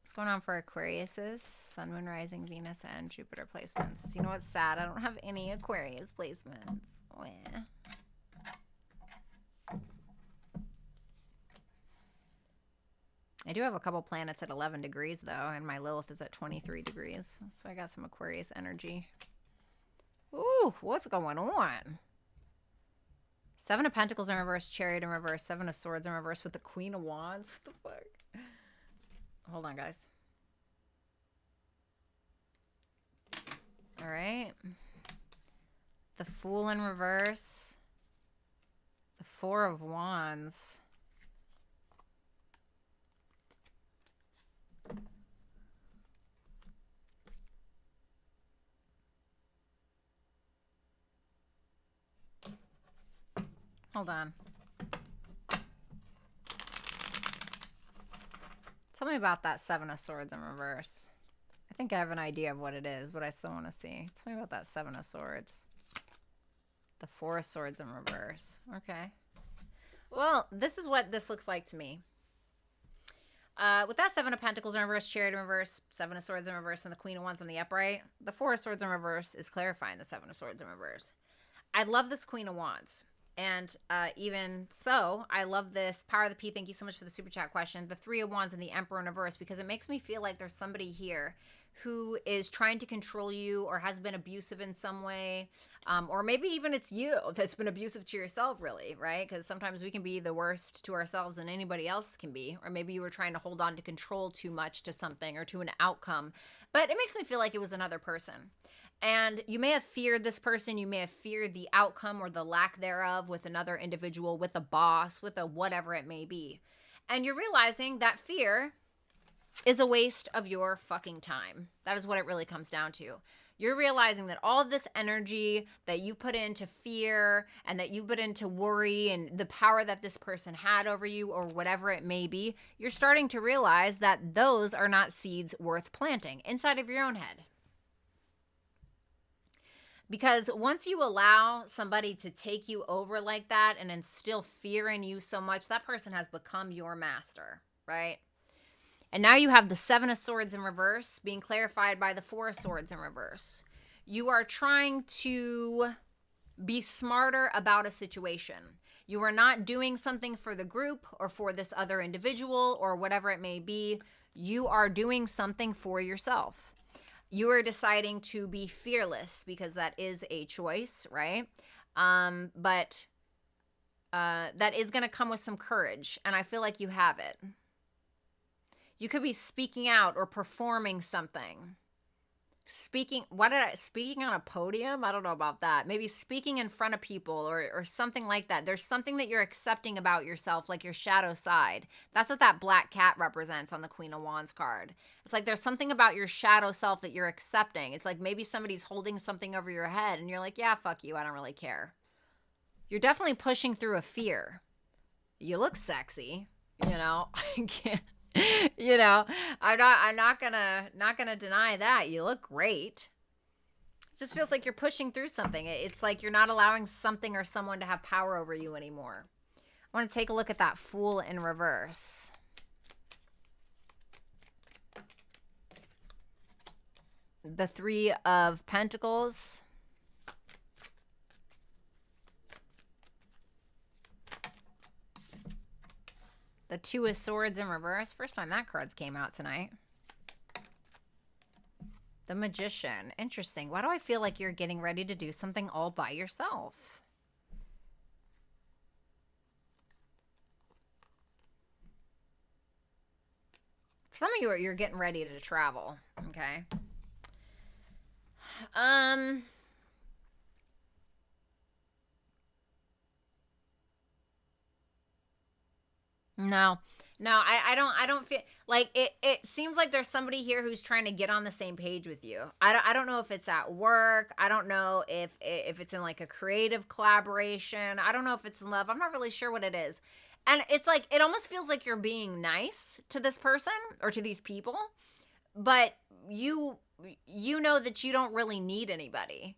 What's going on for Aquarius's Sun, Moon, Rising, Venus, and Jupiter placements? You know what's sad? I don't have any Aquarius placements. Oh, yeah. I do have a couple planets at 11 degrees, though, and my Lilith is at 23 degrees. So I got some Aquarius energy. Ooh, what's going on? 7 of Pentacles in reverse, Chariot in reverse, 7 of Swords in reverse with the Queen of Wands. What the fuck? Hold on, guys. All right. The Fool in reverse. The 4 of Wands. Hold on. Tell me about that Seven of Swords in reverse. I think I have an idea of what it is, but I still want to see. Tell me about that Seven of Swords. The Four of Swords in reverse. Okay. Well, this is what this looks like to me. With that Seven of Pentacles in reverse, Chariot in reverse, Seven of Swords in reverse, and the Queen of Wands on the upright, the Four of Swords in reverse is clarifying the Seven of Swords in reverse. I love this Queen of Wands. And even so, I love this Power of the P. Thank you so much for the super chat question. The Three of Wands and the Emperor in reverse, because it makes me feel like there's somebody here who is trying to control you or has been abusive in some way. Or maybe even it's you that's been abusive to yourself, really, right? Because sometimes we can be the worst to ourselves than anybody else can be. Or maybe you were trying to hold on to control too much to something or to an outcome. But it makes me feel like it was another person. And you may have feared this person. You may have feared the outcome or the lack thereof with another individual, with a boss, with a whatever it may be. And you're realizing that fear is a waste of your fucking time. That is what it really comes down to. You're realizing that all of this energy that you put into fear and that you put into worry and the power that this person had over you or whatever it may be, you're starting to realize that those are not seeds worth planting inside of your own head. Because once you allow somebody to take you over like that and instill fear in you so much, that person has become your master, right? And now you have the Seven of Swords in reverse being clarified by the Four of Swords in reverse. You are trying to be smarter about a situation. You are not doing something for the group or for this other individual or whatever it may be. You are doing something for yourself. You are deciding to be fearless because that is a choice, right? But that is going to come with some courage, and I feel like you have it. You could be speaking out or performing something. Speaking on a podium? I don't know about that. Maybe speaking in front of people or something like that. There's something that you're accepting about yourself, like your shadow side. That's what that black cat represents on the Queen of Wands card. It's like there's something about your shadow self that you're accepting. It's like maybe somebody's holding something over your head and you're like, yeah, fuck you. I don't really care. You're definitely pushing through a fear. You look sexy, you know. I can't. You know, I'm not gonna deny that. You look great. It just feels like you're pushing through something. It's like you're not allowing something or someone to have power over you anymore. I want to take a look at that Fool in reverse. The Three of Pentacles. The Two of Swords in reverse. First time that cards came out tonight. The Magician. Interesting. Why do I feel like you're getting ready to do something all by yourself? For some of you, you're getting ready to travel. Okay. No, I don't feel like it seems like there's somebody here who's trying to get on the same page with you. I don't know if it's at work. I don't know if it's in like a creative collaboration. I don't know if it's in love. I'm not really sure what it is. And it's like, it almost feels like you're being nice to this person or to these people, but you know that you don't really need anybody.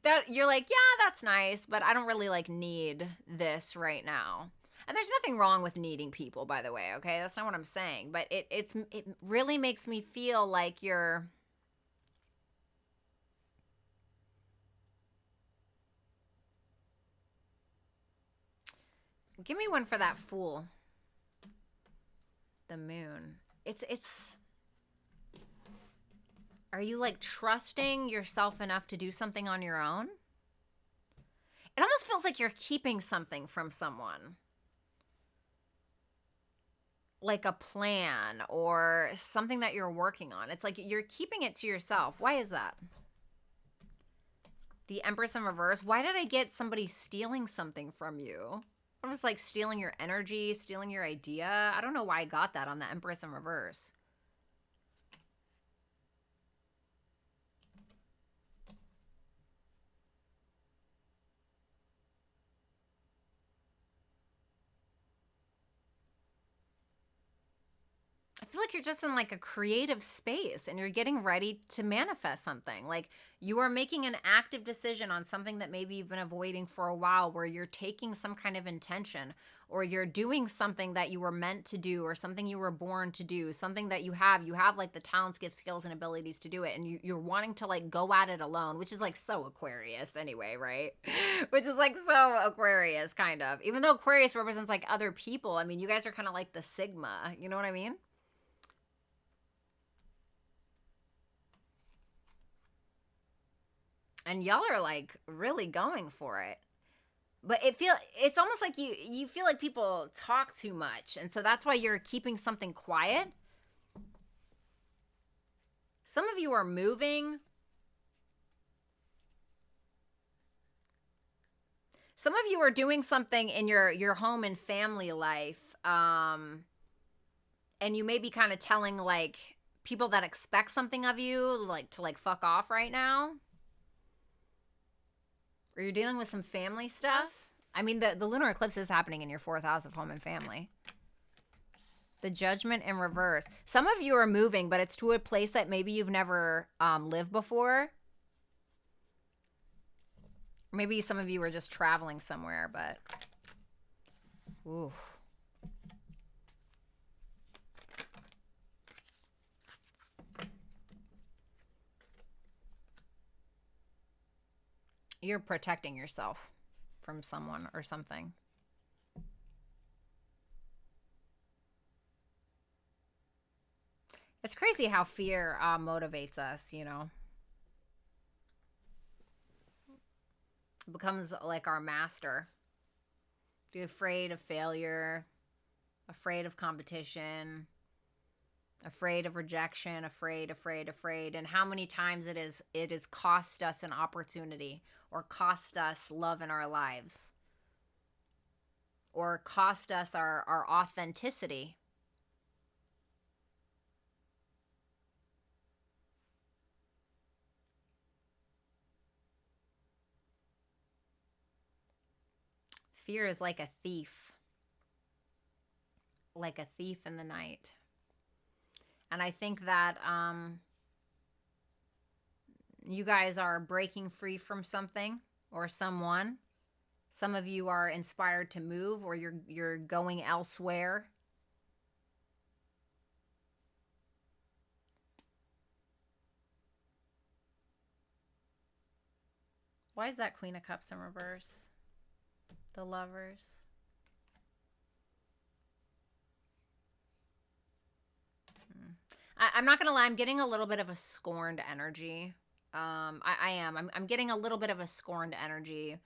That you're like, yeah, that's nice, but I don't really like need this right now. And there's nothing wrong with needing people, by the way, okay? That's not what I'm saying, but it really makes me feel like you're Give me one for that Fool. The Moon. It's Are you like trusting yourself enough to do something on your own? It almost feels like you're keeping something from someone. Like a plan or something that you're working on. It's like you're keeping it to yourself. Why is that? The Empress in reverse. Why did I get somebody stealing something from you? It was like stealing your energy, stealing your idea. I don't know why I got that on the Empress in reverse. feel like you're just in like a creative space and you're getting ready to manifest something. Like you are making an active decision on something that maybe you've been avoiding for a while, where you're taking some kind of intention, or you're doing something that you were meant to do, or something you were born to do, something that you have like the talents, gifts, skills, and abilities to do it. And you're wanting to like go at it alone, which is like so Aquarius anyway, right? Which is like so Aquarius kind of, even though Aquarius represents like other people. I mean, you guys are kind of like the Sigma, you know what I mean? And y'all are like really going for it. But it's almost like you feel like people talk too much, and so that's why you're keeping something quiet. Some of you are moving. Some of you are doing something in your home and family life, and you may be kind of telling like people that expect something of you, like to like fuck off right now. Or you're dealing with some family stuff. I mean, the lunar eclipse is happening in your 4th house of home and family. The Judgment in reverse. Some of you are moving, but it's to a place that maybe you've never lived before. Maybe some of you are just traveling somewhere, but... Ooh. You're protecting yourself from someone or something. It's crazy how fear motivates us, you know. It becomes like our master. Be afraid of failure, afraid of competition, afraid of rejection, afraid. And how many times it has cost us an opportunity, or cost us love in our lives, or cost us our authenticity. Fear is like a thief in the night. And I think that you guys are breaking free from something or someone. Some of you are inspired to move, or you're going elsewhere. Why is that Queen of Cups in reverse? The Lovers. I'm not gonna lie, I'm getting a little bit of a scorned energy. I'm getting a little bit of a scorned energy.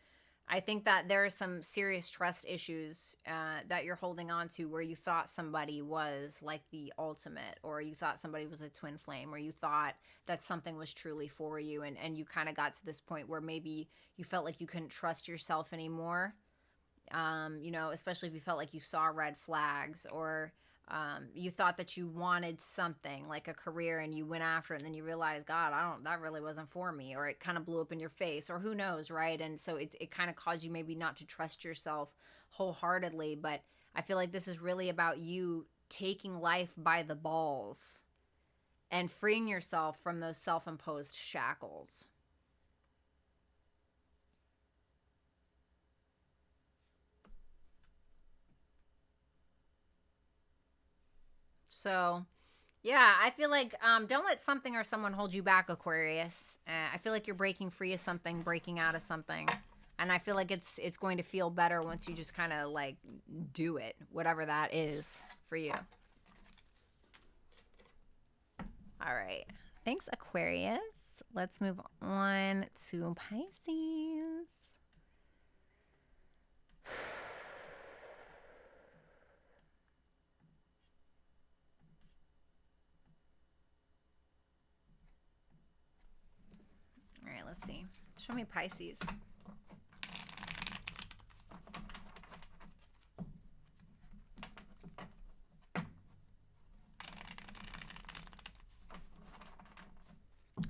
I think that there are some serious trust issues that you're holding on to, where you thought somebody was like the ultimate, or you thought somebody was a twin flame, or you thought that something was truly for you, and you kind of got to this point where maybe you felt like you couldn't trust yourself anymore. You know, especially if you felt like you saw red flags, or you thought that you wanted something like a career and you went after it, and then you realized, God, that really wasn't for me, or it kind of blew up in your face, or who knows, right? And so it kind of caused you maybe not to trust yourself wholeheartedly. But I feel like this is really about you taking life by the balls and freeing yourself from those self-imposed shackles. So, yeah, I feel like don't let something or someone hold you back, Aquarius. I feel like you're breaking free of something, breaking out of something. And I feel like it's going to feel better once you just kind of like do it, whatever that is for you. All right. Thanks, Aquarius. Let's move on to Pisces. All right, let's see. Show me Pisces.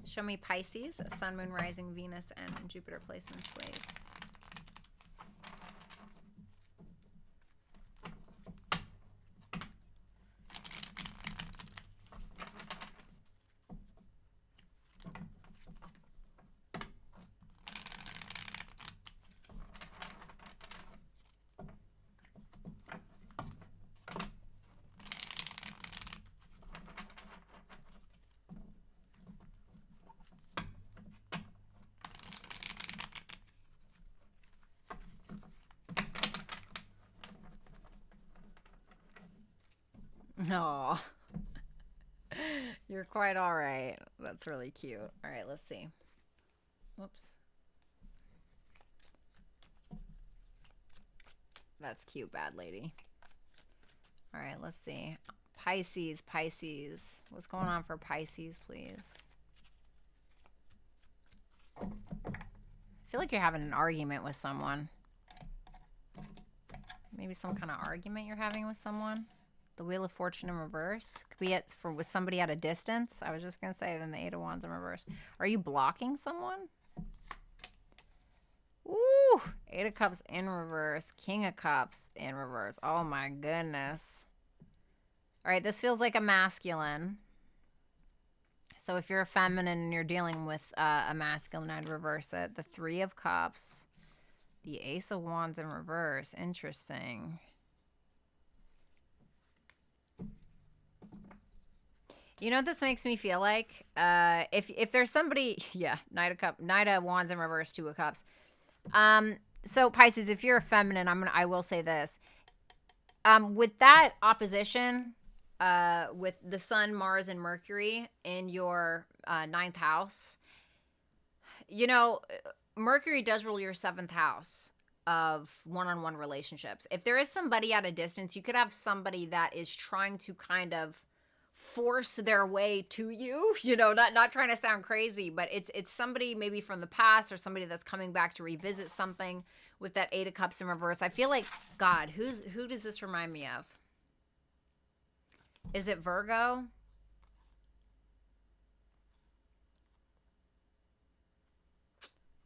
Show me Pisces, Sun, Moon, Rising, Venus, and Jupiter placements, please. No. You're quite all right. That's really cute. All right, let's see. Whoops. That's cute, bad lady. All right, let's see. Pisces, Pisces. What's going on for Pisces, please? I feel like you're having an argument with someone. Maybe some kind of argument you're having with someone. The Wheel of Fortune in reverse. Could be with somebody at a distance. I was just going to say, then the Eight of Wands in reverse. Are you blocking someone? Ooh, Eight of Cups in reverse. King of Cups in reverse. Oh my goodness. All right, this feels like a masculine. So if you're a feminine and you're dealing with a masculine, I'd reverse it. The Three of Cups. The Ace of Wands in reverse. Interesting. You know what this makes me feel like? If there's somebody, yeah, Knight of Wands in reverse, Two of Cups. So Pisces, if you're a feminine, I will say this. With that opposition, with the Sun, Mars, and Mercury in your 9th house, you know, Mercury does rule your 7th house of one-on-one relationships. If there is somebody at a distance, you could have somebody that is trying to kind of force their way to you, you know, not trying to sound crazy, but it's somebody maybe from the past or somebody that's coming back to revisit something with that Eight of Cups in reverse. I feel like, God, who does this remind me of? Is it Virgo?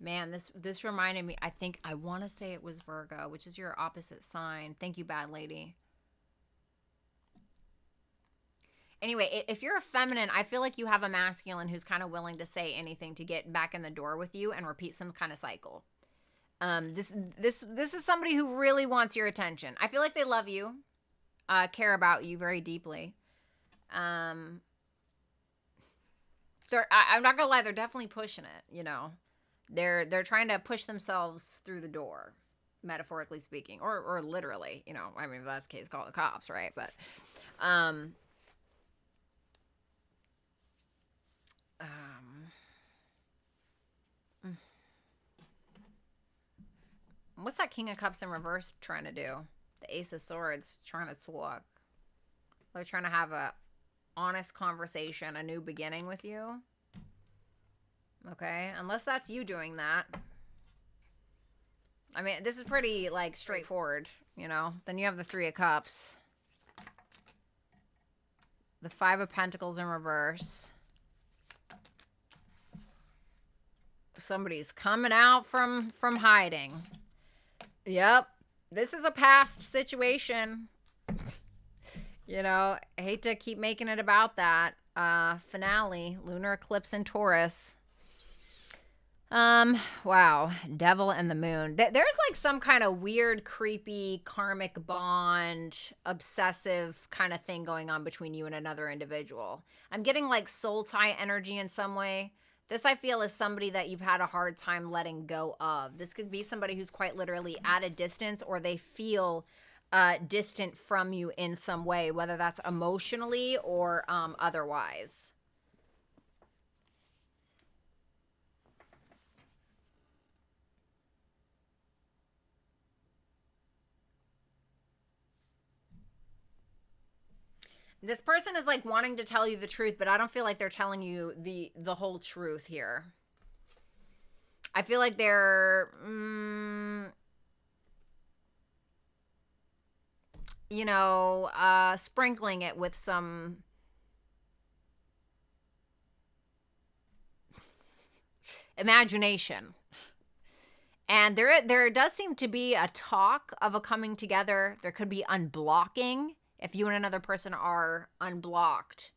Man, this reminded me, I want to say it was Virgo, which is your opposite sign. Thank you, bad lady. Anyway, if you're a feminine, I feel like you have a masculine who's kind of willing to say anything to get back in the door with you and repeat some kind of cycle. This is somebody who really wants your attention. I feel like they love you, care about you very deeply. I'm not gonna lie, they're definitely pushing it, you know. They're trying to push themselves through the door, metaphorically speaking, or literally, you know. I mean, if that's the case, call the cops, right? But what's that King of Cups in reverse trying to do? The Ace of Swords trying to talk. They're trying to have a honest conversation, a new beginning with you. Okay, unless that's you doing that. I mean, this is pretty, like, straightforward, you know? Then you have the Three of Cups. The Five of Pentacles in reverse. Somebody's coming out from hiding. Yep. This is a past situation. You know, I hate to keep making it about that. Finale, lunar eclipse in Taurus. Wow. Devil and the Moon. There's like some kind of weird, creepy, karmic bond, obsessive kind of thing going on between you and another individual. I'm getting like soul tie energy in some way. This, I feel, is somebody that you've had a hard time letting go of. This could be somebody who's quite literally at a distance, or they feel distant from you in some way, whether that's emotionally or otherwise. This person is like wanting to tell you the truth, but I don't feel like they're telling you the whole truth here. I feel like they're, you know, sprinkling it with some imagination. And there does seem to be a talk of a coming together. There could be unblocking if you and another person are unblocked.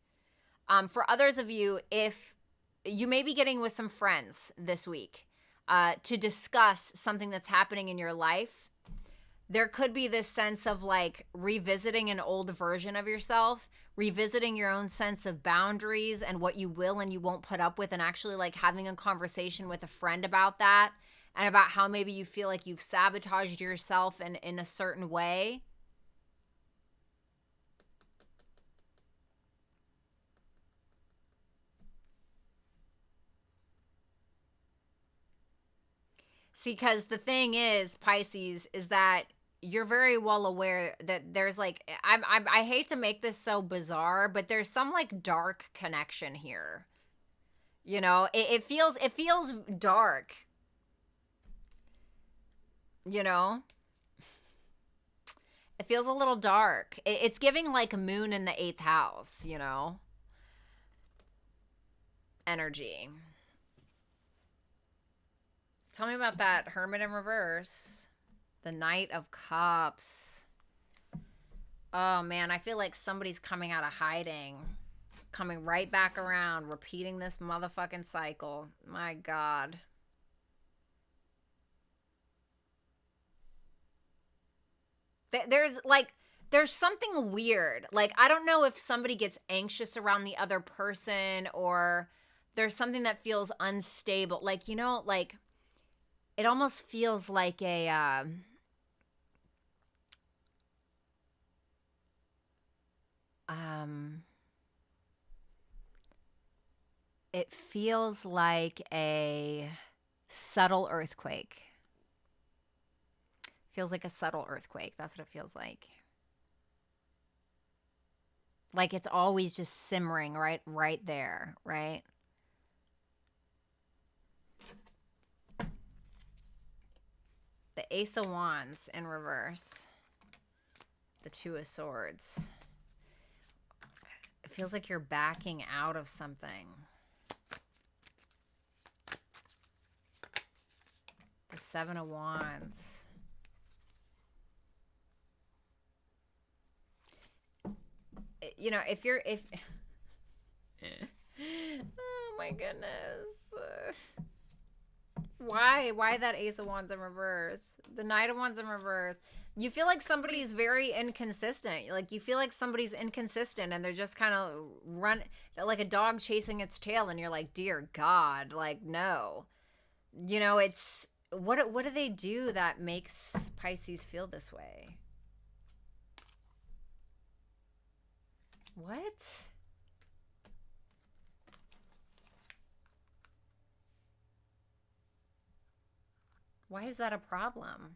For others of you, if you may be getting with some friends this week to discuss something that's happening in your life, there could be this sense of like revisiting an old version of yourself, revisiting your own sense of boundaries and what you will and you won't put up with, and actually like having a conversation with a friend about that and about how maybe you feel like you've sabotaged yourself in a certain way. See, because the thing is, Pisces, is that you're very well aware that there's like, I hate to make this so bizarre, but there's some like dark connection here. You know, it feels dark. You know, it feels a little dark. It's giving like a moon in the 8th house, you know, energy. Tell me about that Hermit in reverse. The Knight of Cups. Oh, man, I feel like somebody's coming out of hiding. Coming right back around. Repeating this motherfucking cycle. My God. There's something weird. Like, I don't know if somebody gets anxious around the other person or there's something that feels unstable. Like, you know, like, it almost feels like a, it feels like a subtle earthquake. Feels like a subtle earthquake. That's what it feels like. Like it's always just simmering right there, right? The Ace of Wands in reverse. The Two of Swords. It feels like you're backing out of something. The Seven of Wands. You know, if oh my goodness. Why that Ace of Wands in reverse? The Knight of Wands in reverse. You feel like somebody's very inconsistent. Like you feel like somebody's inconsistent and they're just kind of like a dog chasing its tail and you're like, dear God, like no. You know, it's what do they do that makes Pisces feel this way? What? Why is that a problem?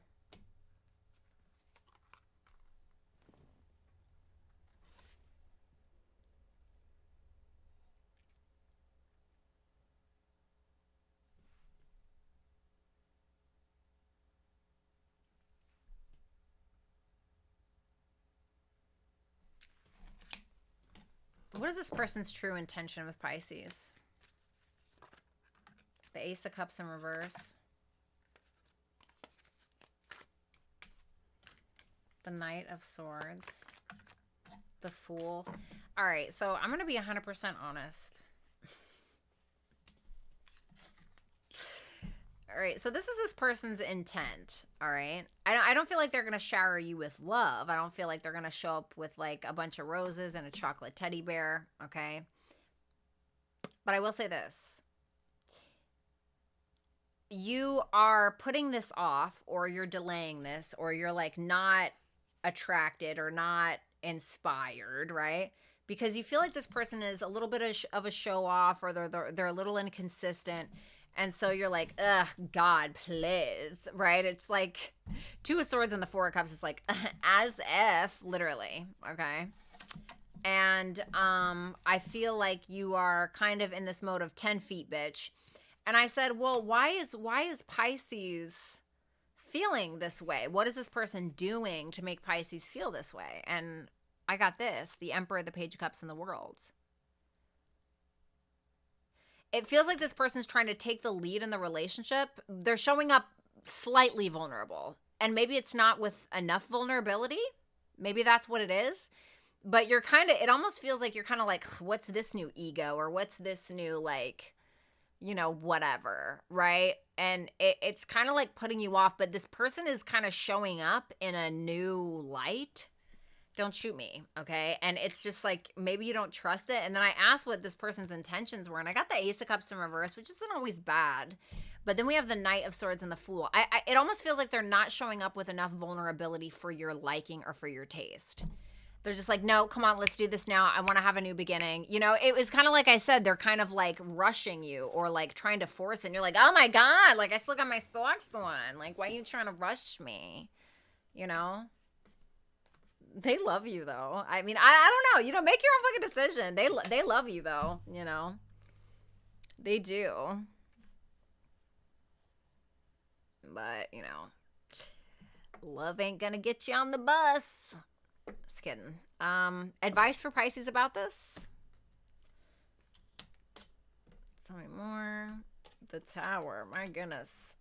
What is this person's true intention with Pisces? The Ace of Cups in reverse. The Knight of Swords. The Fool. All right, so I'm going to be 100% honest. All right, so this is this person's intent, all right? I don't feel like they're going to shower you with love. I don't feel like they're going to show up with, like, a bunch of roses and a chocolate teddy bear, okay? But I will say this. You are putting this off, or you're delaying this, or you're, like, not attracted or not inspired, right? Because you feel like this person is a little bit of a show-off, or they're a little inconsistent. And so you're like, ugh, God, please, right? It's like Two of Swords and the Four of Cups. It's like, as if, literally, okay? And I feel like you are kind of in this mode of 10 feet, bitch. And I said, well, why is Pisces feeling this way? What is this person doing to make Pisces feel this way? And I got this, the Emperor, the Page of Cups, and the World. It feels like this person's trying to take the lead in the relationship. They're showing up slightly vulnerable. And maybe it's not with enough vulnerability. Maybe that's what it is. But you're kind of, it almost feels like you're kind of like, what's this new ego? Or what's this new, like, you know, whatever, right? And it's kind of like putting you off. But this person is kind of showing up in a new light. Don't shoot me, okay? And it's just like, maybe you don't trust it. And then I asked what this person's intentions were, and I got the Ace of Cups in reverse, which isn't always bad. But then we have the Knight of Swords and the Fool. It almost feels like they're not showing up with enough vulnerability for your liking or for your taste. They're just like, no, come on, let's do this now. I want to have a new beginning. You know, it was kind of like I said, they're kind of like rushing you or like trying to force it. And you're like, oh my God, like I still got my socks on. Like, why are you trying to rush me? You know? They love you though. I mean, I don't know. You know, make your own fucking decision. They love you though, you know? They do. But, you know, love ain't gonna get you on the bus. Just kidding. Advice for Pisces about this? Tell me more. The Tower. My goodness.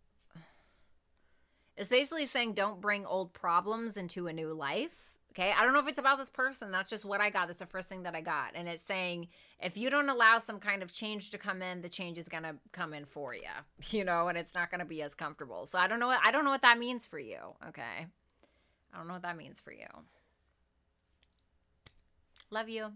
It's basically saying don't bring old problems into a new life. Okay? I don't know if it's about this person. That's just what I got. That's the first thing that I got. And it's saying if you don't allow some kind of change to come in, the change is going to come in for you. You know, and it's not going to be as comfortable. So I don't know what that means for you. Okay? I don't know what that means for you. Love you. All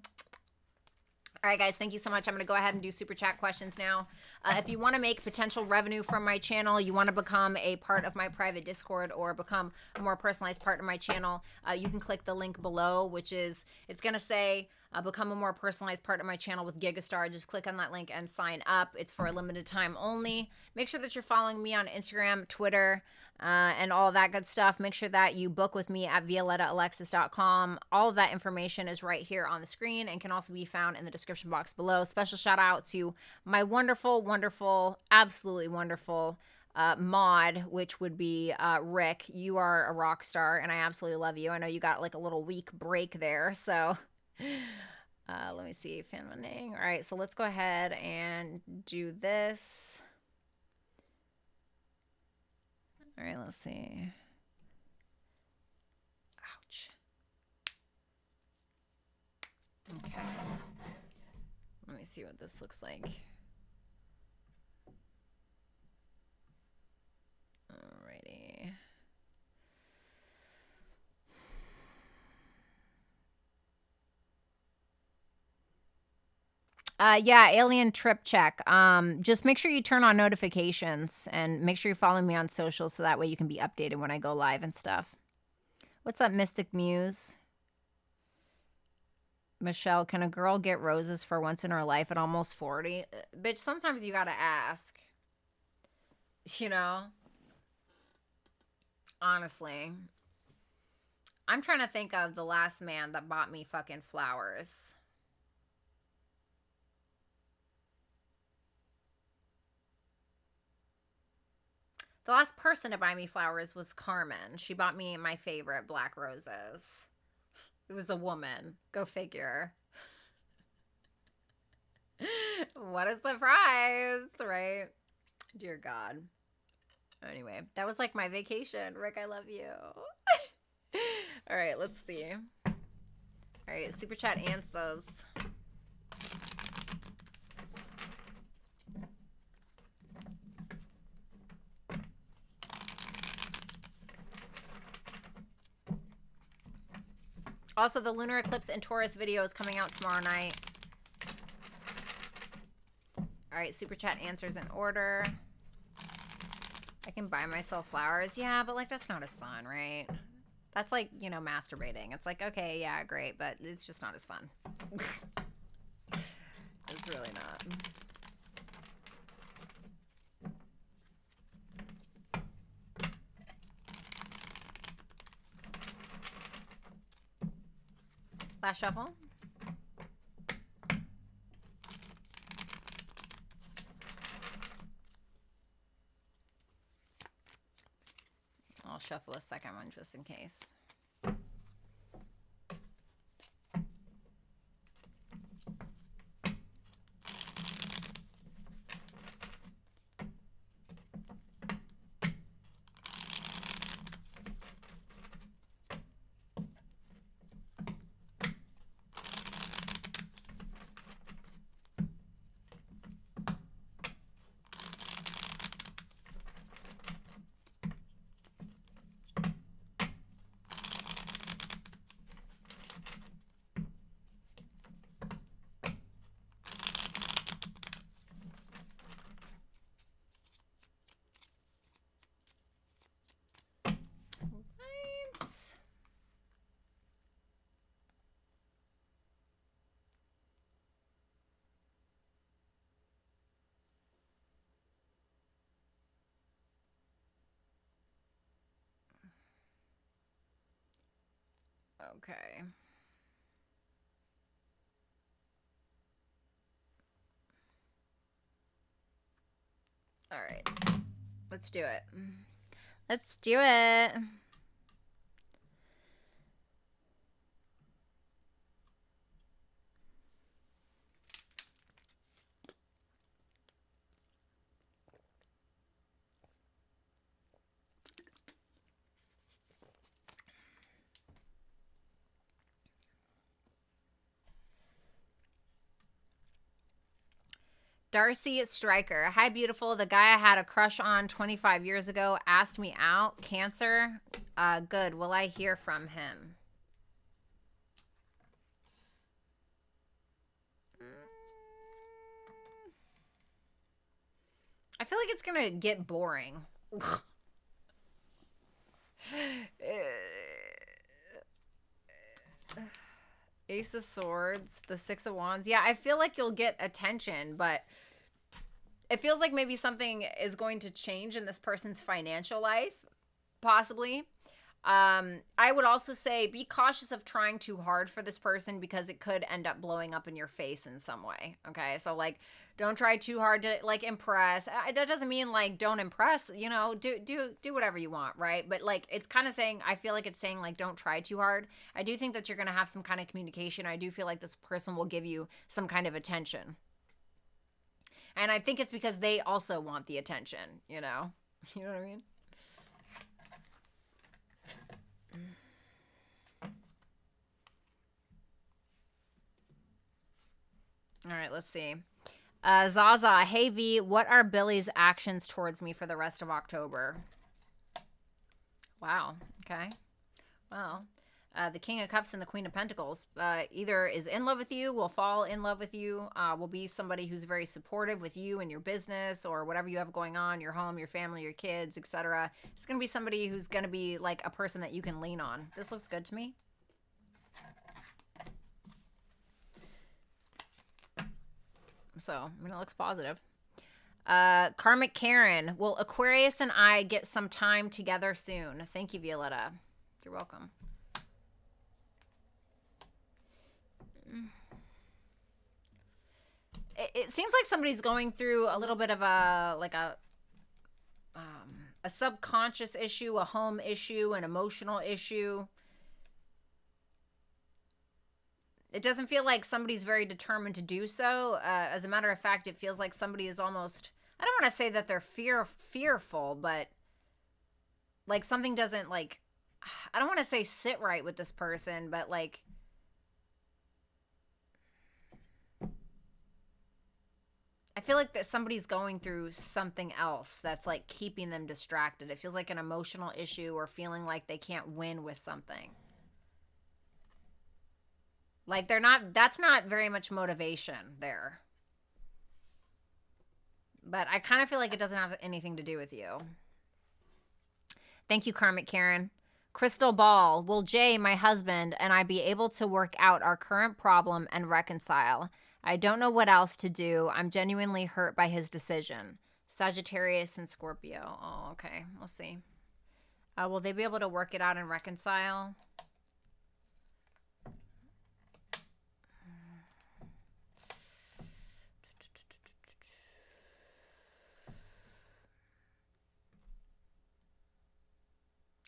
right, guys, thank you so much. I'm going to go ahead and do super chat questions now. If you want to make potential revenue from my channel, you want to become a part of my private Discord or become a more personalized part of my channel, you can click the link below, which is, it's going to say, become a more personalized part of my channel with Gigastar. Just click on that link and sign up. It's for a limited time only. Make sure that you're following me on Instagram, Twitter, and all that good stuff. Make sure that you book with me at violettaalexis.com. All of that information is right here on the screen and can also be found in the description box below. Special shout out to my wonderful, wonderful, absolutely wonderful mod, which would be Rick. You are a rock star and I absolutely love you. I know you got like a little week break there, so let me see. All right, so let's go ahead and do this. All right, let's see. Ouch. Okay. Let me see what this looks like. Alrighty. Yeah, alien trip check. Just make sure you turn on notifications and make sure you're following me on social so that way you can be updated when I go live and stuff. What's up, Mystic Muse? Michelle, can a girl get roses for once in her life at almost 40? Bitch, sometimes you gotta ask. You know? Honestly. I'm trying to think of the last man that bought me fucking flowers. The last person to buy me flowers was Carmen. She bought me my favorite black roses. It was a woman. Go figure. What a surprise, right? Dear God. Anyway, that was like my vacation. Rick, I love you. All right, let's see. All right, super chat answers. Also, the lunar eclipse and Taurus video is coming out tomorrow night. All right, super chat answers in order. I can buy myself flowers. Yeah, but like that's not as fun, right? That's like, you know, masturbating. It's like, okay, yeah, great, but it's just not as fun. It's really not. Last shuffle. I'll shuffle a second one just in case. Okay. All right. Let's do it. Let's do it. Darcy Stryker. Hi, beautiful. The guy I had a crush on 25 years ago asked me out. Cancer. Good. Will I hear from him? I feel like it's going to get boring. Ace of Swords, the Six of Wands. Yeah, I feel like you'll get attention, but it feels like maybe something is going to change in this person's financial life, possibly. I would also say be cautious of trying too hard for this person because it could end up blowing up in your face in some way. Okay, so like don't try too hard to like impress. That doesn't mean like don't impress, you know, do whatever you want, right? But like it's kind of saying, I feel like it's saying like don't try too hard. I do think that you're going to have some kind of communication. I do feel like this person will give you some kind of attention. And I think it's because they also want the attention, you know? You know what I mean? All right, let's see. Zaza, hey V, what are Billy's actions towards me for the rest of October? Wow, okay. Well, the King of Cups and the Queen of Pentacles either is in love with you, will fall in love with you, will be somebody who's very supportive with you and your business or whatever you have going on, your home, your family, your kids, etc. It's going to be somebody who's going to be like a person that you can lean on. This looks good to me. So, I mean, it looks positive. Karmic Karen, will Aquarius and I get some time together soon? Thank you, Violetta. You're welcome. It seems like somebody's going through a little bit of a subconscious issue, a home issue, an emotional issue. It doesn't feel like somebody's very determined to do so. As a matter of fact, it feels like somebody is almost, I don't want to say that they're fearful, but like something doesn't like, I don't want to say sit right with this person, but like, I feel like that somebody's going through something else that's like keeping them distracted. It feels like an emotional issue or feeling like they can't win with something. Like they're not, that's not very much motivation there. But I kind of feel like it doesn't have anything to do with you. Thank you, Karmic Karen. Crystal Ball, will Jay, my husband, and I be able to work out our current problem and reconcile? I don't know what else to do. I'm genuinely hurt by his decision. Sagittarius and Scorpio. Oh, okay. We'll see. Will they be able to work it out and reconcile?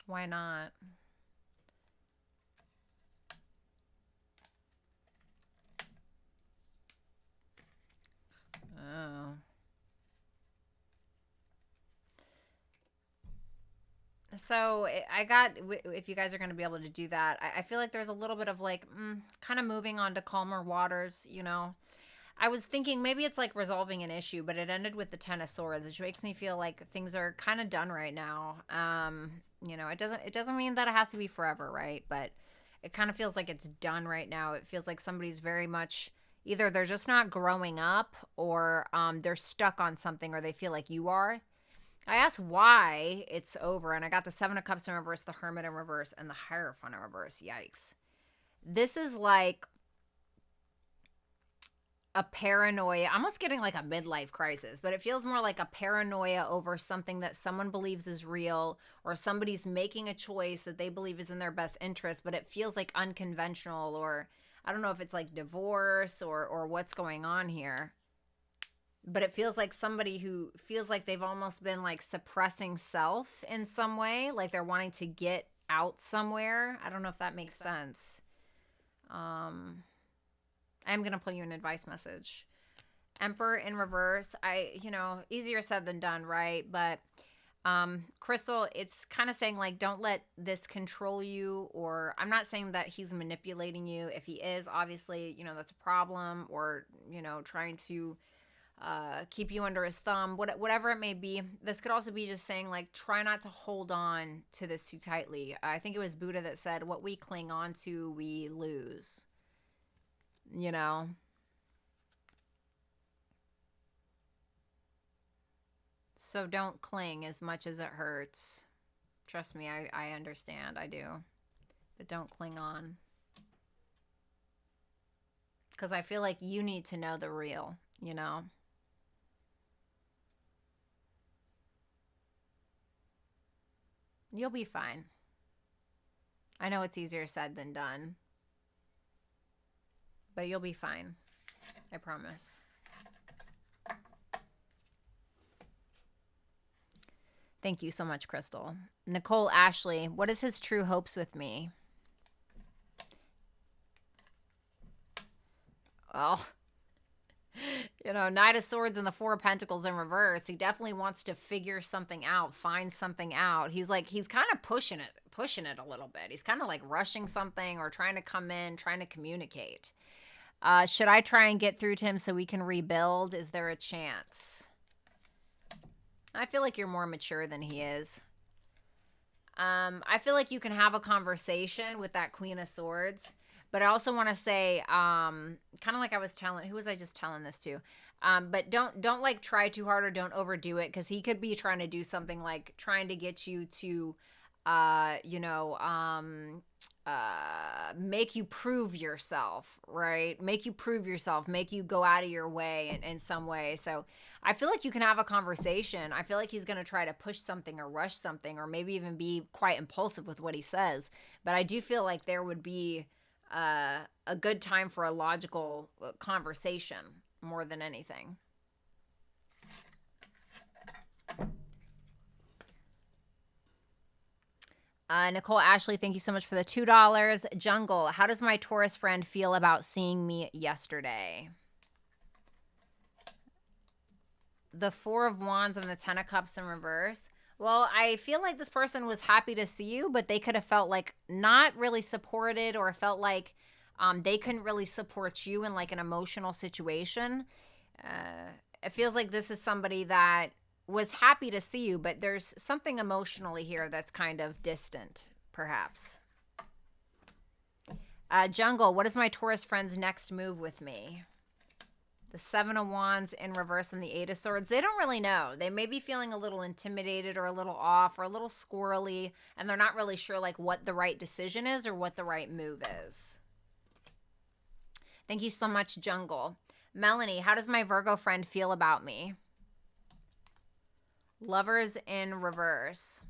Why not? Oh. So I got, if you guys are going to be able to do that, I feel like there's a little bit of like, kind of moving on to calmer waters, you know. I was thinking maybe it's like resolving an issue, but it ended with the Ten of Swords, which makes me feel like things are kind of done right now. You know, it doesn't mean that it has to be forever, right? But it kind of feels like it's done right now. It feels like somebody's very much either they're just not growing up or they're stuck on something or they feel like you are. I asked why it's over, and I got the Seven of Cups in reverse, the Hermit in reverse, and the Hierophant in reverse. Yikes. This is like a paranoia. I'm almost getting like a midlife crisis, but it feels more like a paranoia over something that someone believes is real, or somebody's making a choice that they believe is in their best interest, but it feels like unconventional, or I don't know if it's like divorce or what's going on here. But it feels like somebody who feels like they've almost been like suppressing self in some way, like they're wanting to get out somewhere. I don't know if that makes sense. I'm going to pull you an advice message. Emperor in reverse. Easier said than done, right? But Crystal, it's kind of saying like, don't let this control you, or I'm not saying that he's manipulating you. If he is, obviously, that's a problem, or, trying to keep you under his thumb, whatever it may be. This could also be just saying like, try not to hold on to this too tightly. I think it was Buddha that said, what we cling on to, we lose. So don't cling as much as it hurts. Trust me, I understand. I do. But don't cling on. Because I feel like you need to know the real, You'll be fine. I know it's easier said than done. But you'll be fine. I promise. Thank you so much, Crystal. Nicole Ashley, what is his true hopes with me? Well, Knight of Swords and the Four of Pentacles in reverse. He definitely wants to figure something out, find something out. He's kind of pushing it a little bit. He's kind of like rushing something or trying to come in, trying to communicate. Should I try and get through to him so we can rebuild? Is there a chance? I feel like you're more mature than he is. I feel like you can have a conversation with that Queen of Swords. But I also want to say, kind of like I was telling, who was I just telling this to? But don't like try too hard or don't overdo it, because he could be trying to do something like trying to get you to, make you prove yourself, right? Make you prove yourself, make you go out of your way in some way. So I feel like you can have a conversation. I feel like he's going to try to push something or rush something, or maybe even be quite impulsive with what he says. But I do feel like there would be a good time for a logical conversation more than anything. Nicole Ashley, thank you so much for the $2. Jungle, how does my Taurus friend feel about seeing me yesterday? The Four of Wands and the Ten of Cups in reverse. Well, I feel like this person was happy to see you, but they could have felt like not really supported, or felt like they couldn't really support you in like an emotional situation. It feels like this is somebody that was happy to see you, but there's something emotionally here that's kind of distant, perhaps. Jungle, what is my Taurus friend's next move with me? The Seven of Wands in reverse and the Eight of Swords. They don't really know. They may be feeling a little intimidated or a little off or a little squirrely, and they're not really sure like what the right decision is or what the right move is. Thank you so much, Jungle. Melanie, how does my Virgo friend feel about me? Lovers in reverse.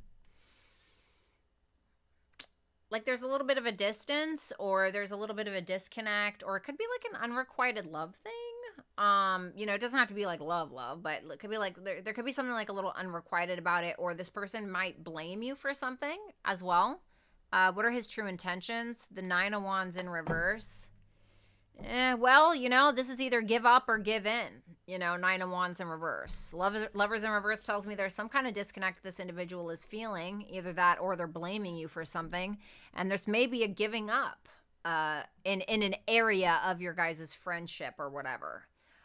Like there's a little bit of a distance, or there's a little bit of a disconnect, or it could be like an unrequited love thing. It doesn't have to be like love, but it could be like there could be something like a little unrequited about it, or this person might blame you for something as well. What are his true intentions? The Nine of Wands in reverse. Well, this is either give up or give in. Nine of Wands in reverse. Lovers in reverse tells me there's some kind of disconnect this individual is feeling. Either that or they're blaming you for something. And there's maybe a giving up in an area of your guys' friendship or whatever.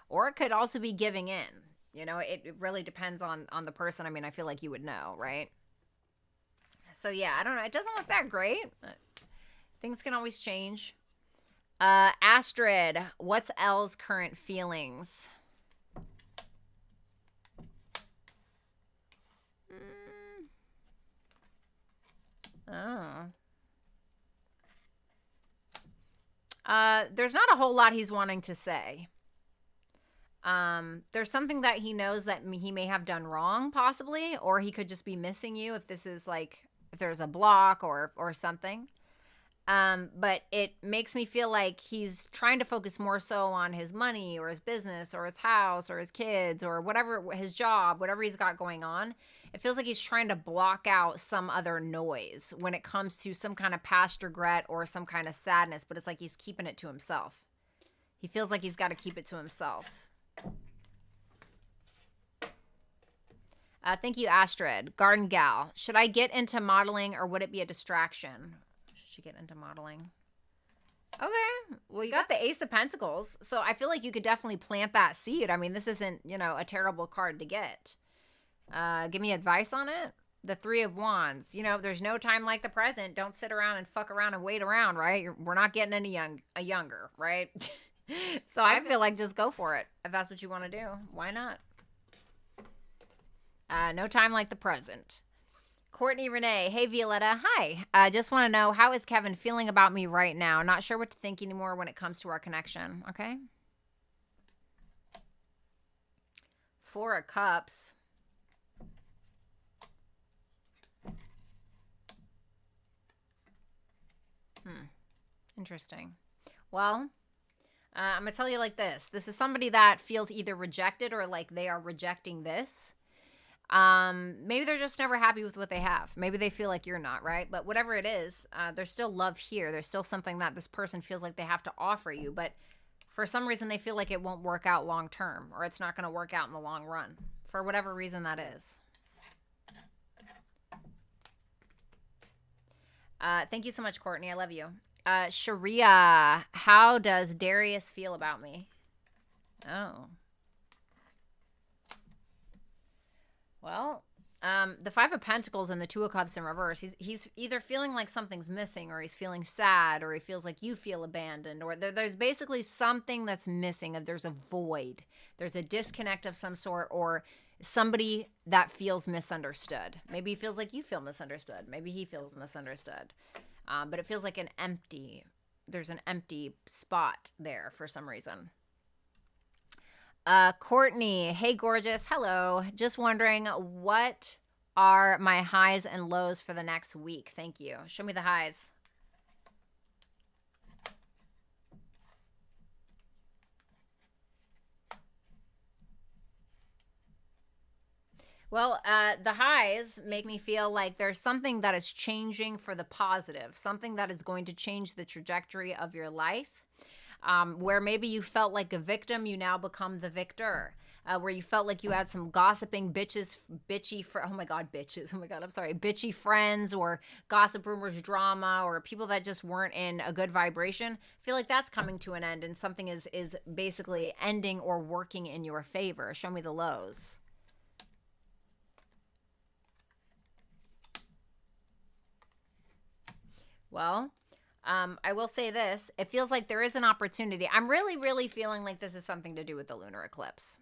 Or it could also be giving in. It really depends on the person. I mean, I feel like you would know, right? So, yeah, I don't know. It doesn't look that great. But things can always change. Astrid, what's Elle's current feelings? There's not a whole lot he's wanting to say. There's something that he knows that he may have done wrong, possibly, or he could just be missing you if this is like, if there's a block or something. But it makes me feel like he's trying to focus more so on his money or his business or his house or his kids or whatever, his job, whatever he's got going on. It feels like he's trying to block out some other noise when it comes to some kind of past regret or some kind of sadness, but it's like he's keeping it to himself. He feels like he's got to keep it to himself. Thank you, Astrid. Garden Gal. Should I get into modeling or would it be a distraction? Should she get into modeling? Okay. Well, you got the Ace of Pentacles. So I feel like you could definitely plant that seed. I mean, this isn't, you know, a terrible card to get. Give me advice on it. The Three of Wands. You know, there's no time like the present. Don't sit around and fuck around and wait around, right? We're not getting any younger, right? So I feel like just go for it. If that's what you want to do, why not? No time like the present. Courtney Renee. Hey, Violetta. Hi. Just want to know, how is Kevin feeling about me right now? Not sure what to think anymore when it comes to our connection. Okay. Four of Cups. Interesting. Well, I'm going to tell you like this. This is somebody that feels either rejected or like they are rejecting this. Maybe they're just never happy with what they have. Maybe they feel like you're not, right? But whatever it is, there's still love here. There's still something that this person feels like they have to offer you. But for some reason, they feel like it won't work out long term or it's not going to work out in the long run for whatever reason that is. Thank you so much, Courtney. I love you. Sharia, how does Darius feel about me? Oh. Well, the Five of Pentacles and the Two of Cups in reverse, he's either feeling like something's missing or he's feeling sad or he feels like you feel abandoned or there's basically something that's missing. There's a void. There's a disconnect of some sort or somebody that feels misunderstood. Maybe he feels like you feel misunderstood. Maybe he feels misunderstood. But it feels like there's an empty spot there for some reason. Courtney, hey, gorgeous. Hello. Just wondering, what are my highs and lows for the next week? Thank you. Show me the highs. Well, the highs make me feel like there's something that is changing for the positive, something that is going to change the trajectory of your life, where maybe you felt like a victim, you now become the victor, where you felt like you had some gossiping bitchy friends or gossip rumors, drama, or people that just weren't in a good vibration. I feel like that's coming to an end and something is basically ending or working in your favor. Show me the lows. Well, I will say this. It feels like there is an opportunity. I'm really, really feeling like this is something to do with the lunar eclipse.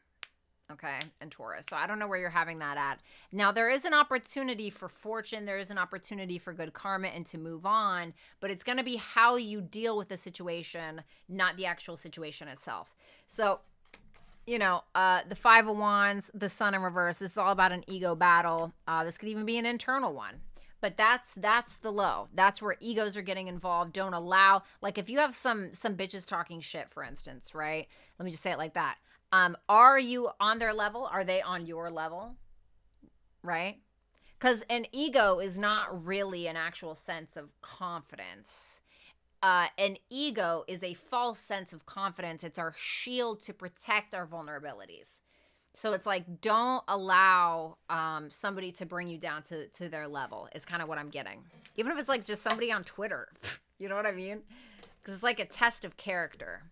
Okay, and Taurus. So I don't know where you're having that at. Now, there is an opportunity for fortune. There is an opportunity for good karma and to move on. But it's going to be how you deal with the situation, not the actual situation itself. So, you know, the Five of Wands, the Sun in reverse. This is all about an ego battle. This could even be an internal one. But that's the low. That's where egos are getting involved. Don't allow, like if you have some bitches talking shit, for instance, right? Let me just say it like that. Are you on their level? Are they on your level? Right? Because an ego is not really an actual sense of confidence. An ego is a false sense of confidence. It's our shield to protect our vulnerabilities. So it's like, don't allow somebody to bring you down to their level is kind of what I'm getting. Even if it's like just somebody on Twitter. You know what I mean? Because it's like a test of character.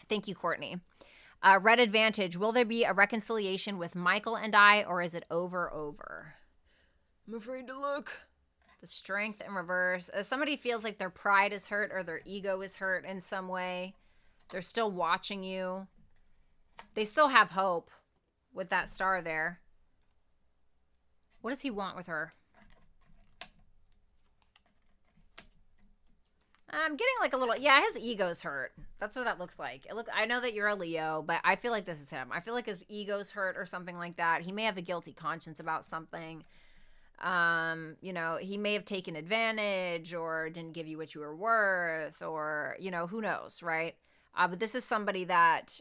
Thank you, Courtney. Red Advantage. Will there be a reconciliation with Michael and I, or is it over? I'm afraid to look. The Strength in reverse. Somebody feels like their pride is hurt or their ego is hurt in some way. They're still watching you. They still have hope with that star there. What does he want with her? I'm getting like a little, yeah, his ego's hurt. That's what that looks like. I know that you're a Leo, but I feel like this is him. I feel like his ego's hurt or something like that. He may have a guilty conscience about something. You know, he may have taken advantage or didn't give you what you were worth, or, you know, who knows, right? But this is somebody that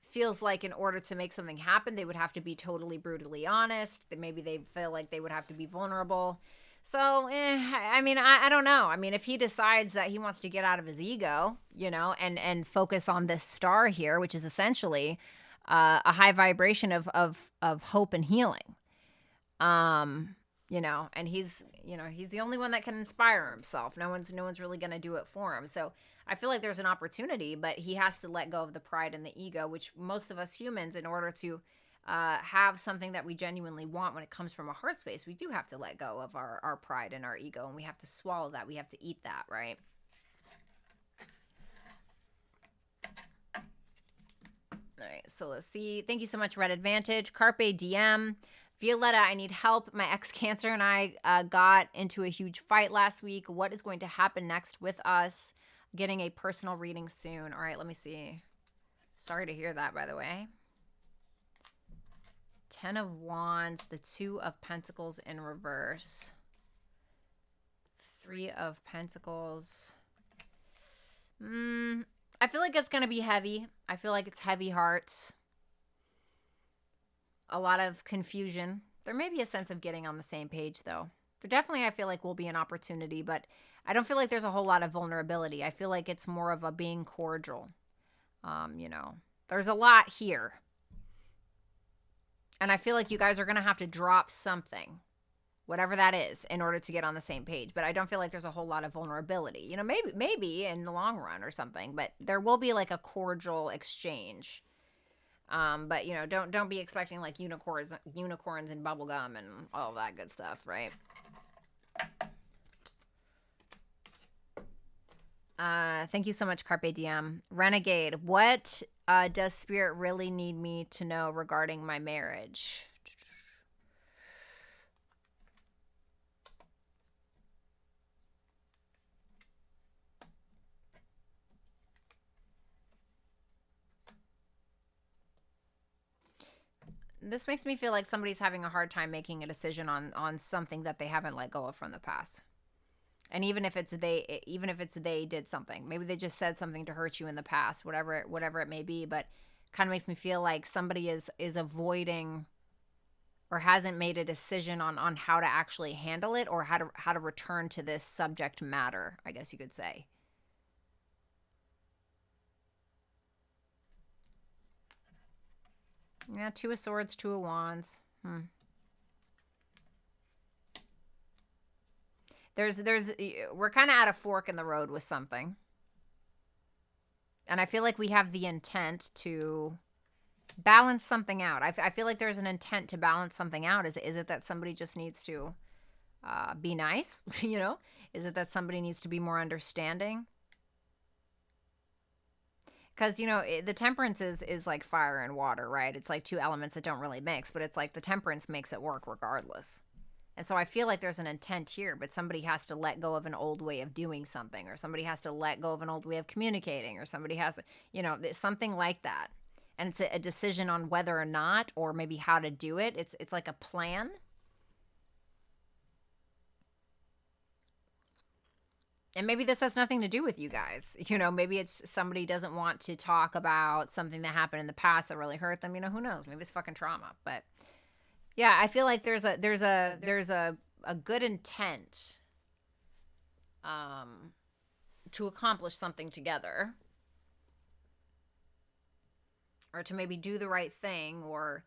feels like in order to make something happen, they would have to be totally brutally honest. That maybe they feel like they would have to be vulnerable. So, I mean, I don't know. I mean, if he decides that he wants to get out of his ego, you know, and focus on this star here, which is essentially a high vibration of hope and healing, you know, and he's the only one that can inspire himself. No one's really going to do it for him. So I feel like there's an opportunity, but he has to let go of the pride and the ego, which most of us humans, in order to have something that we genuinely want when it comes from a heart space, we do have to let go of our pride and our ego, and we have to swallow that. We have to eat that, right? All right, so let's see. Thank you so much, Red Advantage. Carpe Diem. Violetta, I need help. My ex-Cancer and I got into a huge fight last week. What is going to happen next with us? Getting a personal reading soon. All right, let me see. Sorry to hear that, by the way. 10 of Wands, the 2 of Pentacles in reverse. 3 of Pentacles. I feel like it's going to be heavy. I feel like it's heavy hearts. A lot of confusion. There may be a sense of getting on the same page, though. There definitely, I feel like, will be an opportunity, but I don't feel like there's a whole lot of vulnerability. I feel like it's more of a being cordial. You know, there's a lot here. And I feel like you guys are going to have to drop something, whatever that is, in order to get on the same page. But I don't feel like there's a whole lot of vulnerability. You know, maybe in the long run or something, but there will be like a cordial exchange. But, you know, don't be expecting like unicorns and bubblegum and all that good stuff, right? Thank you so much, Carpe Diem. Renegade, what does Spirit really need me to know regarding my marriage? This makes me feel like somebody's having a hard time making a decision on something that they haven't let go of from the past. And even if it's they did something, maybe they just said something to hurt you in the past, whatever it may be, but kind of makes me feel like somebody is avoiding or hasn't made a decision on how to actually handle it, or how to return to this subject matter, I guess you could say. Yeah, 2 of Swords, 2 of Wands. We're kind of at a fork in the road with something. And I feel like we have the intent to balance something out. I feel like there's an intent to balance something out. Is it that somebody just needs to be nice? You know? Is it that somebody needs to be more understanding? Because, you know, the temperance is like fire and water, right? It's like 2 elements that don't really mix, but it's like the temperance makes it work regardless. And so I feel like there's an intent here, but somebody has to let go of an old way of doing something, or somebody has to let go of an old way of communicating, or somebody has to, you know, something like that. And it's a decision on whether or not, or maybe how to do it. It's like a plan. And maybe this has nothing to do with you guys. You know, maybe it's somebody doesn't want to talk about something that happened in the past that really hurt them. You know, who knows? Maybe it's fucking trauma. But yeah, I feel like there's a good intent to accomplish something together, or to maybe do the right thing, or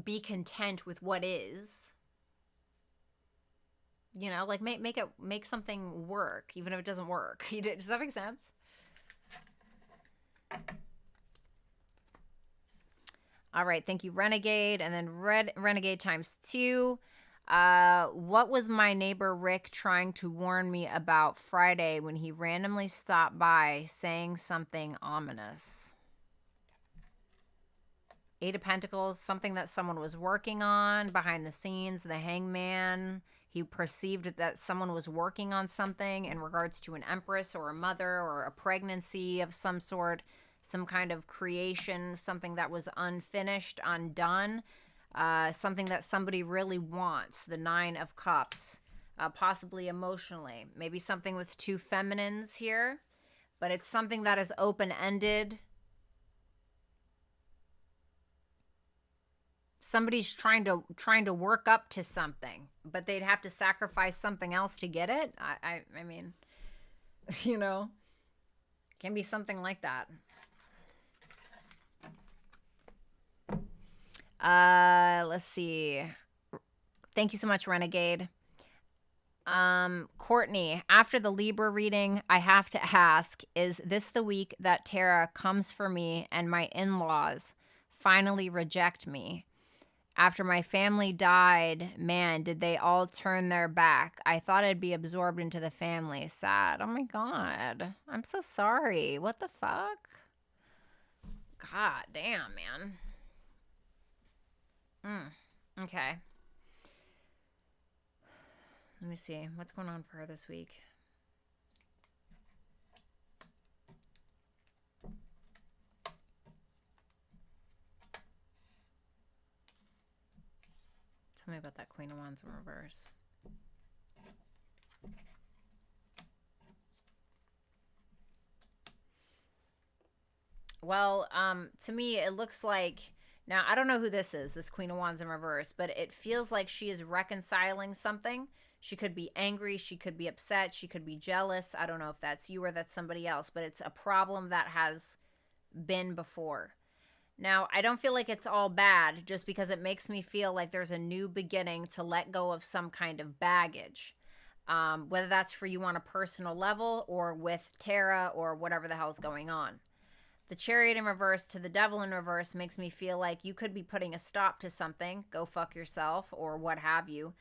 be content with what is. You know, like make something work, even if it doesn't work. Does that make sense? All right, thank you, Renegade. And then Renegade times 2. What was my neighbor Rick trying to warn me about Friday when he randomly stopped by saying something ominous? 8 of Pentacles, something that someone was working on behind the scenes. The Hangman, He perceived that someone was working on something in regards to an empress or a mother or a pregnancy of some sort, some kind of creation, something that was unfinished, undone, something that somebody really wants, the Nine of Cups, possibly emotionally. Maybe something with two feminines here, but it's something that is open-ended. Somebody's trying to work up to something, but they'd have to sacrifice something else to get it. I mean, you know, can be something like that. Let's see. Thank you so much, Renegade. Courtney, after the Libra reading, I have to ask, is this the week that Tara comes for me and my in-laws finally reject me? After my family died, man, did they all turn their back. I thought I'd be absorbed into the family. Sad. Oh my God. I'm so sorry. What the fuck? God damn, man. Okay. Let me see. What's going on for her this week? Tell me about that Queen of Wands in reverse. Well, to me, it looks like, now I don't know who this is, this Queen of Wands in reverse, but it feels like she is reconciling something. She could be angry, she could be upset, she could be jealous. I don't know if that's you or that's somebody else, but it's a problem that has been before. Now, I don't feel like it's all bad just because it makes me feel like there's a new beginning to let go of some kind of baggage. Whether that's for you on a personal level or with Tara or whatever the hell's going on. The Chariot in reverse to the Devil in reverse makes me feel like you could be putting a stop to something, go fuck yourself or what have you,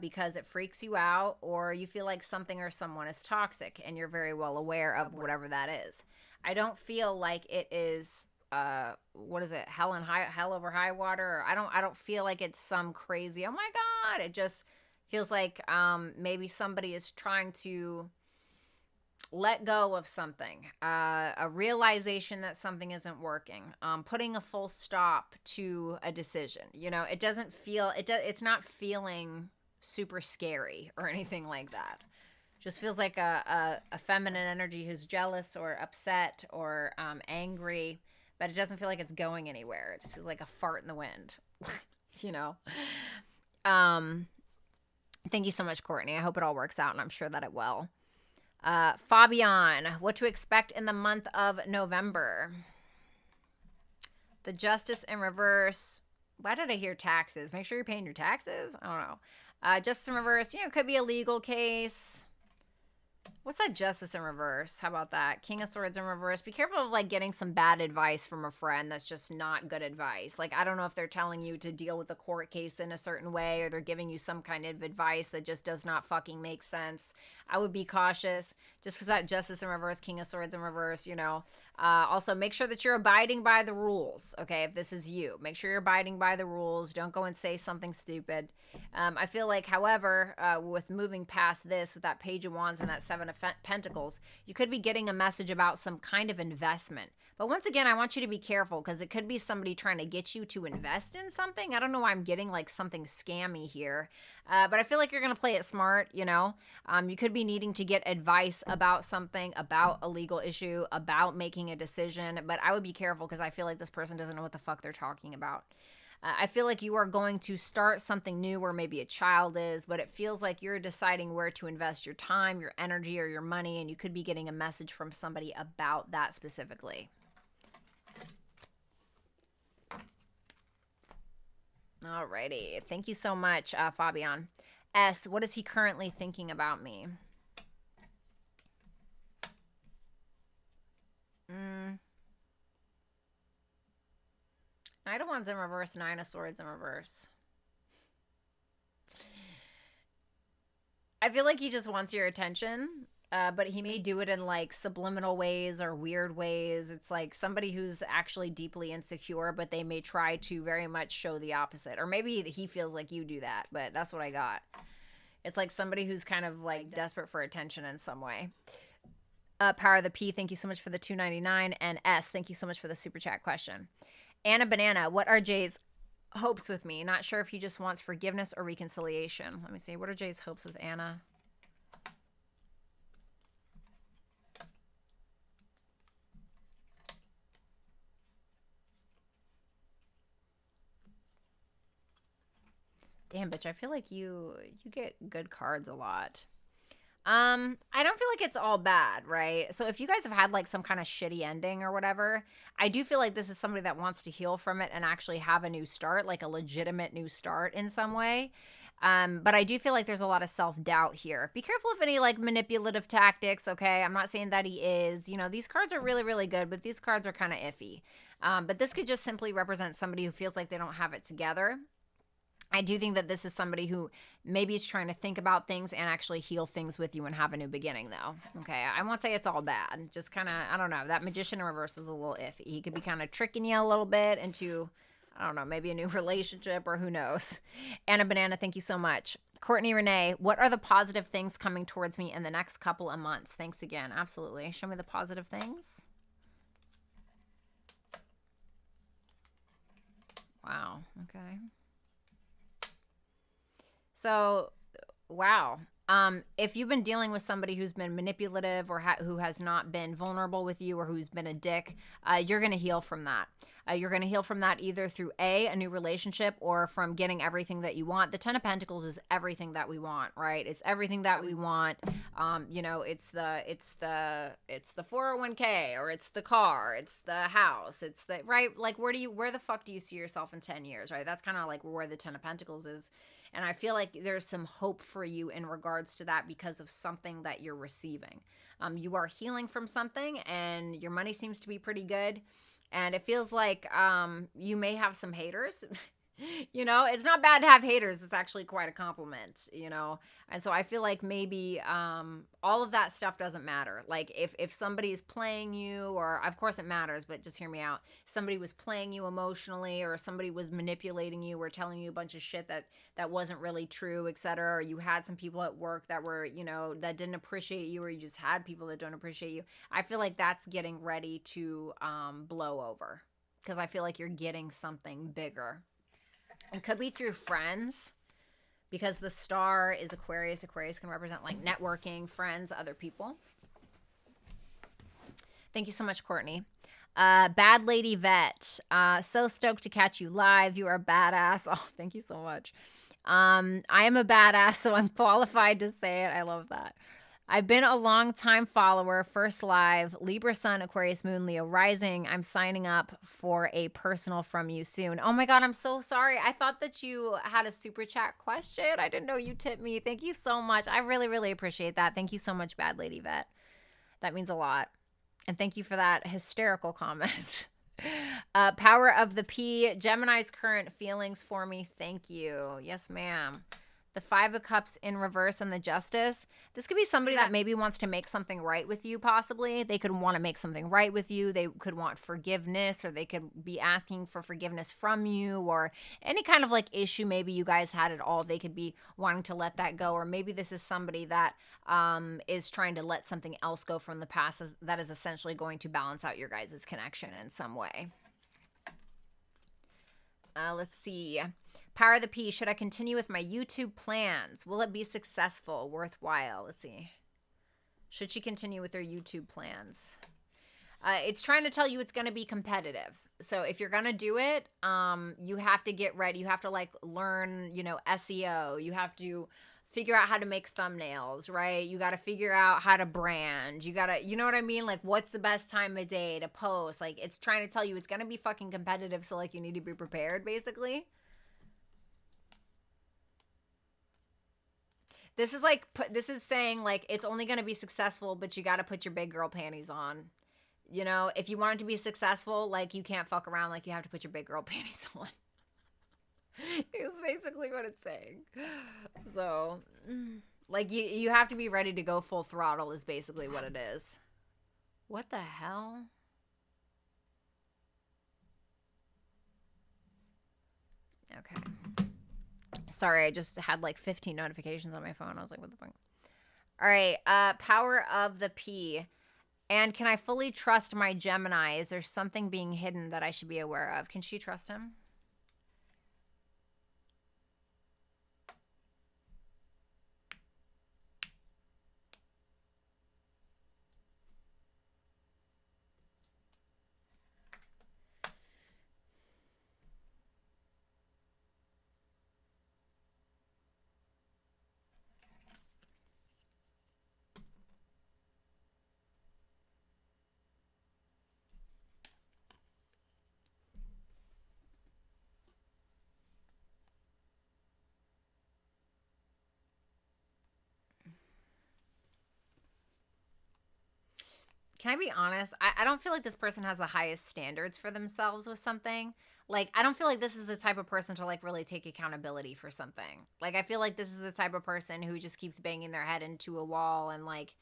because it freaks you out or you feel like something or someone is toxic and you're very well aware of whatever that is. I don't feel like it is... what is it? Hell over high water? Or I don't feel like it's some crazy, oh my God. It just feels like maybe somebody is trying to let go of something, a realization that something isn't working, putting a full stop to a decision. You know, it doesn't feel, it's not feeling super scary or anything like that. Just feels like a feminine energy who's jealous or upset or angry. But it doesn't feel like it's going anywhere. It just feels like a fart in the wind, you know? Thank you so much, Courtney. I hope it all works out, and I'm sure that it will. Fabian, what to expect in the month of November? The Justice in reverse. Why did I hear taxes? Make sure you're paying your taxes? I don't know. Justice in reverse, you know, it could be a legal case. What's that Justice in reverse? How about that? King of Swords in reverse. Be careful of like getting some bad advice from a friend that's just not good advice. Like, I don't know if they're telling you to deal with a court case in a certain way or they're giving you some kind of advice that just does not fucking make sense. I would be cautious just because that Justice in reverse, King of Swords in reverse, you know. Also, make sure that you're abiding by the rules, okay, if this is you. Make sure you're abiding by the rules. Don't go and say something stupid. I feel like, however, with moving past this, with that Page of Wands and that Seven of Pentacles, you could be getting a message about some kind of investment. But once again, I want you to be careful because it could be somebody trying to get you to invest in something. I don't know why I'm getting like something scammy here. But I feel like you're going to play it smart, you know. You could be needing to get advice about something, about a legal issue, about making a decision. But I would be careful because I feel like this person doesn't know what the fuck they're talking about. I feel like you are going to start something new where maybe a child is, but it feels like you're deciding where to invest your time, your energy, or your money, and you could be getting a message from somebody about that specifically. Alrighty. Thank you so much, Fabian. S, what is he currently thinking about me? Knight of Wands in reverse, Nine of Swords in reverse. I feel like he just wants your attention, but he may do it in like subliminal ways or weird ways. It's like somebody who's actually deeply insecure, but they may try to very much show the opposite. Or maybe he feels like you do that, but that's what I got. It's like somebody who's kind of like desperate for attention in some way. Power of the P, thank you so much for the $2.99. And S, thank you so much for the super chat question. Anna Banana, what are Jay's hopes with me? Not sure if he just wants forgiveness or reconciliation. Let me see. What are Jay's hopes with Anna? Damn, bitch, I feel like you get good cards a lot. I don't feel like it's all bad, right? So if you guys have had like some kind of shitty ending or whatever, I do feel like this is somebody that wants to heal from it and actually have a new start, like a legitimate new start in some way. But I do feel like there's a lot of self-doubt here. Be careful of any like manipulative tactics, okay? I'm not saying that he is. You know, these cards are really, really good, but these cards are kind of iffy. But this could just simply represent somebody who feels like they don't have it together. I do think that this is somebody who maybe is trying to think about things and actually heal things with you and have a new beginning, though. Okay, I won't say it's all bad. Just kind of, I don't know. That Magician in reverse is a little iffy. He could be kind of tricking you a little bit into, I don't know, maybe a new relationship or who knows. Anna Banana, thank you so much. Courtney Renee, what are the positive things coming towards me in the next couple of months? Thanks again. Absolutely. Show me the positive things. Wow. Okay. So, wow. If you've been dealing with somebody who's been manipulative or who has not been vulnerable with you or who's been a dick, you're going to heal from that. You're going to heal from that either through a new relationship or from getting everything that you want. The 10 of Pentacles is everything that we want, right? It's everything that we want. You know, it's the 401k, or it's the car, it's the house, it's the, right? Like, where the fuck do you see yourself in 10 years, right? That's kind of like where the 10 of Pentacles is. And I feel like there's some hope for you in regards to that because of something that you're receiving. You are healing from something and your money seems to be pretty good. And it feels like you may have some haters. You know, it's not bad to have haters. It's actually quite a compliment, you know? And so I feel like maybe all of that stuff doesn't matter. Like if somebody's playing you, or of course it matters, but just hear me out. Somebody was playing you emotionally, or somebody was manipulating you or telling you a bunch of shit that wasn't really true, etc. Or you had some people at work that were, you know, that didn't appreciate you, or you just had people that don't appreciate you. I feel like that's getting ready to blow over, because I feel like you're getting something bigger. It could be through friends, because the star is Aquarius. Aquarius can represent like networking, friends, other people. Thank you so much, Courtney. Bad Lady Vet. So stoked to catch you live. You are a badass. Oh, thank you so much. I am a badass, so I'm qualified to say it. I love that. I've been a long time follower, first live, Libra Sun, Aquarius Moon, Leo Rising. I'm signing up for a personal from you soon. Oh my God, I'm so sorry. I thought that you had a super chat question. I didn't know you tipped me. Thank you so much. I really, really appreciate that. Thank you so much, Bad Lady Vet. That means a lot. And thank you for that hysterical comment. Power of the P, Gemini's current feelings for me. Thank you. Yes, ma'am. The 5 of Cups in reverse and the Justice. This could be somebody that maybe wants to make something right with you, possibly. They could want to make something right with you. They could want forgiveness, or they could be asking for forgiveness from you, or any kind of like issue maybe you guys had at all. They could be wanting to let that go. Or maybe this is somebody that is trying to let something else go from the past that is essentially going to balance out your guys' connection in some way. Let's see. Power of the P. Should I continue with my YouTube plans? Will it be successful? Worthwhile? Let's see. Should she continue with her YouTube plans? It's trying to tell you it's going to be competitive. So if you're going to do it, you have to get ready. You have to like learn, you know, SEO. You have to figure out how to make thumbnails, right? You got to figure out how to brand. You got to, you know what I mean? Like, what's the best time of day to post? Like, it's trying to tell you it's going to be fucking competitive. So like, you need to be prepared, basically. This is like, this is saying like, it's only going to be successful, but you got to put your big girl panties on. You know, if you want it to be successful, like, you can't fuck around. Like, you have to put your big girl panties on. It's basically what it's saying. So, like, you have to be ready to go full throttle is basically what it is. What the hell? Okay. Sorry, I just had like 15 notifications on my phone. I was like, what the fuck? All right, power of the P. And can I fully trust my Gemini? Is there something being hidden that I should be aware of? Can she trust him? Can I be honest? I don't feel like this person has the highest standards for themselves with something. Like, I don't feel like this is the type of person to, like, really take accountability for something. Like, I feel like this is the type of person who just keeps banging their head into a wall and, like,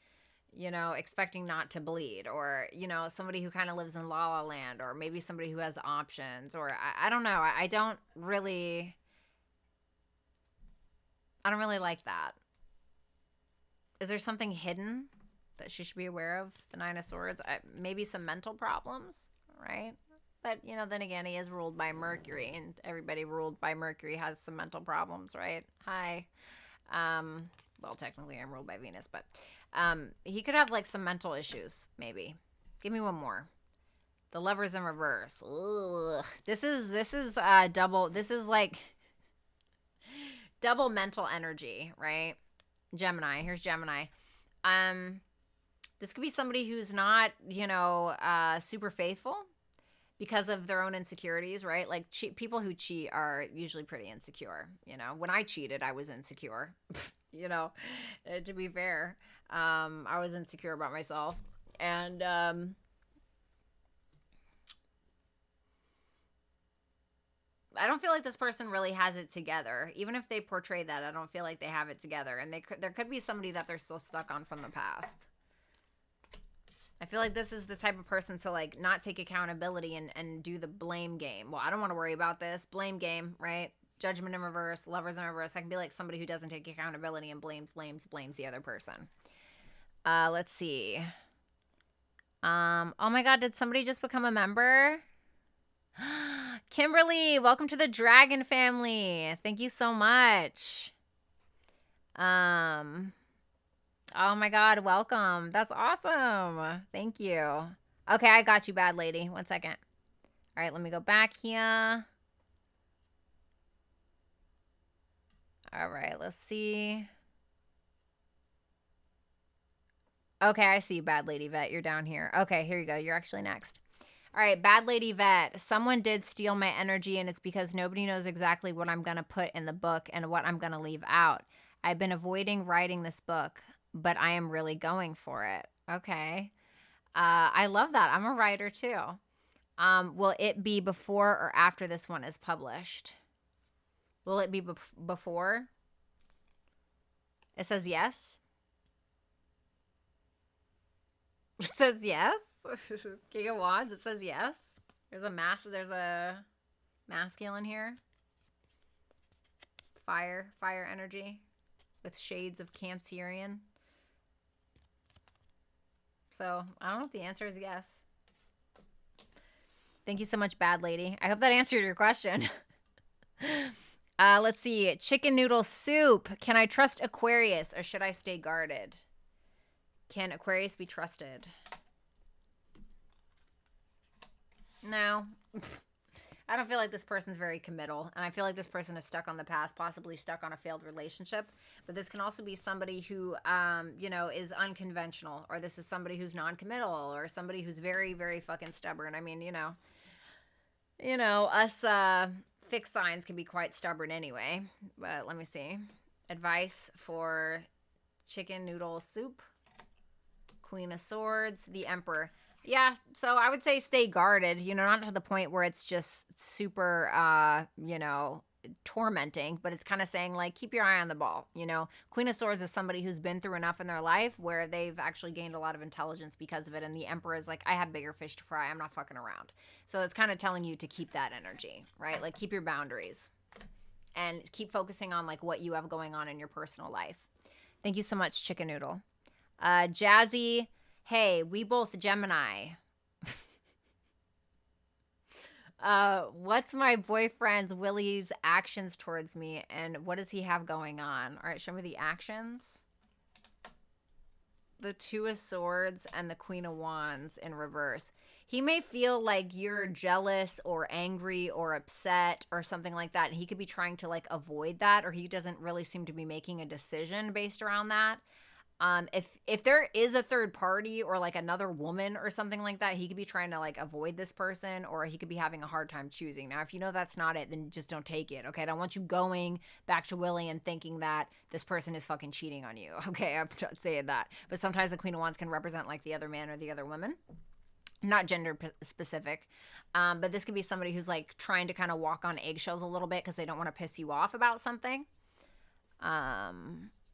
you know, expecting not to bleed. Or, you know, somebody who kind of lives in la la land. Or maybe somebody who has options. Or, I don't know. I don't really like that. Is there something hidden that she should be aware of? The Nine of Swords. Maybe some mental problems, right? But, you know, then again, he is ruled by Mercury, and everybody ruled by Mercury has some mental problems, right? Hi. Well, technically I'm ruled by Venus, but he could have, like, some mental issues, maybe. Give me one more. The Lover's in reverse. Ugh. This is double. This is, like, double mental energy, right? Gemini. Here's Gemini. This could be somebody who's not, you know, super faithful because of their own insecurities, right? Like, people who cheat are usually pretty insecure. You know, when I cheated, I was insecure. You know, to be fair, I was insecure about myself. And I don't feel like this person really has it together. Even if they portray that, I don't feel like they have it together. And there could be somebody that they're still stuck on from the past. I feel like this is the type of person to, like, not take accountability and do the blame game. Well, I don't want to worry about this. Blame game, right? Judgment in reverse, Lovers in reverse. I can be like somebody who doesn't take accountability and blames the other person. Let's see. Oh my God, did somebody just become a member? Kimberly, welcome to the Dragon family. Thank you so much. Oh my God, welcome. That's awesome. Thank you. Okay, I got you, bad lady. 1 second. All right, let me go back here. All right, let's see. Okay, I see you, bad lady vet. You're down here. Okay, here you go. You're actually next. All right, bad lady vet. Someone did steal my energy, and it's because nobody knows exactly what I'm going to put in the book and what I'm going to leave out. I've been avoiding writing this book, but I am really going for it. Okay. I love that. I'm a writer too. Will it be before or after this one is published? Will it be before? It says yes. It says yes. King of Wands. It says yes. There's a masculine here. Fire energy with shades of Cancerian. So, I don't know if the answer is yes. Thank you so much, bad lady. I hope that answered your question. Let's see. Chicken noodle soup. Can I trust Aquarius or should I stay guarded? Can Aquarius be trusted? No. I don't feel like this person's very committal. And I feel like this person is stuck on the past, possibly stuck on a failed relationship. But this can also be somebody who, you know, is unconventional. Or this is somebody who's non-committal. Or somebody who's very, very fucking stubborn. I mean, you know, us fixed signs can be quite stubborn anyway. But let me see. Advice for chicken noodle soup. Queen of Swords. The Emperor. Yeah, so I would say stay guarded, you know, not to the point where it's just super, you know, tormenting, but it's kind of saying, like, keep your eye on the ball, you know. Queen of Swords is somebody who's been through enough in their life where they've actually gained a lot of intelligence because of it, and the Emperor is like, I have bigger fish to fry, I'm not fucking around. So it's kind of telling you to keep that energy, right? Like, keep your boundaries. and keep focusing on like what you have going on in your personal life. Thank you so much, Chicken Noodle. Jazzy, hey, we both Gemini. What's my boyfriend's Willie's actions towards me, and what does he have going on? All right, show me the actions. The Two of Swords and the Queen of Wands in reverse. He may feel like you're jealous or angry or upset or something like that. And he could be trying to like avoid that, or he doesn't really seem to be making a decision based around that. If there is a third party or like another woman or something like that, he could be trying to like avoid this person, or he could be having a hard time choosing. Now, if you know that's not it, then just don't take it. Okay. I don't want you going back to Willie and thinking that this person is fucking cheating on you. Okay. I'm not saying that, but sometimes the Queen of Wands can represent like the other man or the other woman, not gender specific. But this could be somebody who's like trying to kind of walk on eggshells a little bit because they don't want to piss you off about something.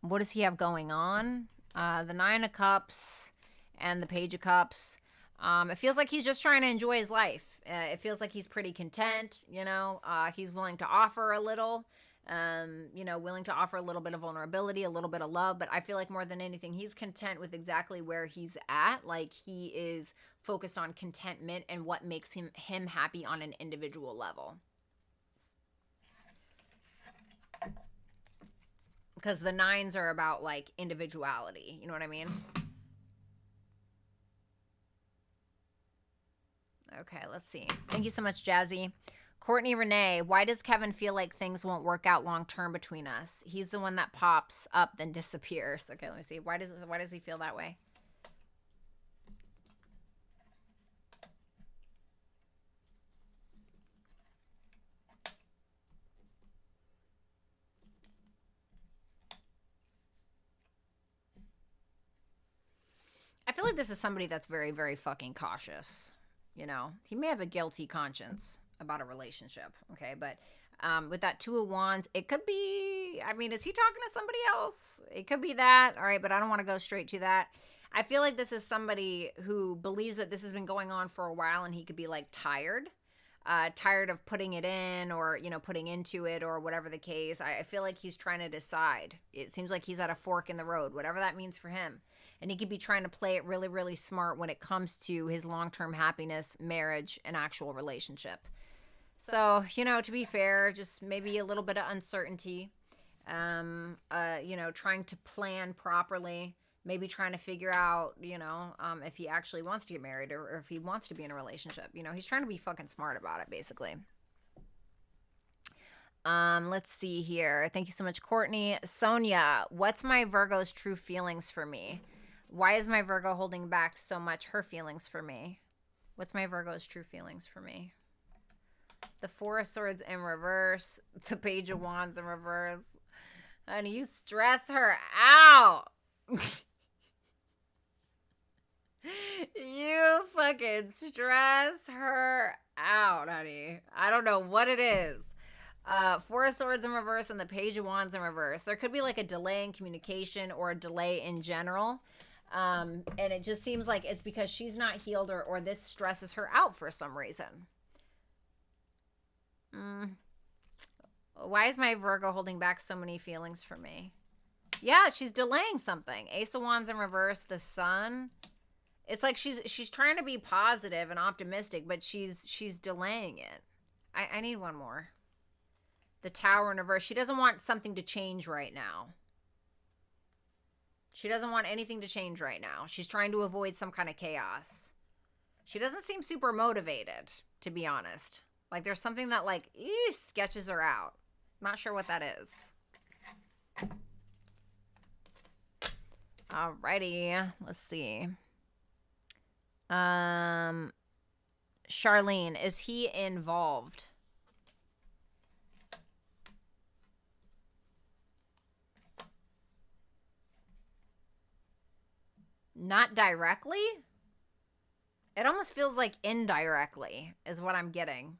What does he have going on? The Nine of Cups and the Page of Cups. It feels like he's just trying to enjoy his life. It feels like he's pretty content, you know. He's willing to offer a little, you know, willing to offer a little bit of vulnerability, a little bit of love. But I feel like more than anything, he's content with exactly where he's at. Like he is focused on contentment and what makes him happy on an individual level. Because the nines are about, like, individuality. You know what I mean? Okay, let's see. Thank you so much, Jazzy. Courtney Renee, why does Kevin feel like things won't work out long-term between us? He's the one that pops up, then disappears. Okay, let me see. Why does he feel that way? I feel like this is somebody that's very, very fucking cautious. You know, he may have a guilty conscience about a relationship. Okay, but with that Two of Wands, it could be, I mean, is he talking to somebody else? It could be that. All right, but I don't want to go straight to that. I feel like this is somebody who believes that this has been going on for a while, and he could be like tired. Tired of putting it in, or, you know, putting into it, or whatever the case. I feel like he's trying to decide. It seems like he's at a fork in the road, whatever that means for him. And he could be trying to play it really, really smart when it comes to his long-term happiness, marriage, and actual relationship. So, you know, to be fair, just maybe a little bit of uncertainty. You know, trying to plan properly. Maybe trying to figure out, you know, if he actually wants to get married, or if he wants to be in a relationship. You know, he's trying to be fucking smart about it, basically. Let's see here. Thank you so much, Courtney. Sonia, what's my Virgo's true feelings for me? Why is my Virgo holding back so much her feelings for me? What's my Virgo's true feelings for me? The Four of Swords in reverse. The Page of Wands in reverse. Honey, you stress her out. You fucking stress her out, honey. I don't know what it is. Four of Swords in reverse and the Page of Wands in reverse. There could be like a delay in communication or a delay in general. And it just seems like it's because she's not healed, or this stresses her out for some reason. Why is my Virgo holding back so many feelings for me? Yeah, she's delaying something. Ace of Wands in reverse, the Sun. It's like she's trying to be positive and optimistic, but she's delaying it. I need one more. The Tower in reverse. She doesn't want something to change right now. She doesn't want anything to change right now. She's trying to avoid some kind of chaos. She doesn't seem super motivated, to be honest. Like there's something that like sketches her out. Not sure what that is. Alrighty, let's see. Charlene, is he involved? Not directly? It almost feels like indirectly is what I'm getting.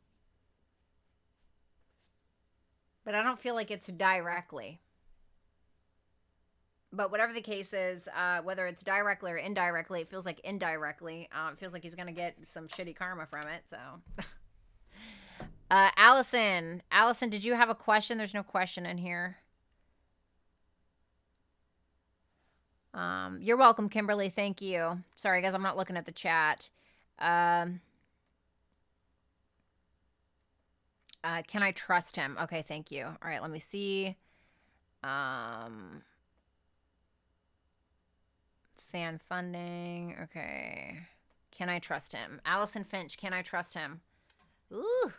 But I don't feel like it's directly. But whatever the case is, whether it's directly or indirectly, it feels like indirectly. It feels like he's going to get some shitty karma from it, so. Allison, did you have a question? There's no question in here. You're welcome, Kimberly. Thank you. Sorry, guys, I'm not looking at the chat. Can I trust him? Okay, thank you. All right, let me see. Fan funding. Okay. Can I trust him? Allison Finch, can I trust him? Ooh.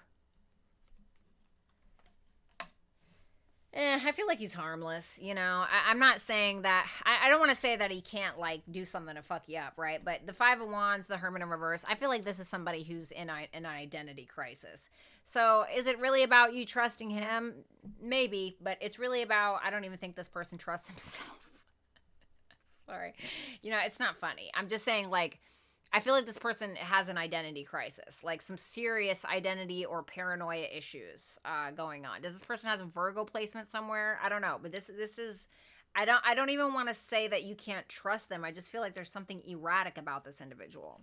I feel like he's harmless, you know. I'm not saying that. I don't want to say that he can't, like, do something to fuck you up, right? But the Five of Wands, the Hermit in reverse, I feel like this is somebody who's in an identity crisis. So is it really about you trusting him? Maybe, but it's really about, I don't even think this person trusts himself. Sorry. You know, it's not funny. I'm just saying, like, I feel like this person has an identity crisis, like some serious identity or paranoia issues going on. Does this person has a Virgo placement somewhere? I don't know, but this is, I don't even want to say that you can't trust them. I just feel like there's something erratic about this individual.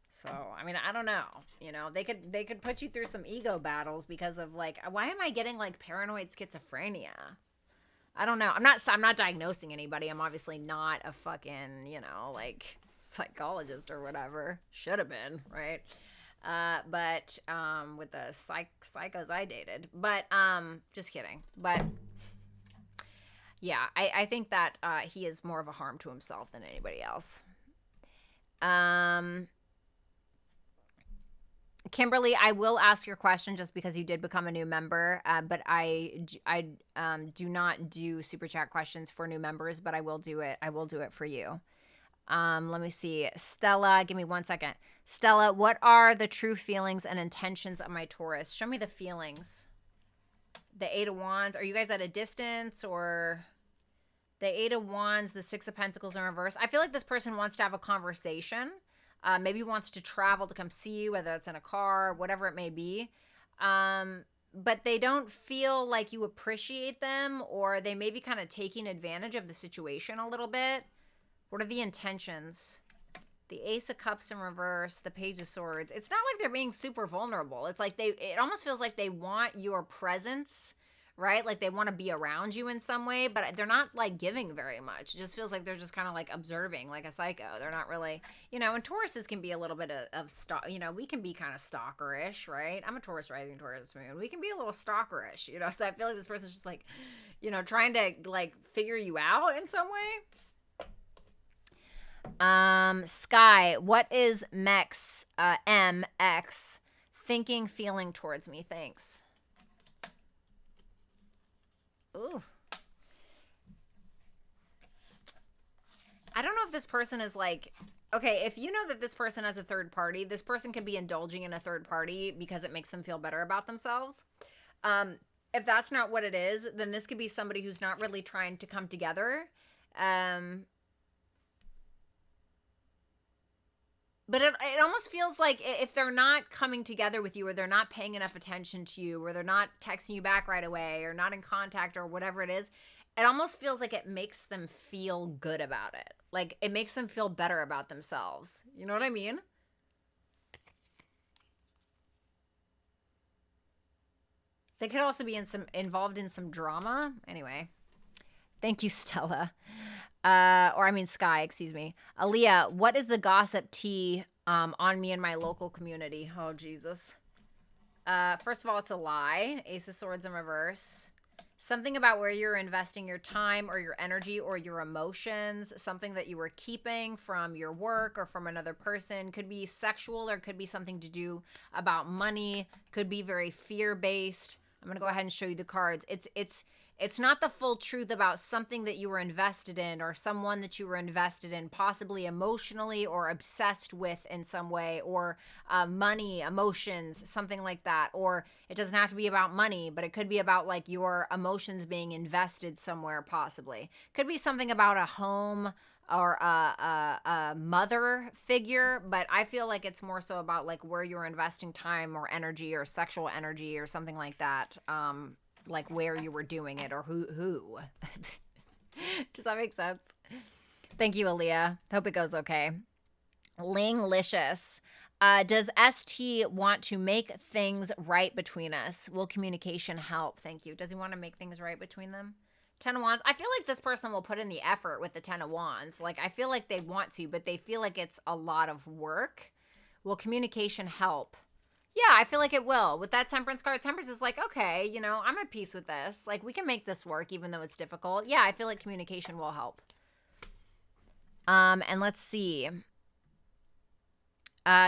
So, I mean, I don't know. You know, they could put you through some ego battles because of, like, why am I getting, like, paranoid schizophrenia? I don't know. I'm not diagnosing anybody. I'm obviously not a fucking, you know, like, psychologist or whatever. Should have been, right? But with the psychos I dated. But just kidding. But yeah, I think that he is more of a harm to himself than anybody else. Kimberly, I will ask your question just because you did become a new member, but I do not do super chat questions for new members, but I will do it. I will do it for you. Let me see. Stella, give me 1 second. Stella, what are the true feelings and intentions of my Taurus? Show me the feelings. The Eight of Wands. Are you guys at a distance, or the Eight of Wands, the Six of Pentacles in reverse? I feel like this person wants to have a conversation. Maybe wants to travel to come see you, whether it's in a car, whatever it may be. But they don't feel like you appreciate them, or they may be kind of taking advantage of the situation a little bit. What are the intentions? The Ace of Cups in reverse, the Page of Swords. It's not like they're being super vulnerable. It's like it almost feels like they want your presence, right? Like they want to be around you in some way, but they're not, like, giving very much. It just feels like they're just kind of, like, observing, like a psycho. They're not really, you know, and Tauruses can be a little bit of you know, we can be kind of stalkerish, right? I'm a Taurus rising, Taurus moon. We can be a little stalkerish, you know? So I feel like this person's just, like, you know, trying to, like, figure you out in some way. Sky, what is Mex, MX thinking, feeling towards me? Thanks. Ooh. I don't know if this person is, like, okay, if you know that this person has a third party, this person could be indulging in a third party because it makes them feel better about themselves. If that's not what it is, then this could be somebody who's not really trying to come together. But it almost feels like if they're not coming together with you, or they're not paying enough attention to you, or they're not texting you back right away, or not in contact, or whatever it is, it almost feels like it makes them feel good about it. Like, it makes them feel better about themselves. You know what I mean? They could also be involved in some drama. Anyway. Thank you, Stella. Or I mean Sky, excuse me. Aaliyah, what is the gossip tea on me in my local community? Oh, Jesus. First of all, it's a lie. Ace of Swords in reverse. Something about where you're investing your time or your energy or your emotions. Something that you were keeping from your work or from another person. Could be sexual, or could be something to do about money. Could be very fear-based. I'm going to go ahead and show you the cards. It's not the full truth about something that you were invested in, or someone that you were invested in, possibly emotionally or obsessed with in some way, or money, emotions, something like that. Or it doesn't have to be about money, but it could be about, like, your emotions being invested somewhere, possibly. Could be something about a home or a mother figure, but I feel like it's more so about, like, where you're investing time or energy or sexual energy or something like that. Like where you were doing it, or who. Does that make sense? Thank you, Aaliyah. Hope it goes okay. Linglicious. Does ST want to make things right between us? Will communication help? Thank you. Does he want to make things right between them? 10 of Wands. I feel like this person will put in the effort with the 10 of Wands. Like, I feel like they want to, but they feel like it's a lot of work. Will communication help? Yeah, I feel like it will. With that Temperance card, Temperance is like, okay, you know, I'm at peace with this. Like, we can make this work even though it's difficult. Yeah, I feel like communication will help. And let's see.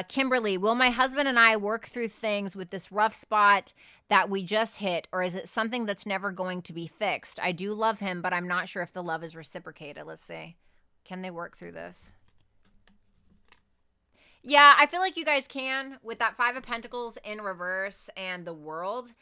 Kimberly, will my husband and I work through things with this rough spot that we just hit, or is it something that's never going to be fixed? I do love him, but I'm not sure if the love is reciprocated. Let's see. Can they work through this? Yeah, I feel like you guys can with that 5 of Pentacles in reverse and the World.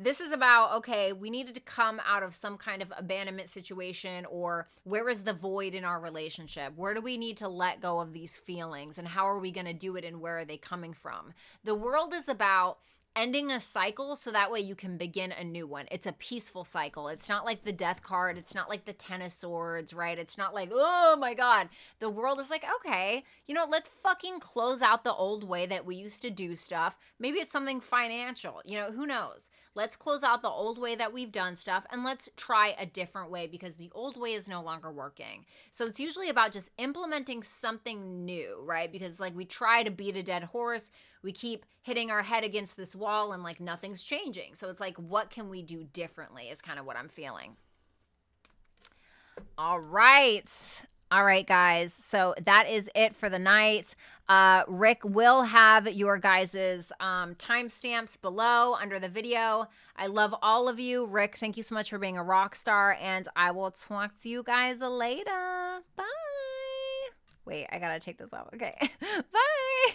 This is about, okay, we needed to come out of some kind of abandonment situation, or where is the void in our relationship? Where do we need to let go of these feelings, and how are we going to do it, and where are they coming from? The World is about ending a cycle so that way you can begin a new one. It's a peaceful cycle. It's not like the Death card. It's not like the 10 of Swords, right? It's not like, oh my God. The World is like, okay, you know, let's fucking close out the old way that we used to do stuff. Maybe it's something financial, you know, who knows? Let's close out the old way that we've done stuff, and let's try a different way, because the old way is no longer working. So it's usually about just implementing something new, right? Because like we try to beat a dead horse, we keep hitting our head against this wall and like nothing's changing. So it's like, what can we do differently is kind of what I'm feeling. All right. All right, guys. So that is it for the night. Rick will have your guys's timestamps below under the video. I love all of you. Rick, thank you so much for being a rock star, and I will talk to you guys later. Bye. Wait, I gotta take this off. Okay. Bye.